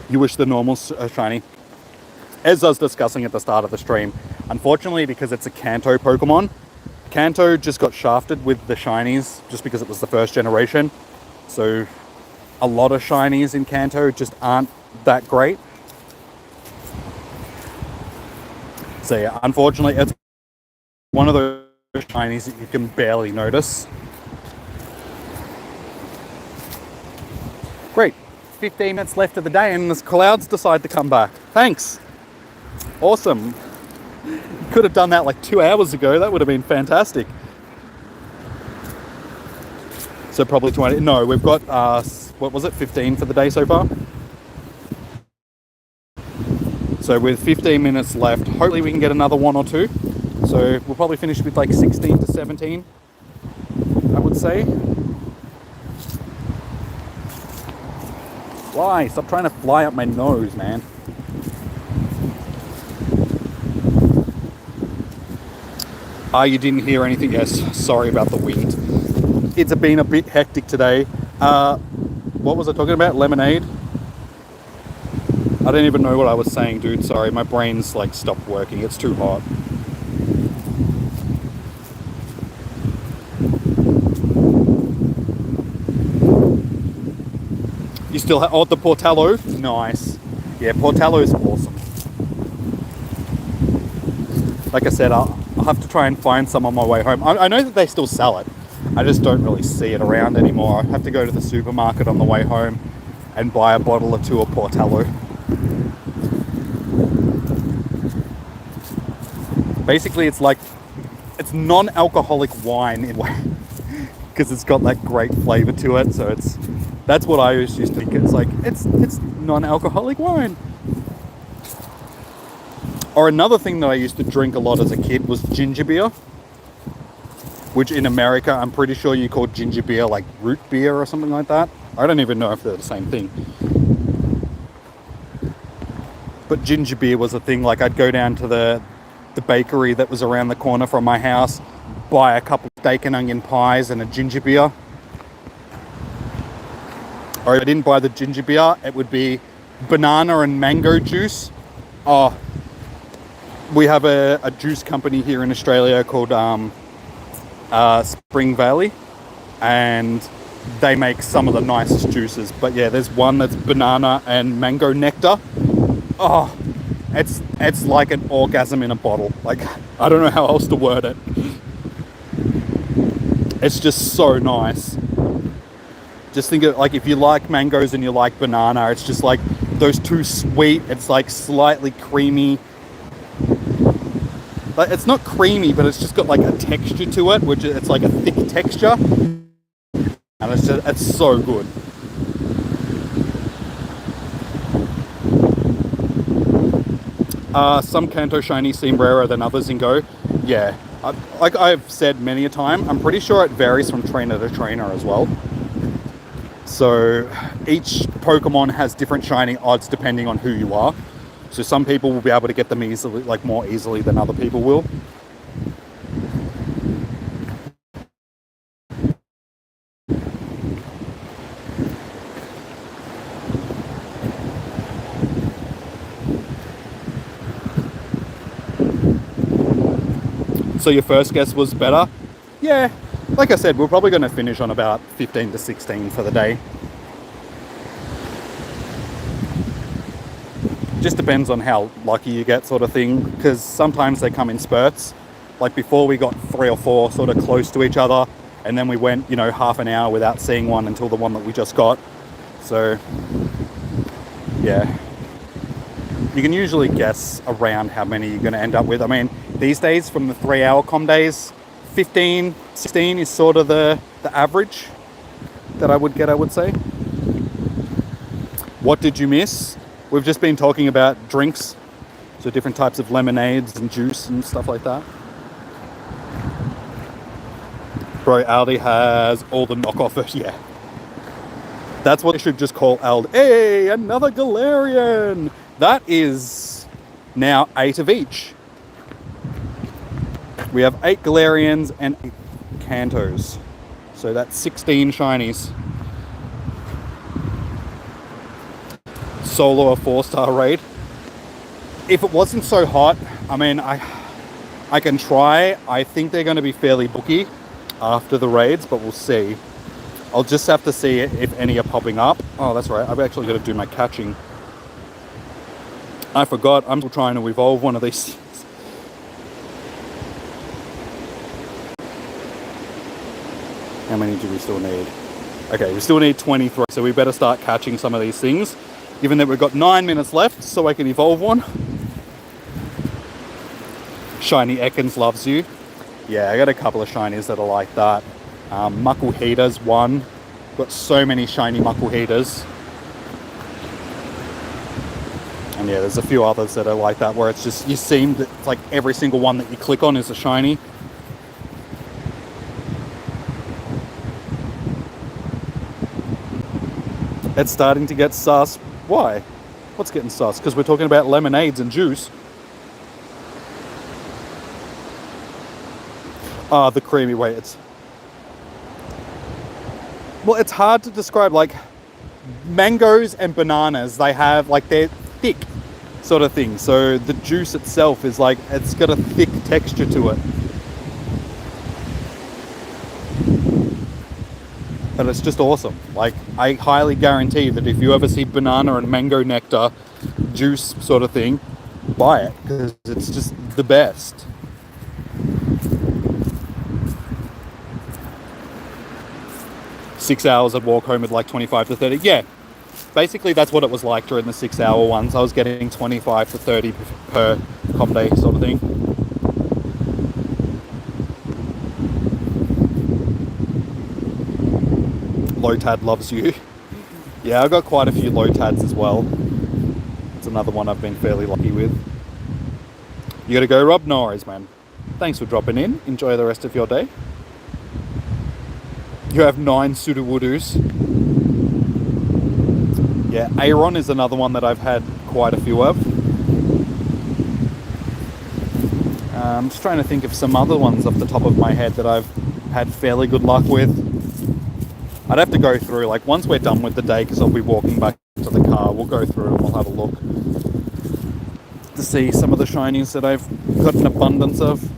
You wish the normals shiny. As I was discussing at the start of the stream, unfortunately, because it's a Kanto Pokemon, Kanto just got shafted with the shinies just because it was the first generation. So a lot of shinies in Kanto just aren't that great. So yeah, unfortunately, it's one of those shinies that you can barely notice. Great. 15 minutes left of the day and the clouds decide to come back. Thanks. Awesome. Could have done that like 2 hours ago. That would have been fantastic. So probably 20. No, we've got, what was it, 15 for the day so far? So with 15 minutes left, hopefully we can get another 1 or 2. So we'll probably finish with like 16 to 17, I would say. Fly, stop trying to fly up my nose, man. You didn't hear anything? Yes, sorry about the wind. It's been a bit hectic today. What was I talking about? Lemonade? I don't even know what I was saying, dude. Sorry, my brain's like stopped working. It's too hot. You still have... Oh, the Portallo? Nice. Yeah, Portallo is awesome. Like I said, I'll have to try and find some on my way home. I know that they still sell it. I just don't really see it around anymore. I have to go to the supermarket on the way home and buy a bottle or 2 of Portallo. Basically, it's like... It's non-alcoholic wine in way, because it's got that great flavour to it. So that's what I used to think. It's like, it's non-alcoholic wine. Or another thing that I used to drink a lot as a kid was ginger beer, which in America, I'm pretty sure you call ginger beer like root beer or something like that. I don't even know if they're the same thing. But ginger beer was a thing. Like, I'd go down to the bakery that was around the corner from my house, buy a couple of steak and onion pies and a ginger beer. Or if I didn't buy the ginger beer, it would be banana and mango juice. Oh, we have a juice company here in Australia called Spring Valley, and they make some of the nicest juices. But yeah, there's one that's banana and mango nectar. Oh, it's like an orgasm in a bottle. Like, I don't know how else to word it. It's just so nice. Just think of, like, if you like mangoes and you like banana, it's just like those two sweet. It's like slightly creamy. Like, it's not creamy, but it's just got like a texture to it, which it's like a thick texture, and it's so good. Some Kanto shinies seem rarer than others in Go. Yeah, like I've said many a time, I'm pretty sure it varies from trainer to trainer as well. So each Pokemon has different shiny odds depending on who you are. So some people will be able to get them easily, like more easily than other people will. So your first guess was better? Yeah, like I said, we're probably going to finish on about 15 to 16 for the day. Just depends on how lucky you get, sort of thing, because sometimes they come in spurts. Like before, we got 3 or 4 sort of close to each other, and then we went, half an hour without seeing one until the one that we just got. So yeah, you can usually guess around how many you're going to end up with. I mean, these days, from the 3-hour com days, 15, 16 is sort of the average that I would get, I would say. What did you miss? We've just been talking about drinks, so different types of lemonades and juice and stuff like that. Bro, Aldi has all the knockoff. Yeah. That's what they should just call Aldi. Hey, another Galarian! That is now 8 of each. We have 8 Galarians and 8 Kantos. So that's 16 shinies. Solo a 4-star raid. If it wasn't so hot, I mean, I can try. I think they're going to be fairly booky after the raids, but we'll see. I'll just have to see if any are popping up. Oh, that's right. I've actually got to do my catching. I forgot. I'm still trying to evolve one of these things. How many do we still need? Okay, we still need 23, so we better start catching some of these things, given that we've got 9 minutes left, so I can evolve one. Shiny Ekans loves you. Yeah, I got a couple of shinies that are like that. Muckle Heaters, one. Got so many shiny Muckle Heaters. And yeah, there's a few others that are like that, where it's just, you seem that it's like every single one that you click on is a shiny. It's starting to get sus. Why? What's getting sus? Because we're talking about lemonades and juice. Ah, the creamy way. Well, it's hard to describe. Like, mangoes and bananas, they have, like, they're thick sort of thing. So the juice itself is like, it's got a thick texture to it. And it's just awesome. Like, I highly guarantee that if you ever see banana and mango nectar juice sort of thing, buy it, because it's just the best. $6 I'd walk home with like 25 to 30. Yeah, basically that's what it was like during the 6 hour ones. I was getting 25 to 30 per comp day sort of thing. Lotad loves you. Yeah, I've got quite a few Lotads as well. It's another one I've been fairly lucky with. You gotta go, Rob? No worries, man. Thanks for dropping in. Enjoy the rest of your day. You have 9 Sudowoodoos. Yeah, Aeron is another one that I've had quite a few of. I'm just trying to think of some other ones off the top of my head that I've had fairly good luck with. I'd have to go through, like, once we're done with the day, because I'll be walking back to the car, we'll go through and we'll have a look to see some of the shinies that I've got an abundance of.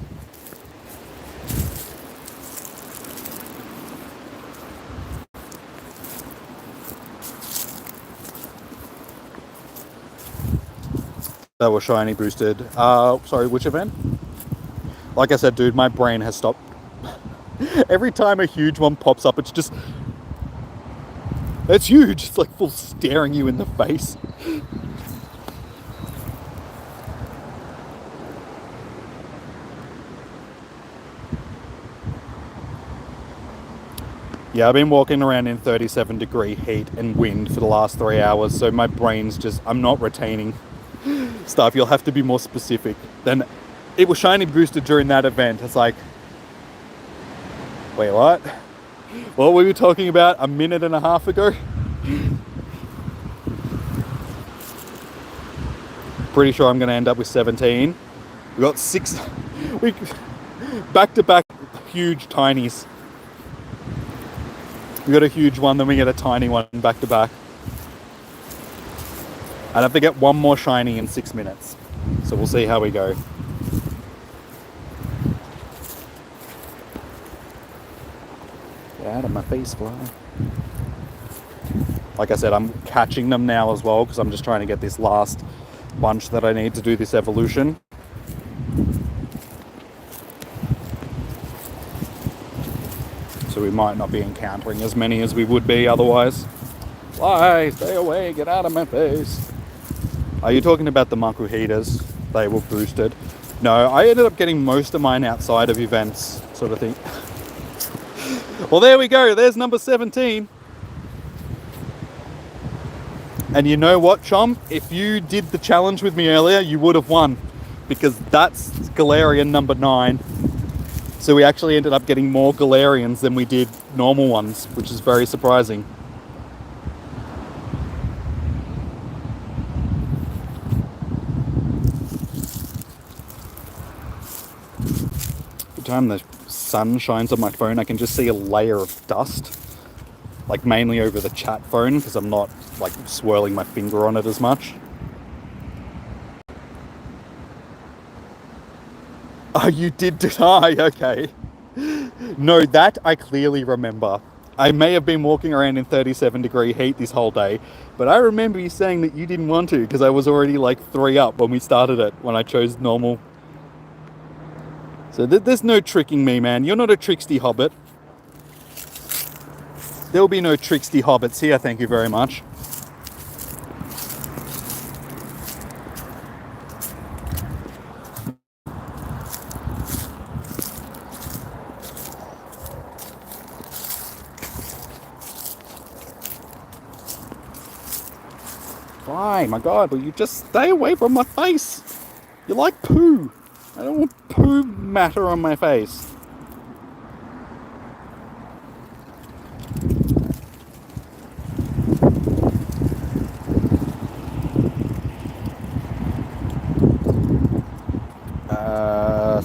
That was shiny boosted. Sorry, which event? Like I said, dude, my brain has stopped. Every time a huge one pops up, it's just... It's huge. It's like full staring you in the face. Yeah, I've been walking around in 37-degree heat and wind for the last 3 hours, so my brain's just... I'm not retaining stuff. You'll have to be more specific. Then it was shiny boosted during that event. It's like... Wait, what? What were we talking about a minute and a half ago? Pretty sure I'm going to end up with 17. We got 6... Back-to-back huge tinies. We got a huge one, then we get a tiny one back-to-back. I'd have to get one more shiny in 6 minutes. So we'll see how we go. Get out of my face, fly. Like I said, I'm catching them now as well, because I'm just trying to get this last bunch that I need to do this evolution. So we might not be encountering as many as we would be otherwise. Fly, stay away, get out of my face. Are you talking about the Muckle Heaters? They were boosted. No, I ended up getting most of mine outside of events, sort of thing. Well, there we go. There's number 17. And you know what, chum? If you did the challenge with me earlier, you would have won. Because that's Galarian number 9. So we actually ended up getting more Galarians than we did normal ones, which is very surprising. Every time the sun shines on my phone, I can just see a layer of dust. Like mainly over the chat phone, because I'm not like swirling my finger on it as much. Oh, you did die, okay. No, that I clearly remember. I may have been walking around in 37-degree heat this whole day, but I remember you saying that you didn't want to, because I was already like 3 up when we started it, when I chose normal. So there's no tricking me, man. You're not a tricksty hobbit. There'll be no tricksty hobbits here, thank you very much. Fine, my God, will you just stay away from my face? You're like poo. I don't want poo matter on my face.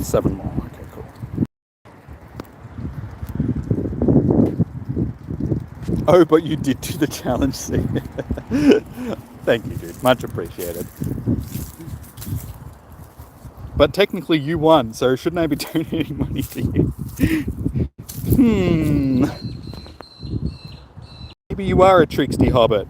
Seven more. Okay, cool. Oh, but you did do the challenge, see? Thank you, dude. Much appreciated. But technically you won, so shouldn't I be donating money to you? Maybe you are a tricksty hobbit.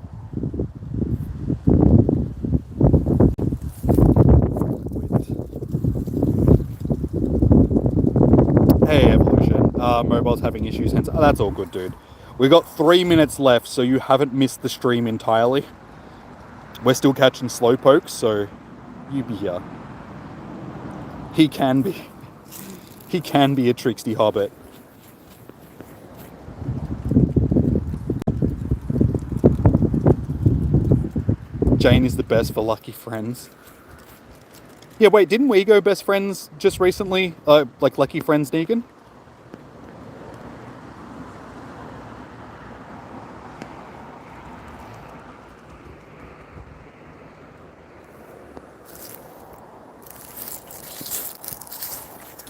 Hey, Evolution. Mobile's having issues, hence... Oh, that's all good, dude. We've got 3 minutes left, so you haven't missed the stream entirely. We're still catching Slowpoke, so you be here. He can be a tricksty hobbit. Jane is the best for lucky friends. Yeah, wait, didn't we go best friends just recently? Like lucky friends, Negan?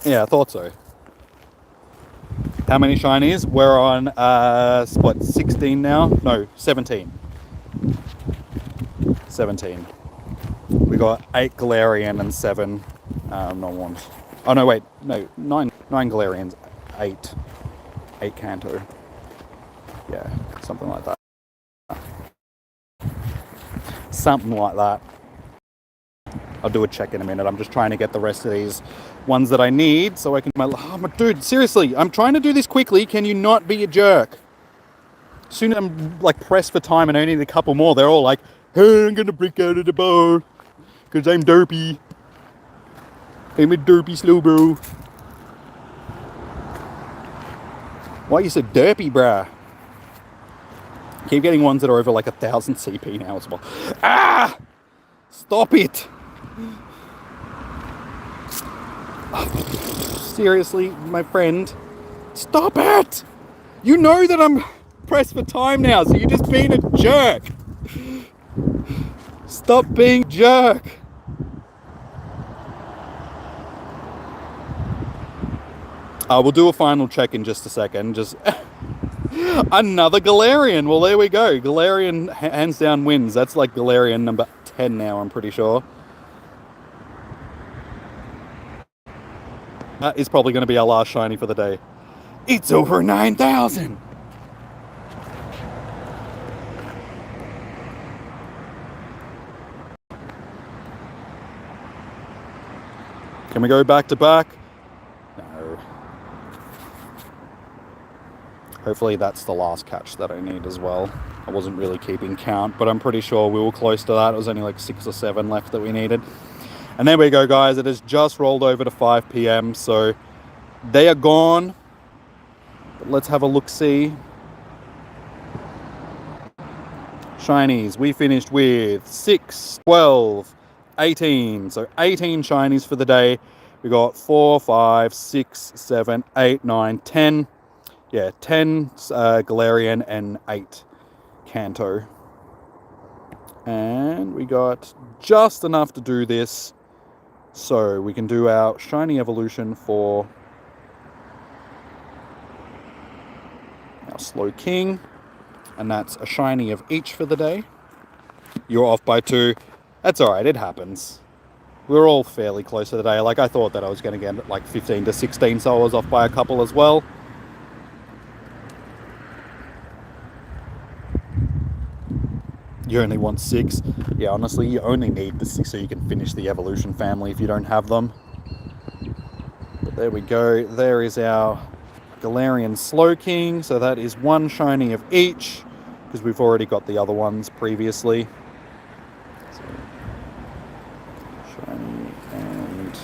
Yeah, I thought so. How many shinies? We're on, what, 16 now? No, 17. 17. We got 8 Galarian and 7 non-ones. Oh, no, wait. No, 9 Galarians. 8 Kanto. Yeah, something like that. Something like that. I'll do a check in a minute. I'm just trying to get the rest of these ones that I need so I can... Oh, my dude, seriously, I'm trying to do this quickly. Can you not be a jerk? Soon as I'm like pressed for time and I need a couple more, they're all like, hey, I'm gonna break out of the bar because I'm derpy. I'm a derpy slow bro. Why are you so derpy, bruh? Keep getting ones that are over like 1,000 CP now as well. Ah! Stop it! Seriously, my friend, stop it! You know that I'm pressed for time now, so you're just being a jerk. Stop being a jerk. We'll do a final check in just a second. Just another Galarian. Well, there we go. Galarian hands down wins. That's like Galarian number 10 now, I'm pretty sure. That is probably going to be our last shiny for the day. It's over 9,000! Can we go back to back? No. Hopefully that's the last catch that I need as well. I wasn't really keeping count, but I'm pretty sure we were close to that. It was only like 6 or 7 left that we needed. And there we go, guys. It has just rolled over to 5 p.m. So they are gone. But let's have a look-see. Shinies. We finished with 6, 12, 18. So 18 shinies for the day. We got 4, 5, 6, 7, 8, 9, 10. Yeah, 10 Galarian and 8 Kanto. And we got just enough to do this. So we can do our shiny evolution for our Slow King. And that's a shiny of each for the day. You're off by 2. That's alright, it happens. We're all fairly close to the day. Like, I thought that I was going to get like 15 to 16, so I was off by a couple as well. You only want 6. Yeah, honestly, you only need the 6 so you can finish the evolution family if you don't have them. But there we go. There is our Galarian Slowking, so that is one shiny of each, because we've already got the other ones previously. So, shiny and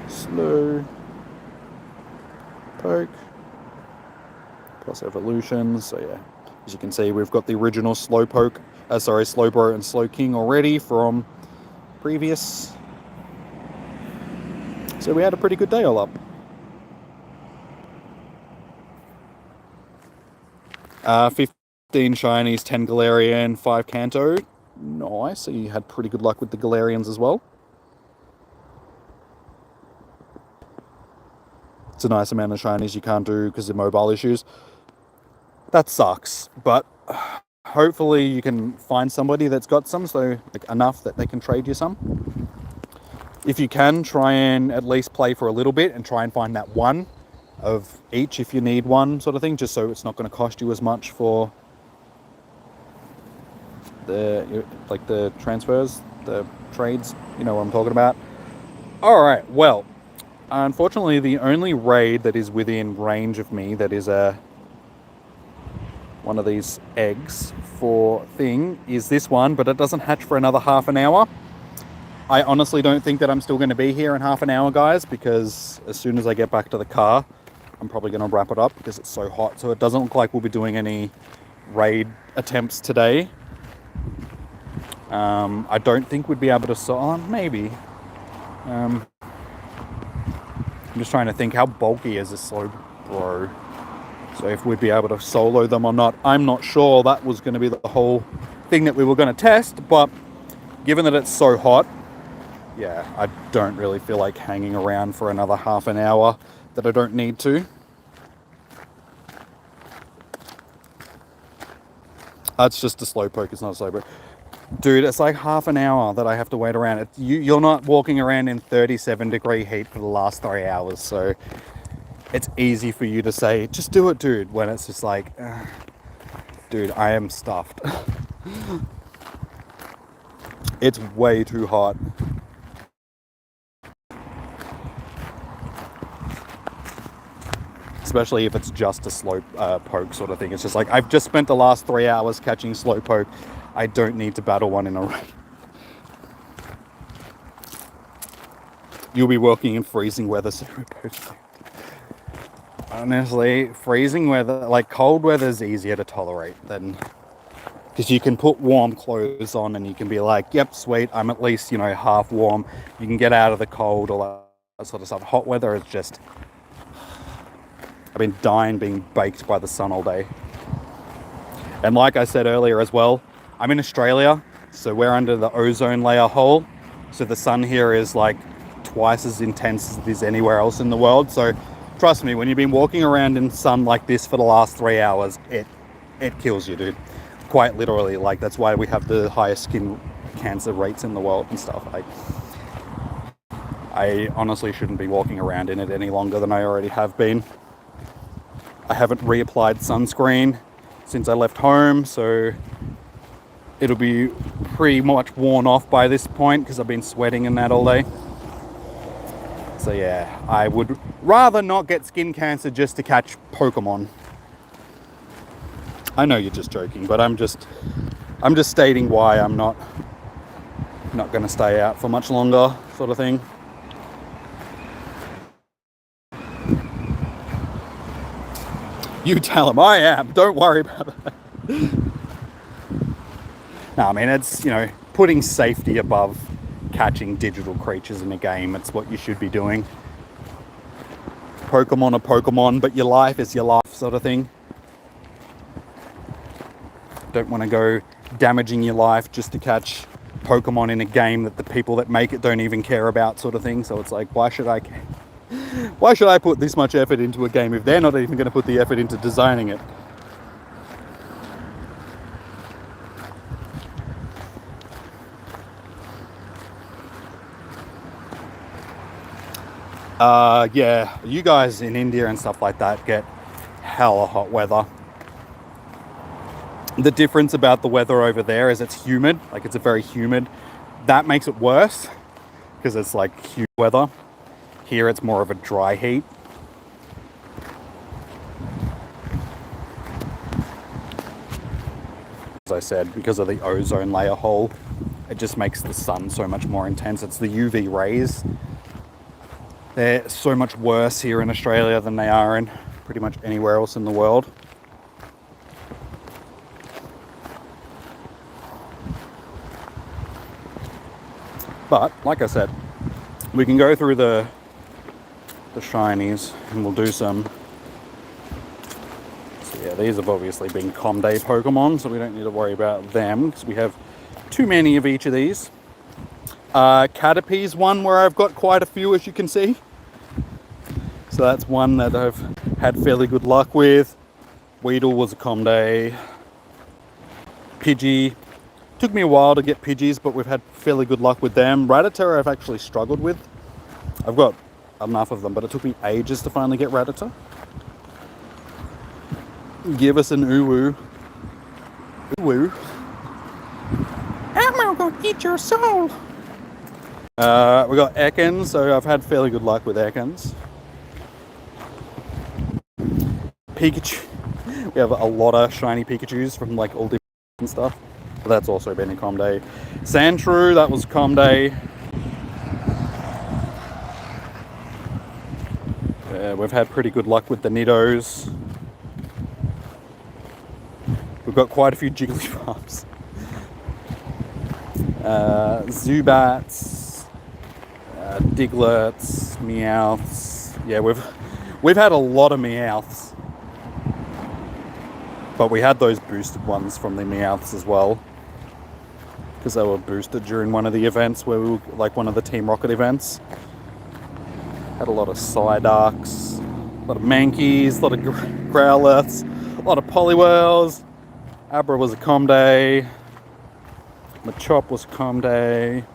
Slowpoke, plus evolutions. So yeah, as you can see, we've got the original Slowbro and Slowking already from previous. So we had a pretty good day all up. 15 shinies, 10 Galarian, 5 Kanto. Nice, so you had pretty good luck with the Galarians as well. It's a nice amount of shinies you can't do because of mobile issues. That sucks, but hopefully you can find somebody that's got some, so like, enough that they can trade you some. If you can, try and at least play for a little bit and try and find that one of each if you need one, sort of thing, just so it's not going to cost you as much for the transfers, the trades. You know what I'm talking about. All right, well, unfortunately the only raid that is within range of me that is one of these eggs for thing is this one, but it doesn't hatch for another half an hour. I honestly don't think that I'm still going to be here in half an hour, guys, because as soon as I get back to the car, I'm probably going to wrap it up because it's so hot. So it doesn't look like we'll be doing any raid attempts today. I don't think we'd be able to solve, maybe. I'm just trying to think, how bulky is this Slowbro? So if we'd be able to solo them or not, I'm not sure. That was going to be the whole thing that we were going to test, but given that it's so hot, yeah, I don't really feel like hanging around for another half an hour that I don't need to. It's just a Slowpoke, it's not a Slowpoke. Dude, it's like half an hour that I have to wait around. You're not walking around in 37-degree heat for the last 3 hours, so it's easy for you to say, just do it, dude, when it's just like, dude, I am stuffed. It's way too hot. Especially if it's just a Slowpoke sort of thing. It's just like, I've just spent the last 3 hours catching Slowpoke. I don't need to battle one in a raid. You'll be working in freezing weather, so honestly, freezing weather, like cold weather is easier to tolerate than, because you can put warm clothes on and you can be like, yep, sweet, I'm at least, half warm. You can get out of the cold, all that sort of stuff. Hot weather is just, I've been dying being baked by the sun all day. And like I said earlier as well, I'm in Australia, so we're under the ozone layer hole. So the sun here is like twice as intense as it is anywhere else in the world. So trust me, when you've been walking around in sun like this for the last 3 hours, it kills you, dude. Quite literally, like that's why we have the highest skin cancer rates in the world and stuff. I honestly shouldn't be walking around in it any longer than I already have been. I haven't reapplied sunscreen since I left home, so it'll be pretty much worn off by this point because I've been sweating in that all day. So yeah, I would rather not get skin cancer just to catch Pokemon. I know you're just joking, but I'm just stating why I'm not going to stay out for much longer, sort of thing. You tell him I am. Don't worry about that. No, I mean, it's, putting safety above catching digital creatures in a game. It's what you should be doing. Pokemon are Pokemon, but your life is your life, sort of thing. Don't want to go damaging your life just to catch Pokemon in a game that the people that make it don't even care about, sort of thing. So it's like, why should I put this much effort into a game if they're not even going to put the effort into designing it? Yeah, you guys in India and stuff like that get hella hot weather. The difference about the weather over there is it's humid, like it's a very humid. That makes it worse because it's like humid weather. Here it's more of a dry heat. said, because of the ozone layer hole, it just makes the sun so much more intense. It's the UV rays. They're so much worse here in Australia than they are in pretty much anywhere else in the world. But, like I said, we can go through the shinies and we'll do some. So yeah, these have obviously been Comday Pokemon, so we don't need to worry about them because we have too many of each of these. Caterpie's one where I've got quite a few, as you can see. So that's one that I've had fairly good luck with. Weedle was a Comday. Pidgey. Took me a while to get Pidgeys, but we've had fairly good luck with them. Rattata I've actually struggled with. I've got enough of them, but it took me ages to finally get Rattata. Give us an Uwu. Uwu. I'm gonna eat your soul. We got Ekans, so I've had fairly good luck with Ekans. Pikachu. We have a lot of shiny Pikachus from like all different stuff. But that's also been a Comday. Sandshrew, that was Comday. Yeah, we've had pretty good luck with the Nidos. We've got quite a few Jigglypuffs. Zubats, Digletts, Meowths. Yeah, we've had a lot of Meowths. But we had those boosted ones from the Meowths as well. Because they were boosted during one of the events where we were, like one of the Team Rocket events. Had a lot of Psyducks, a lot of Mankeys, a lot of Growliths, a lot of Poliwhirls. Abra was a Comday. Machop was a Comday.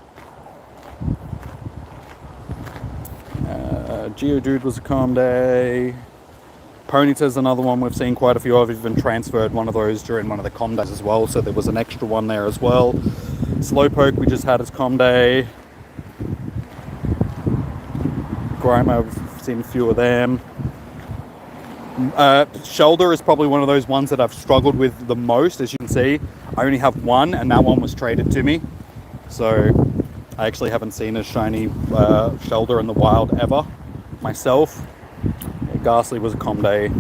Geodude was a Comday. Ponyta's another one we've seen quite a few of. We've even transferred one of those during one of the Comdays as well, so there was an extra one there as well. Slowpoke we just had as Comday. Grimer, we've seen a few of them. Shoulder is probably one of those ones that I've struggled with the most. As you can see, I only have one, and that one was traded to me. So I actually haven't seen a shiny Shoulder in the wild ever myself. Ghastly was a Comday.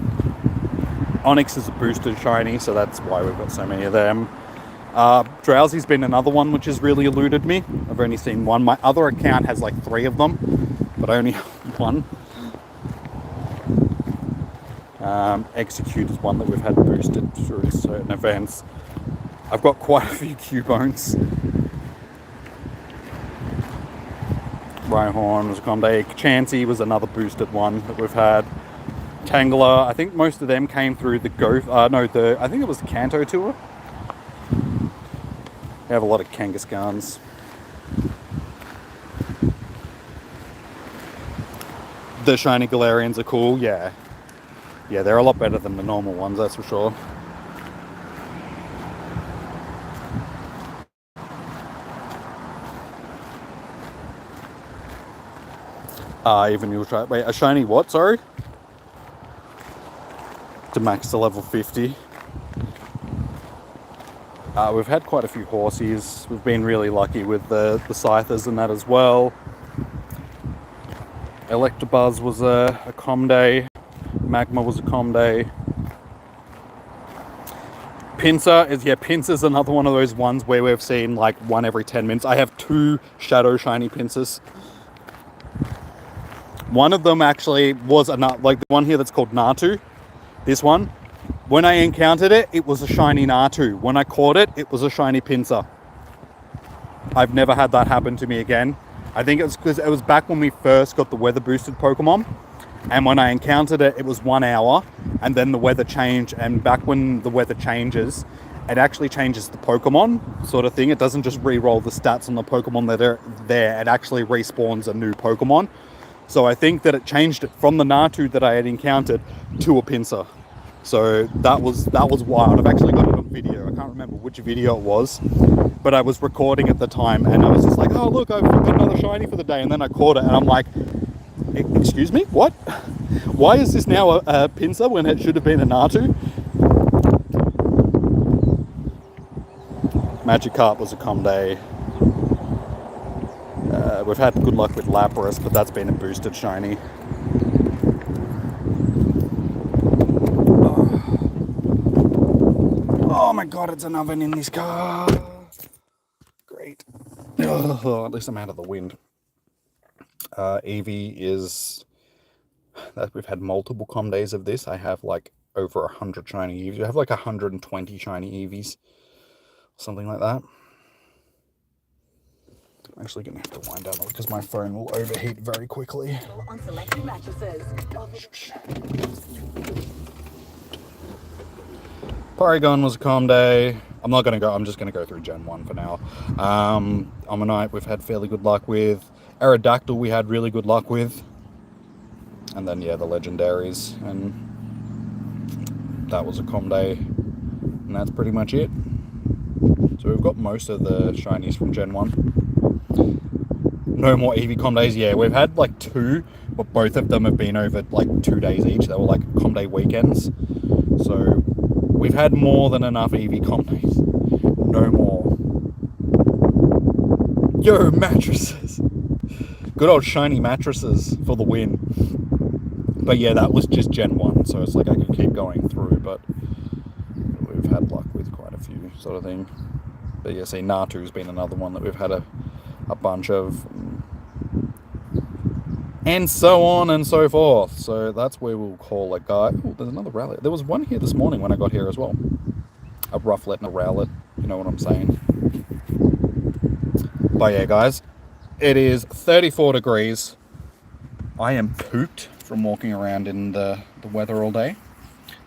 Onyx is a boosted shiny, so that's why we've got so many of them. Drowsy's been another one which has really eluded me. I've only seen one. My other account has like 3 of them, but I only have one. Execute is one that we've had boosted through certain events. I've got quite a few Cubones. Rhyhorn was a Comday. Chansey was another boosted one that we've had. Tangela, I think most of them came through the I think it was the Kanto tour. We have a lot of Kangaskhans. The shiny Galarians are cool, yeah. Yeah, they're a lot better than the normal ones, that's for sure. Even you'll try. Wait, a shiny what? Sorry? To max to level 50. We've had quite a few Horsies. We've been really lucky with the Scythers and that as well. Electabuzz was a Comday. Magma was a Comday. Pinsir's another one of those ones where we've seen like one every 10 minutes. I have 2 Shadow Shiny Pinsers. One of them actually was like the one here that's called Natu. This one, when I encountered it, it was a shiny Natu. When I caught it, it was a shiny Pinsir. I've never had that happen to me again. I think it was because it was back when we first got the weather boosted Pokemon. And when I encountered it, it was 1 hour. And then the weather changed. And back when the weather changes, it actually changes the Pokemon sort of thing. It doesn't just re-roll the stats on the Pokemon that are there. It actually respawns a new Pokemon. So I think that it changed it from the Natu that I had encountered to a Pinsir. So that was wild. I've actually got it on video. I can't remember which video it was, but I was recording at the time and I was just like, oh look, I've got another shiny for the day. And then I caught it and I'm like, excuse me, what? Why is this now a Pinsir when it should have been a Natu? Magikarp was a com day. We've had good luck with Lapras, but that's been a boosted shiny. Oh my god, it's an oven in this car. Great. Oh, at least I'm out of the wind. Eevee is... that we've had multiple com days of this. I have like over 100 shiny Eevees. I have like 120 shiny Eevees. Something like that. I'm actually going to have to wind down because my phone will overheat very quickly. On selected mattresses. Porygon was a calm day. I'm not going to go, I'm just going to go through Gen 1 for now. Ammonite we've had fairly good luck with. Aerodactyl we had really good luck with. And then, yeah, the legendaries. And that was a calm day. And that's pretty much it. So we've got most of the shinies from Gen 1. No more Eevee com days. Yeah, we've had like 2, but both of them have been over like 2 days each. They were like com day weekends. So we've had more than enough Eevee com days. No more. Yo, mattresses. Good old shiny mattresses for the win. But yeah, that was just Gen 1, so it's like I could keep going through, but we've had luck with quite a few sort of thing. But yeah, see, Natu's been another one that we've had a bunch of, and so on and so forth. So that's where we'll call it, guy. Oh, there's another Rowlet. There was one here this morning when I got here as well. A Rufflet and a Rowlet, you know what I'm saying. But yeah, guys, it is 34 degrees. I am pooped from walking around in the weather all day.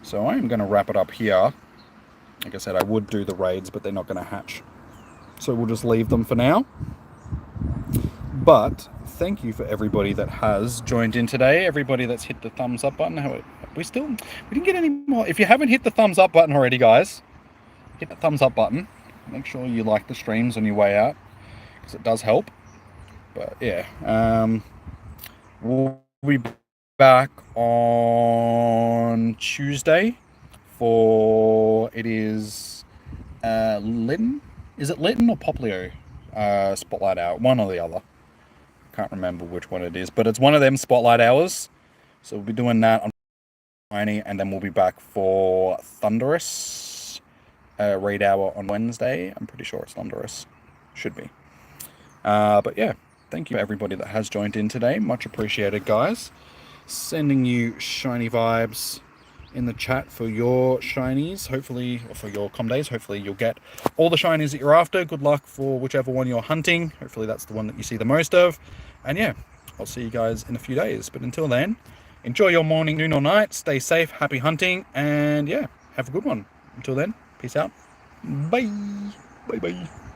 So I am going to wrap it up here. Like I said, I would do the raids, but they're not going to hatch. So we'll just leave them for now. But thank you for everybody that has joined in today. Everybody that's hit the thumbs up button. We didn't get any more. If you haven't hit the thumbs up button already, guys, hit the thumbs up button. Make sure you like the streams on your way out, because it does help. But yeah, we'll be back on Tuesday for, it is Lytton? Is it Lytton or Poplio? Spotlight hour, one or the other. Can't remember which one it is, but it's one of them spotlight hours. So we'll be doing that on Friday, and then we'll be back for Thunderous raid hour on Wednesday. I'm pretty sure it's Thunderous. Should be. But yeah, thank you everybody that has joined in today. Much appreciated, guys. Sending you shiny vibes in the chat for your shinies, hopefully, or for your com days. Hopefully you'll get all the shinies that you're after. Good luck for whichever one you're hunting. Hopefully that's the one that you see the most of. And yeah, I'll see you guys in a few days. But until then, enjoy your morning, noon or night. Stay safe, happy hunting, and yeah, have a good one. Until then, peace out. Bye. Bye bye.